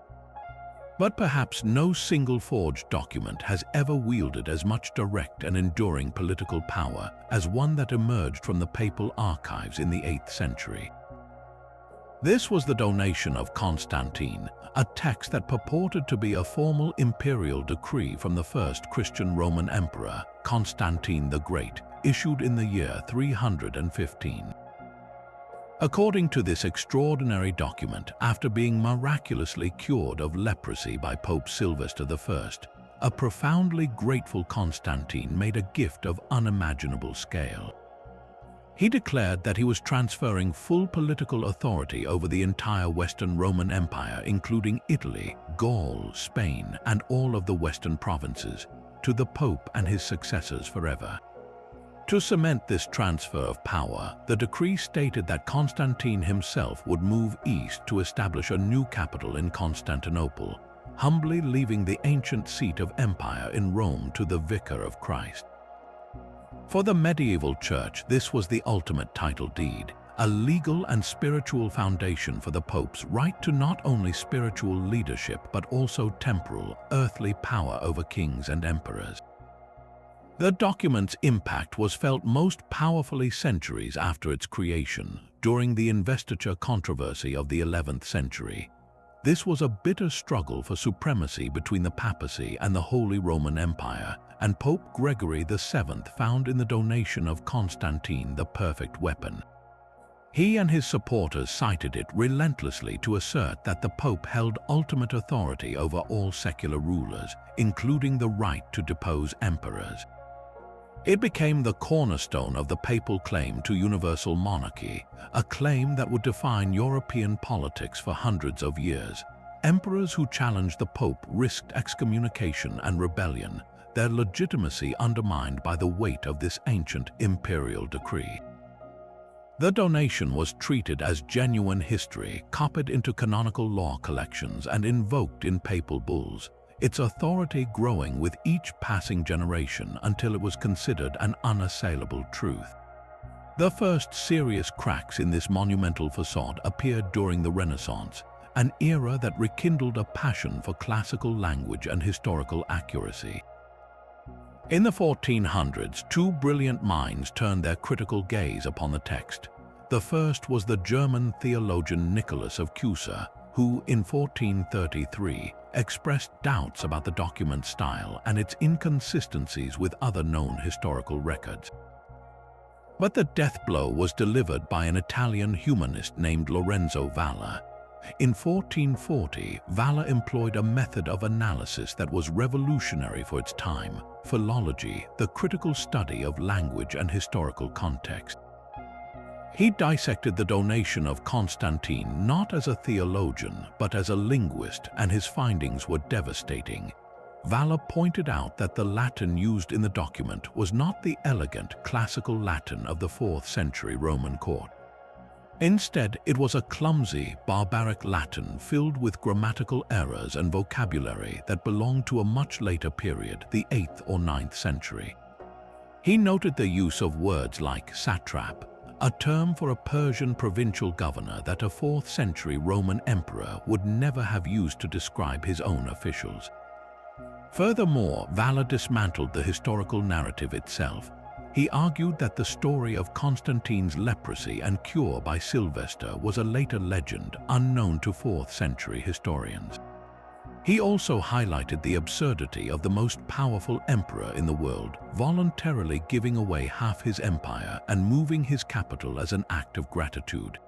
But perhaps no single forged document has ever wielded as much direct and enduring political power as one that emerged from the papal archives in the 8th century. This was the donation of Constantine, a text that purported to be a formal imperial decree from the first Christian Roman emperor, Constantine the Great, issued in the year 315. According to this extraordinary document, after being miraculously cured of leprosy by Pope Sylvester I, a profoundly grateful Constantine made a gift of unimaginable scale. He declared that he was transferring full political authority over the entire Western Roman Empire, including Italy, Gaul, Spain, and all of the Western provinces, to the Pope and his successors forever. To cement this transfer of power, the decree stated that Constantine himself would move east to establish a new capital in Constantinople, humbly leaving the ancient seat of empire in Rome to the Vicar of Christ. For the medieval church, this was the ultimate title deed, a legal and spiritual foundation for the Pope's right to not only spiritual leadership but also temporal, earthly power over kings and emperors. The document's impact was felt most powerfully centuries after its creation, during the investiture controversy of the 11th century. This was a bitter struggle for supremacy between the papacy and the Holy Roman Empire, and Pope Gregory VII found in the donation of Constantine the perfect weapon. He and his supporters cited it relentlessly to assert that the Pope held ultimate authority over all secular rulers, including the right to depose emperors. It became the cornerstone of the papal claim to universal monarchy, a claim that would define European politics for hundreds of years. Emperors who challenged the Pope risked excommunication and rebellion, their legitimacy undermined by the weight of this ancient imperial decree. The donation was treated as genuine history, copied into canonical law collections and invoked in papal bulls, its authority growing with each passing generation until it was considered an unassailable truth. The first serious cracks in this monumental facade appeared during the Renaissance, an era that rekindled a passion for classical language and historical accuracy. In the 1400s, two brilliant minds turned their critical gaze upon the text. The first was the German theologian Nicholas of Cusa, who, in 1433, expressed doubts about the document's style and its inconsistencies with other known historical records. But the death blow was delivered by an Italian humanist named Lorenzo Valla. In 1440, Valla employed a method of analysis that was revolutionary for its time: philology, the critical study of language and historical context. He dissected the donation of Constantine not as a theologian, but as a linguist, and his findings were devastating. Valla pointed out that the Latin used in the document was not the elegant classical Latin of the 4th century Roman court. Instead, it was a clumsy, barbaric Latin filled with grammatical errors and vocabulary that belonged to a much later period, the 8th or 9th century. He noted the use of words like satrap, a term for a Persian provincial governor that a 4th century Roman emperor would never have used to describe his own officials. Furthermore, Valla dismantled the historical narrative itself. He argued that the story of Constantine's leprosy and cure by Sylvester was a later legend unknown to 4th century historians. He also highlighted the absurdity of the most powerful emperor in the world voluntarily giving away half his empire and moving his capital as an act of gratitude.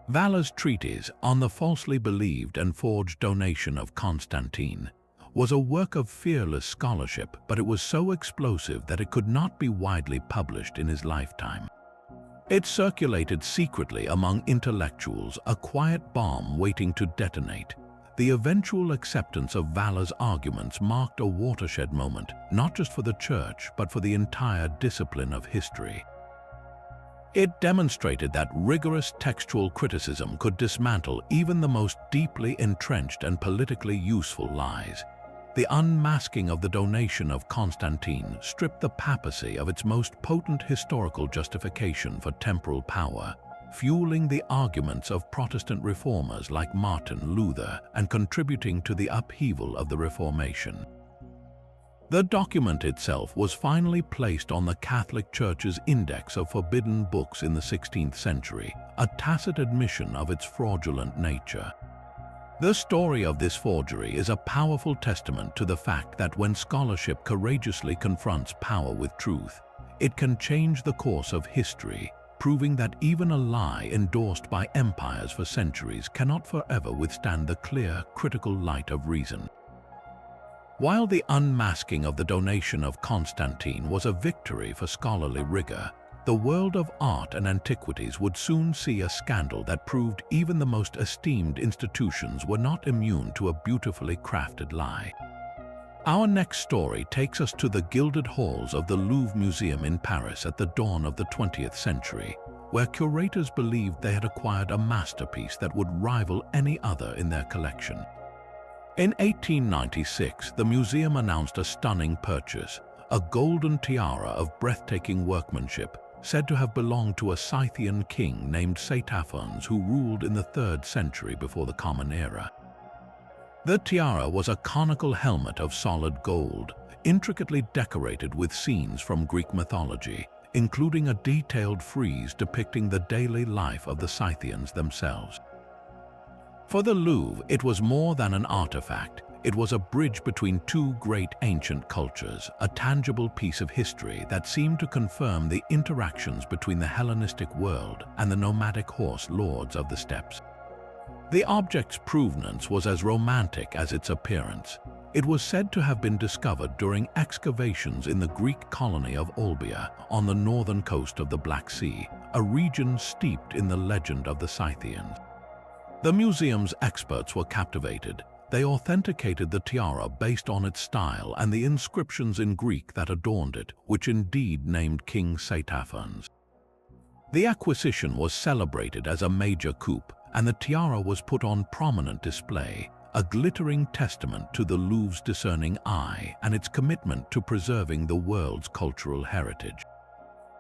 Valla's treatise on the falsely believed and forged donation of Constantine was a work of fearless scholarship, but it was so explosive that it could not be widely published in his lifetime. It circulated secretly among intellectuals, a quiet bomb waiting to detonate. The eventual acceptance of Valla's arguments marked a watershed moment, not just for the church, but for the entire discipline of history. It demonstrated that rigorous textual criticism could dismantle even the most deeply entrenched and politically useful lies. The unmasking of the donation of Constantine stripped the papacy of its most potent historical justification for temporal power, fueling the arguments of Protestant reformers like Martin Luther and contributing to the upheaval of the Reformation. The document itself was finally placed on the Catholic Church's Index of Forbidden Books in the 16th century, a tacit admission of its fraudulent nature. The story of this forgery is a powerful testament to the fact that when scholarship courageously confronts power with truth, it can change the course of history, proving that even a lie endorsed by empires for centuries cannot forever withstand the clear, critical light of reason. While the unmasking of the donation of Constantine was a victory for scholarly rigor, the world of art and antiquities would soon see a scandal that proved even the most esteemed institutions were not immune to a beautifully crafted lie. Our next story takes us to the gilded halls of the Louvre Museum in Paris at the dawn of the 20th century, where curators believed they had acquired a masterpiece that would rival any other in their collection. In 1896, the museum announced a stunning purchase, a golden tiara of breathtaking workmanship, said to have belonged to a Scythian king named Saitaphernes who ruled in the 3rd century before the Common Era. The tiara was a conical helmet of solid gold, intricately decorated with scenes from Greek mythology, including a detailed frieze depicting the daily life of the Scythians themselves. For the Louvre, it was more than an artifact. It was a bridge between two great ancient cultures, a tangible piece of history that seemed to confirm the interactions between the Hellenistic world and the nomadic horse lords of the steppes. The object's provenance was as romantic as its appearance. It was said to have been discovered during excavations in the Greek colony of Olbia on the northern coast of the Black Sea, a region steeped in the legend of the Scythians. The museum's experts were captivated. They authenticated the tiara based on its style and the inscriptions in Greek that adorned it, which indeed named King Saitaphernes. The acquisition was celebrated as a major coup, and the tiara was put on prominent display, a glittering testament to the Louvre's discerning eye and its commitment to preserving the world's cultural heritage.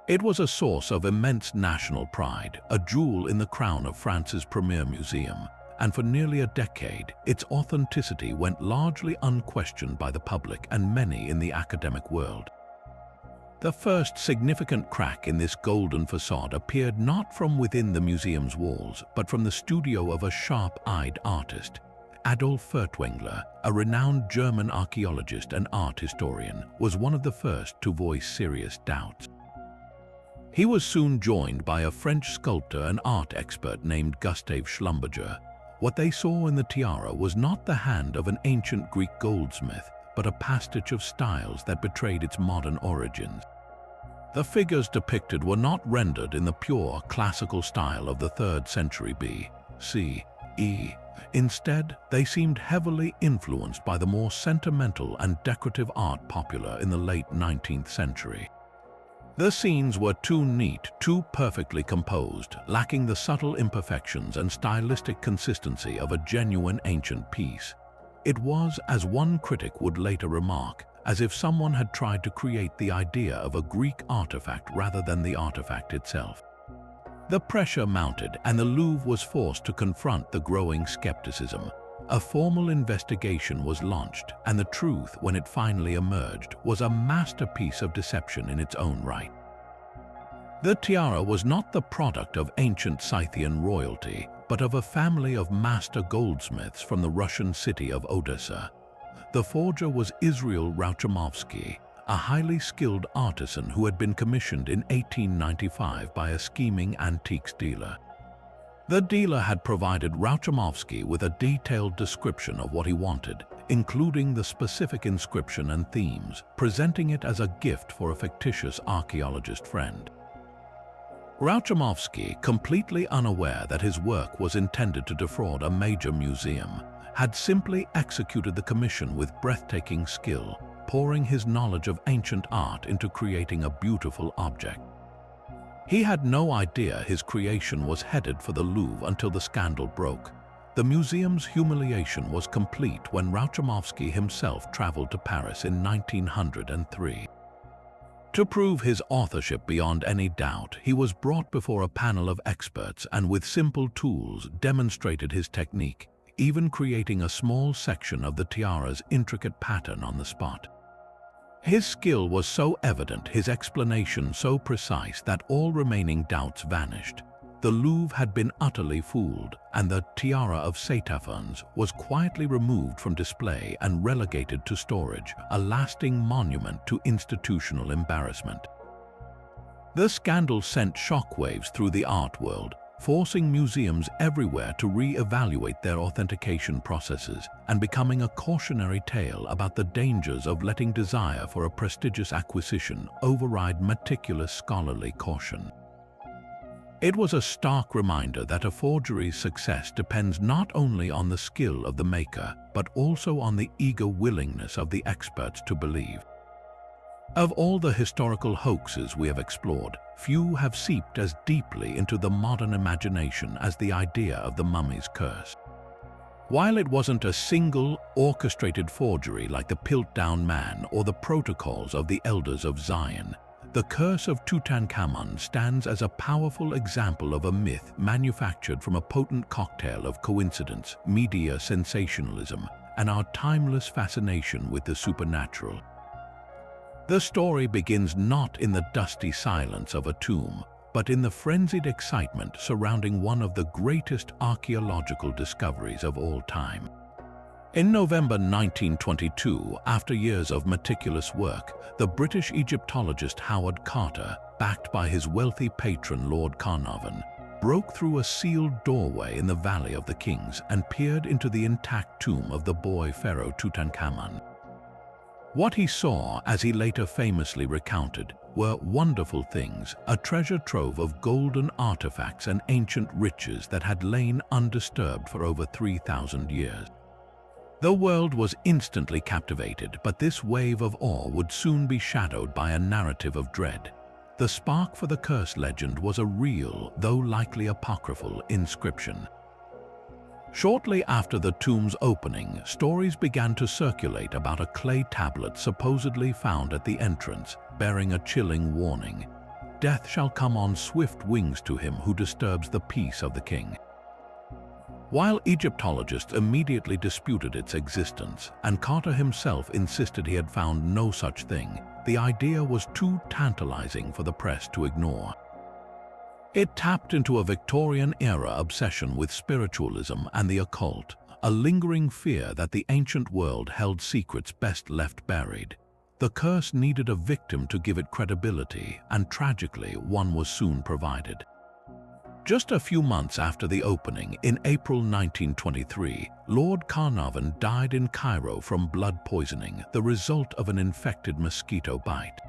It was a source of immense national pride, a jewel in the crown of France's premier museum, and for nearly a decade, its authenticity went largely unquestioned by the public and many in the academic world. The first significant crack in this golden facade appeared not from within the museum's walls, but from the studio of a sharp-eyed artist. Adolf Furtwängler, a renowned German archaeologist and art historian, was one of the first to voice serious doubts. He was soon joined by a French sculptor and art expert named Gustave Schlumberger. What they saw in the tiara was not the hand of an ancient Greek goldsmith, but a pastiche of styles that betrayed its modern origins. The figures depicted were not rendered in the pure classical style of the 3rd century B.C.E., Instead, they seemed heavily influenced by the more sentimental and decorative art popular in the late 19th century. The scenes were too neat, too perfectly composed, lacking the subtle imperfections and stylistic consistency of a genuine ancient piece. It was, as one critic would later remark, as if someone had tried to create the idea of a Greek artifact rather than the artifact itself. The pressure mounted, and the Louvre was forced to confront the growing skepticism. A formal investigation was launched, and the truth, when it finally emerged, was a masterpiece of deception in its own right. The tiara was not the product of ancient Scythian royalty, but of a family of master goldsmiths from the Russian city of Odessa. The forger was Israel Rauchamovsky, a highly skilled artisan who had been commissioned in 1895 by a scheming antiques dealer. The dealer had provided Rauchamovsky with a detailed description of what he wanted, including the specific inscription and themes, presenting it as a gift for a fictitious archaeologist friend. Rauchamovsky, completely unaware that his work was intended to defraud a major museum, had simply executed the commission with breathtaking skill, pouring his knowledge of ancient art into creating a beautiful object. He had no idea his creation was headed for the Louvre until the scandal broke. The museum's humiliation was complete when Rauchamovsky himself traveled to Paris in 1903. To prove his authorship beyond any doubt, he was brought before a panel of experts and with simple tools demonstrated his technique, even creating a small section of the tiara's intricate pattern on the spot. His skill was so evident, his explanation so precise that all remaining doubts vanished. The Louvre had been utterly fooled, and the tiara of Saitaphernes was quietly removed from display and relegated to storage, a lasting monument to institutional embarrassment. The scandal sent shockwaves through the art world, forcing museums everywhere to re-evaluate their authentication processes and becoming a cautionary tale about the dangers of letting desire for a prestigious acquisition override meticulous scholarly caution. It was a stark reminder that a forgery's success depends not only on the skill of the maker, but also on the eager willingness of the experts to believe. Of all the historical hoaxes we have explored, few have seeped as deeply into the modern imagination as the idea of the mummy's curse. While it wasn't a single, orchestrated forgery like the Piltdown Man or the protocols of the Elders of Zion, the curse of Tutankhamun stands as a powerful example of a myth manufactured from a potent cocktail of coincidence, media sensationalism, and our timeless fascination with the supernatural. The story begins not in the dusty silence of a tomb, but in the frenzied excitement surrounding one of the greatest archaeological discoveries of all time. In November 1922, after years of meticulous work, the British Egyptologist Howard Carter, backed by his wealthy patron Lord Carnarvon, broke through a sealed doorway in the Valley of the Kings and peered into the intact tomb of the boy pharaoh Tutankhamun. What he saw, as he later famously recounted, were wonderful things, a treasure trove of golden artifacts and ancient riches that had lain undisturbed for over 3,000 years. The world was instantly captivated, but this wave of awe would soon be shadowed by a narrative of dread. The spark for the curse legend was a real, though likely apocryphal, inscription. Shortly after the tomb's opening, stories began to circulate about a clay tablet supposedly found at the entrance, bearing a chilling warning: "Death shall come on swift wings to him who disturbs the peace of the king." While Egyptologists immediately disputed its existence, and Carter himself insisted he had found no such thing, the idea was too tantalizing for the press to ignore. It tapped into a Victorian-era obsession with spiritualism and the occult, a lingering fear that the ancient world held secrets best left buried. The curse needed a victim to give it credibility, and tragically, one was soon provided. Just a few months after the opening, in April 1923, Lord Carnarvon died in Cairo from blood poisoning, the result of an infected mosquito bite.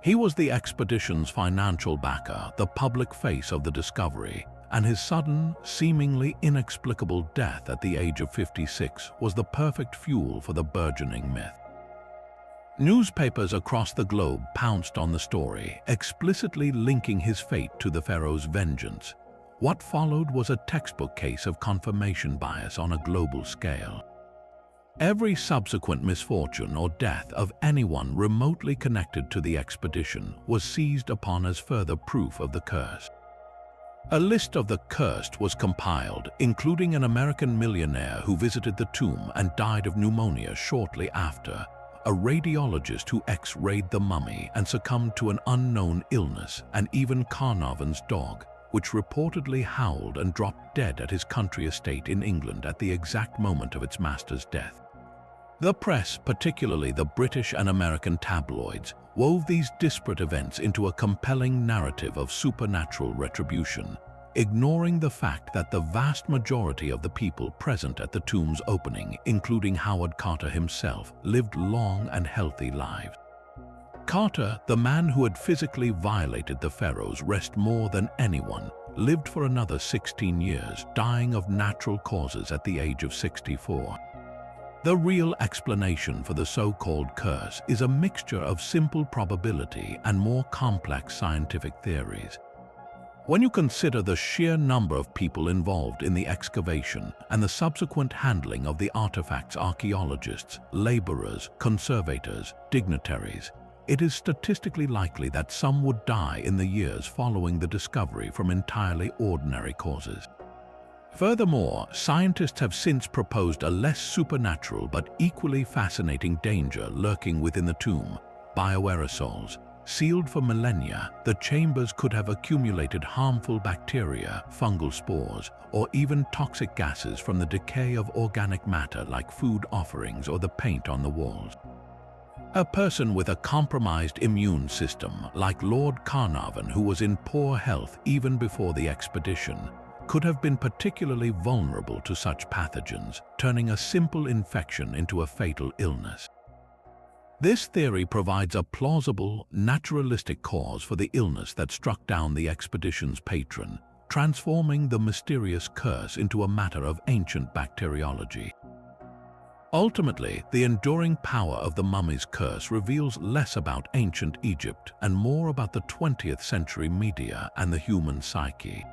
He was the expedition's financial backer, the public face of the discovery, and his sudden, seemingly inexplicable death at the age of 56 was the perfect fuel for the burgeoning myth. Newspapers across the globe pounced on the story, explicitly linking his fate to the pharaoh's vengeance. What followed was a textbook case of confirmation bias on a global scale. Every subsequent misfortune or death of anyone remotely connected to the expedition was seized upon as further proof of the curse. A list of the cursed was compiled, including an American millionaire who visited the tomb and died of pneumonia shortly after, a radiologist who X-rayed the mummy and succumbed to an unknown illness, and even Carnarvon's dog, which reportedly howled and dropped dead at his country estate in England at the exact moment of its master's death. The press, particularly the British and American tabloids, wove these disparate events into a compelling narrative of supernatural retribution, ignoring the fact that the vast majority of the people present at the tomb's opening, including Howard Carter himself, lived long and healthy lives. Carter, the man who had physically violated the pharaoh's rest more than anyone, lived for another 16 years, dying of natural causes at the age of 64. The real explanation for the so-called curse is a mixture of simple probability and more complex scientific theories. When you consider the sheer number of people involved in the excavation and the subsequent handling of the artifacts, archaeologists, laborers, conservators, dignitaries, it is statistically likely that some would die in the years following the discovery from entirely ordinary causes. Furthermore, scientists have since proposed a less supernatural but equally fascinating danger lurking within the tomb: bioaerosols. Sealed for millennia, the chambers could have accumulated harmful bacteria, fungal spores, or even toxic gases from the decay of organic matter like food offerings or the paint on the walls. A person with a compromised immune system, like Lord Carnarvon, who was in poor health even before the expedition, could have been particularly vulnerable to such pathogens, turning a simple infection into a fatal illness. This theory provides a plausible, naturalistic cause for the illness that struck down the expedition's patron, transforming the mysterious curse into a matter of ancient bacteriology. Ultimately, the enduring power of the mummy's curse reveals less about ancient Egypt and more about the 20th century media and the human psyche.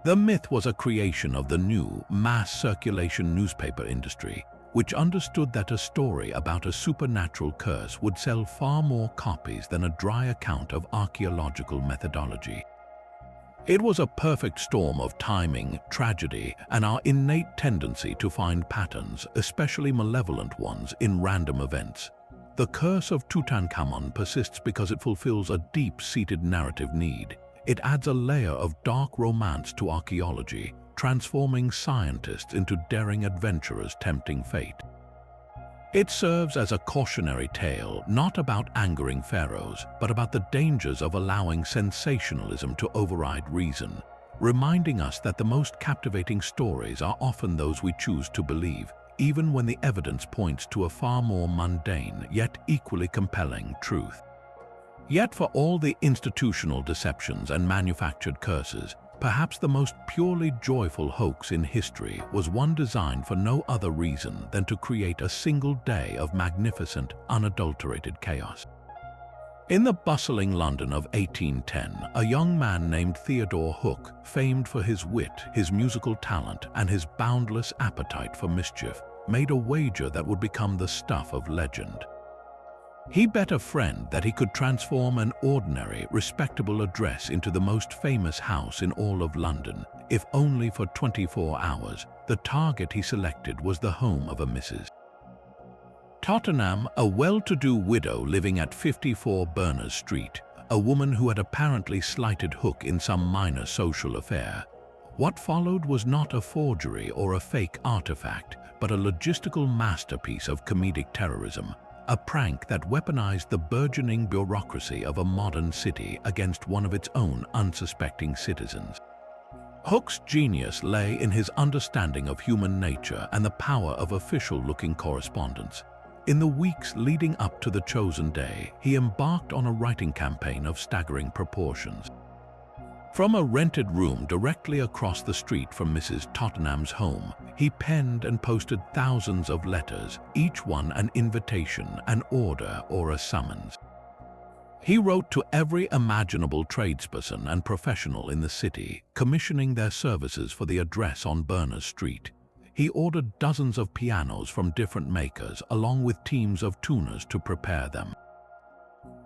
The myth was a creation of the new, mass circulation newspaper industry, which understood that a story about a supernatural curse would sell far more copies than a dry account of archaeological methodology. It was a perfect storm of timing, tragedy, and our innate tendency to find patterns, especially malevolent ones, in random events. The curse of Tutankhamun persists because it fulfills a deep-seated narrative need. It adds a layer of dark romance to archaeology, transforming scientists into daring adventurers tempting fate. It serves as a cautionary tale, not about angering pharaohs, but about the dangers of allowing sensationalism to override reason, reminding us that the most captivating stories are often those we choose to believe, even when the evidence points to a far more mundane, yet equally compelling truth. Yet for all the institutional deceptions and manufactured curses, perhaps the most purely joyful hoax in history was one designed for no other reason than to create a single day of magnificent, unadulterated chaos. In the bustling London of 1810, a young man named Theodore Hook, famed for his wit, his musical talent, and his boundless appetite for mischief, made a wager that would become the stuff of legend. He bet a friend that he could transform an ordinary, respectable address into the most famous house in all of London, if only for 24 hours. The target he selected was the home of a Mrs. Tottenham, a well-to-do widow living at 54 Berners Street, a woman who had apparently slighted Hook in some minor social affair. What followed was not a forgery or a fake artifact, but a logistical masterpiece of comedic terrorism. A prank that weaponized the burgeoning bureaucracy of a modern city against one of its own unsuspecting citizens. Hook's genius lay in his understanding of human nature and the power of official-looking correspondence. In the weeks leading up to the chosen day, he embarked on a writing campaign of staggering proportions. From a rented room directly across the street from Mrs. Tottenham's home, he penned and posted thousands of letters, each one an invitation, an order, or a summons. He wrote to every imaginable tradesperson and professional in the city, commissioning their services for the address on Berners Street. He ordered dozens of pianos from different makers, along with teams of tuners to prepare them.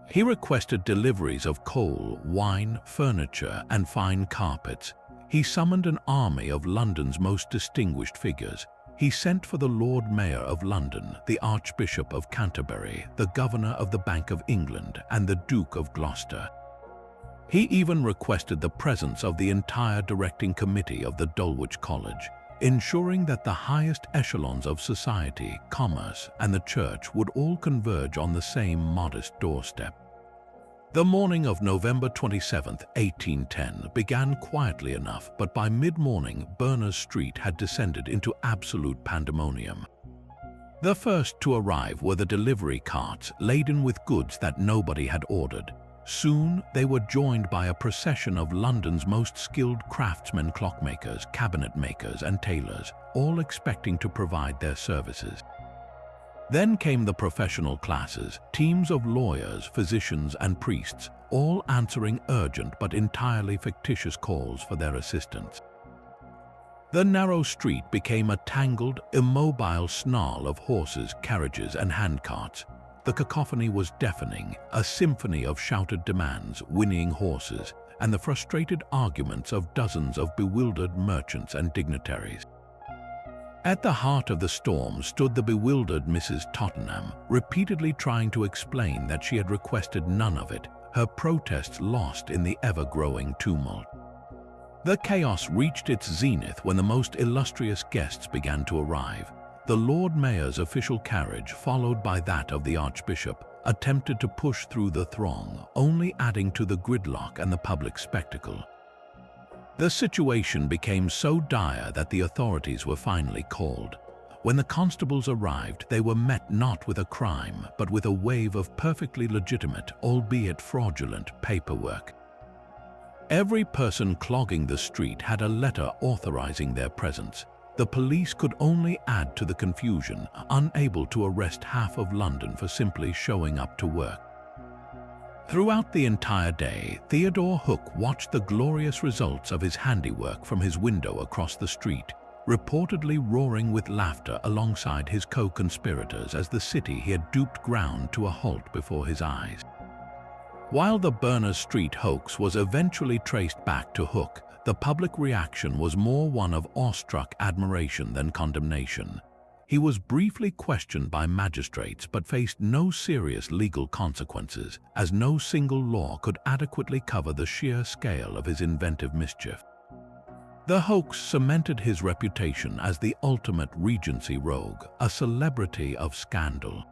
He requested deliveries of coal, wine, furniture, and fine carpets. He summoned an army of London's most distinguished figures. He sent for the Lord Mayor of London, the Archbishop of Canterbury, the Governor of the Bank of England, and the Duke of Gloucester. He even requested the presence of the entire directing committee of the Dulwich College, ensuring that the highest echelons of society, commerce, and the church would all converge on the same modest doorstep. The morning of November 27, 1810, began quietly enough, but by mid-morning, Berners Street had descended into absolute pandemonium. The first to arrive were the delivery carts, laden with goods that nobody had ordered. Soon, they were joined by a procession of London's most skilled craftsmen, clockmakers, cabinet makers, and tailors, all expecting to provide their services. Then came the professional classes, teams of lawyers, physicians, and priests, all answering urgent but entirely fictitious calls for their assistance. The narrow street became a tangled, immobile snarl of horses, carriages, and handcarts. The cacophony was deafening, a symphony of shouted demands, whinnying horses, and the frustrated arguments of dozens of bewildered merchants and dignitaries. At the heart of the storm stood the bewildered Mrs. Tottenham, repeatedly trying to explain that she had requested none of it, her protests lost in the ever-growing tumult. The chaos reached its zenith when the most illustrious guests began to arrive. The Lord Mayor's official carriage, followed by that of the Archbishop, attempted to push through the throng, only adding to the gridlock and the public spectacle. The situation became so dire that the authorities were finally called. When the constables arrived, they were met not with a crime, but with a wave of perfectly legitimate, albeit fraudulent, paperwork. Every person clogging the street had a letter authorizing their presence. The police could only add to the confusion, unable to arrest half of London for simply showing up to work. Throughout the entire day, Theodore Hook watched the glorious results of his handiwork from his window across the street, reportedly roaring with laughter alongside his co-conspirators as the city he had duped ground to a halt before his eyes. While the Berners Street hoax was eventually traced back to Hook, the public reaction was more one of awestruck admiration than condemnation. He was briefly questioned by magistrates but faced no serious legal consequences, as no single law could adequately cover the sheer scale of his inventive mischief. The hoax cemented his reputation as the ultimate Regency rogue, a celebrity of scandal.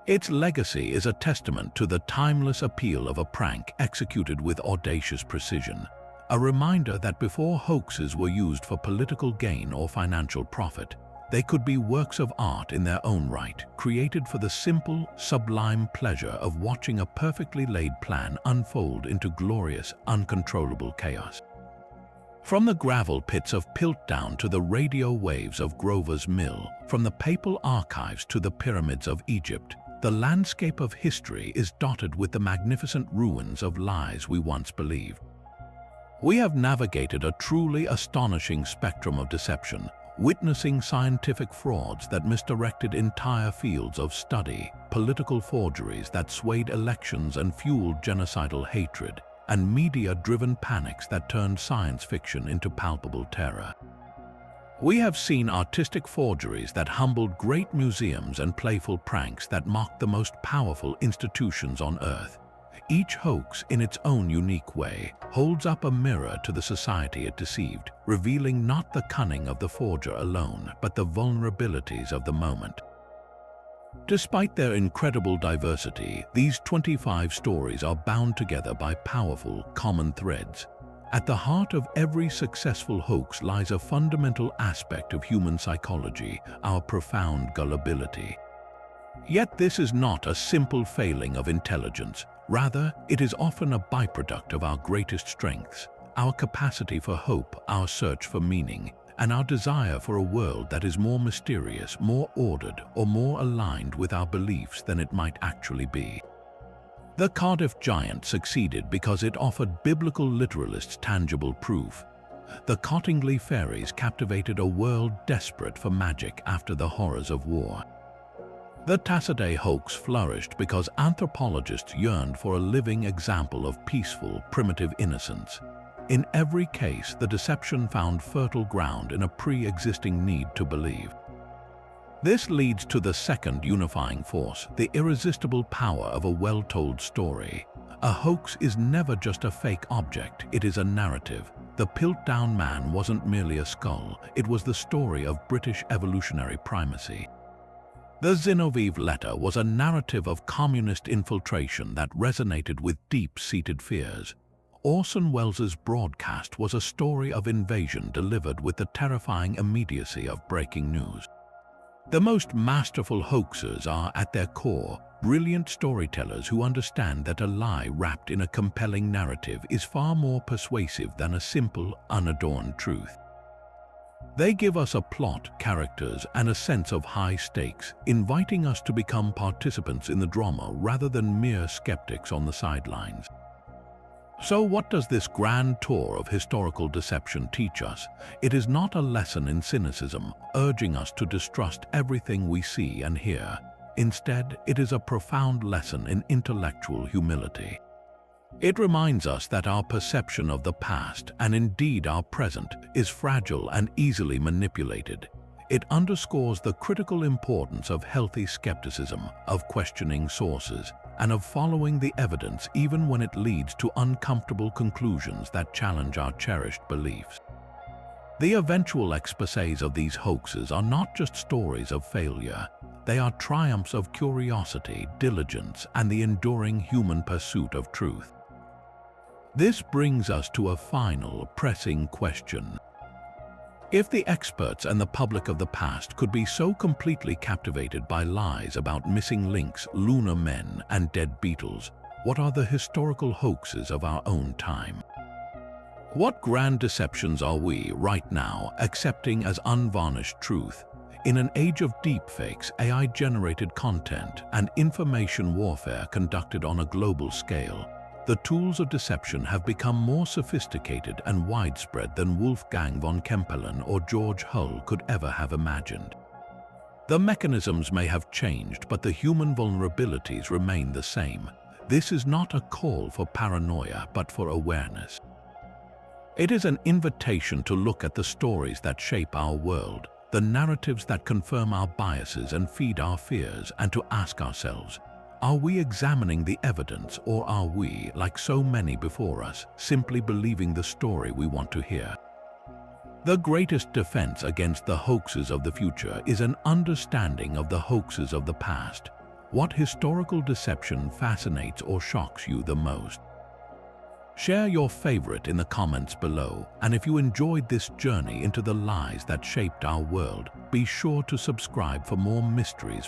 Its legacy is a testament to the timeless appeal of a prank executed with audacious precision, a reminder that before hoaxes were used for political gain or financial profit, they could be works of art in their own right, created for the simple, sublime pleasure of watching a perfectly laid plan unfold into glorious, uncontrollable chaos. From the gravel pits of Piltdown to the radio waves of Grover's Mill, from the papal archives to the pyramids of Egypt, the landscape of history is dotted with the magnificent ruins of lies we once believed. We have navigated a truly astonishing spectrum of deception, witnessing scientific frauds that misdirected entire fields of study, political forgeries that swayed elections and fueled genocidal hatred, and media-driven panics that turned science fiction into palpable terror. We have seen artistic forgeries that humbled great museums and playful pranks that mocked the most powerful institutions on Earth. Each hoax, in its own unique way, holds up a mirror to the society it deceived, revealing not the cunning of the forger alone, but the vulnerabilities of the moment. Despite their incredible diversity, these 25 stories are bound together by powerful, common threads. At the heart of every successful hoax lies a fundamental aspect of human psychology, our profound gullibility. Yet this is not a simple failing of intelligence. Rather, it is often a byproduct of our greatest strengths, our capacity for hope, our search for meaning, and our desire for a world that is more mysterious, more ordered, or more aligned with our beliefs than it might actually be. The Cardiff Giant succeeded because it offered biblical literalists tangible proof. The Cottingley Fairies captivated a world desperate for magic after the horrors of war. The Taciday hoax flourished because anthropologists yearned for a living example of peaceful, primitive innocence. In every case, the deception found fertile ground in a pre-existing need to believe. This leads to the second unifying force, the irresistible power of a well-told story. A hoax is never just a fake object, it is a narrative. The Piltdown Man wasn't merely a skull, it was the story of British evolutionary primacy. The Zinoviev letter was a narrative of communist infiltration that resonated with deep-seated fears. Orson Welles' Broadcast was a story of invasion delivered with the terrifying immediacy of breaking news. The most masterful hoaxers are, at their core, brilliant storytellers who understand that a lie wrapped in a compelling narrative is far more persuasive than a simple, unadorned truth. They give us a plot, characters, and a sense of high stakes, inviting us to become participants in the drama rather than mere skeptics on the sidelines. So what does this grand tour of historical deception teach us? It is not a lesson in cynicism, urging us to distrust everything we see and hear. Instead, it is a profound lesson in intellectual humility. It reminds us that our perception of the past, and indeed our present, is fragile and easily manipulated. It underscores the critical importance of healthy skepticism, of questioning sources, and of following the evidence even when it leads to uncomfortable conclusions that challenge our cherished beliefs. The eventual exposés of these hoaxes are not just stories of failure. They are triumphs of curiosity, diligence, and the enduring human pursuit of truth. This brings us to a final, pressing question. If the experts and the public of the past could be so completely captivated by lies about missing links, lunar men, and dead beetles, what are the historical hoaxes of our own time? What grand deceptions are we, right now, accepting as unvarnished truth? In an age of deepfakes, AI-generated content, and information warfare conducted on a global scale, the tools of deception have become more sophisticated and widespread than Wolfgang von Kempelen or George Hull could ever have imagined. The mechanisms may have changed, but the human vulnerabilities remain the same. This is not a call for paranoia, but for awareness. It is an invitation to look at the stories that shape our world, the narratives that confirm our biases and feed our fears, and to ask ourselves, are we examining the evidence, or are we, like so many before us, simply believing the story we want to hear? The greatest defense against the hoaxes of the future is an understanding of the hoaxes of the past. What historical deception fascinates or shocks you the most? Share your favorite in the comments below, and if you enjoyed this journey into the lies that shaped our world, be sure to subscribe for more mysteries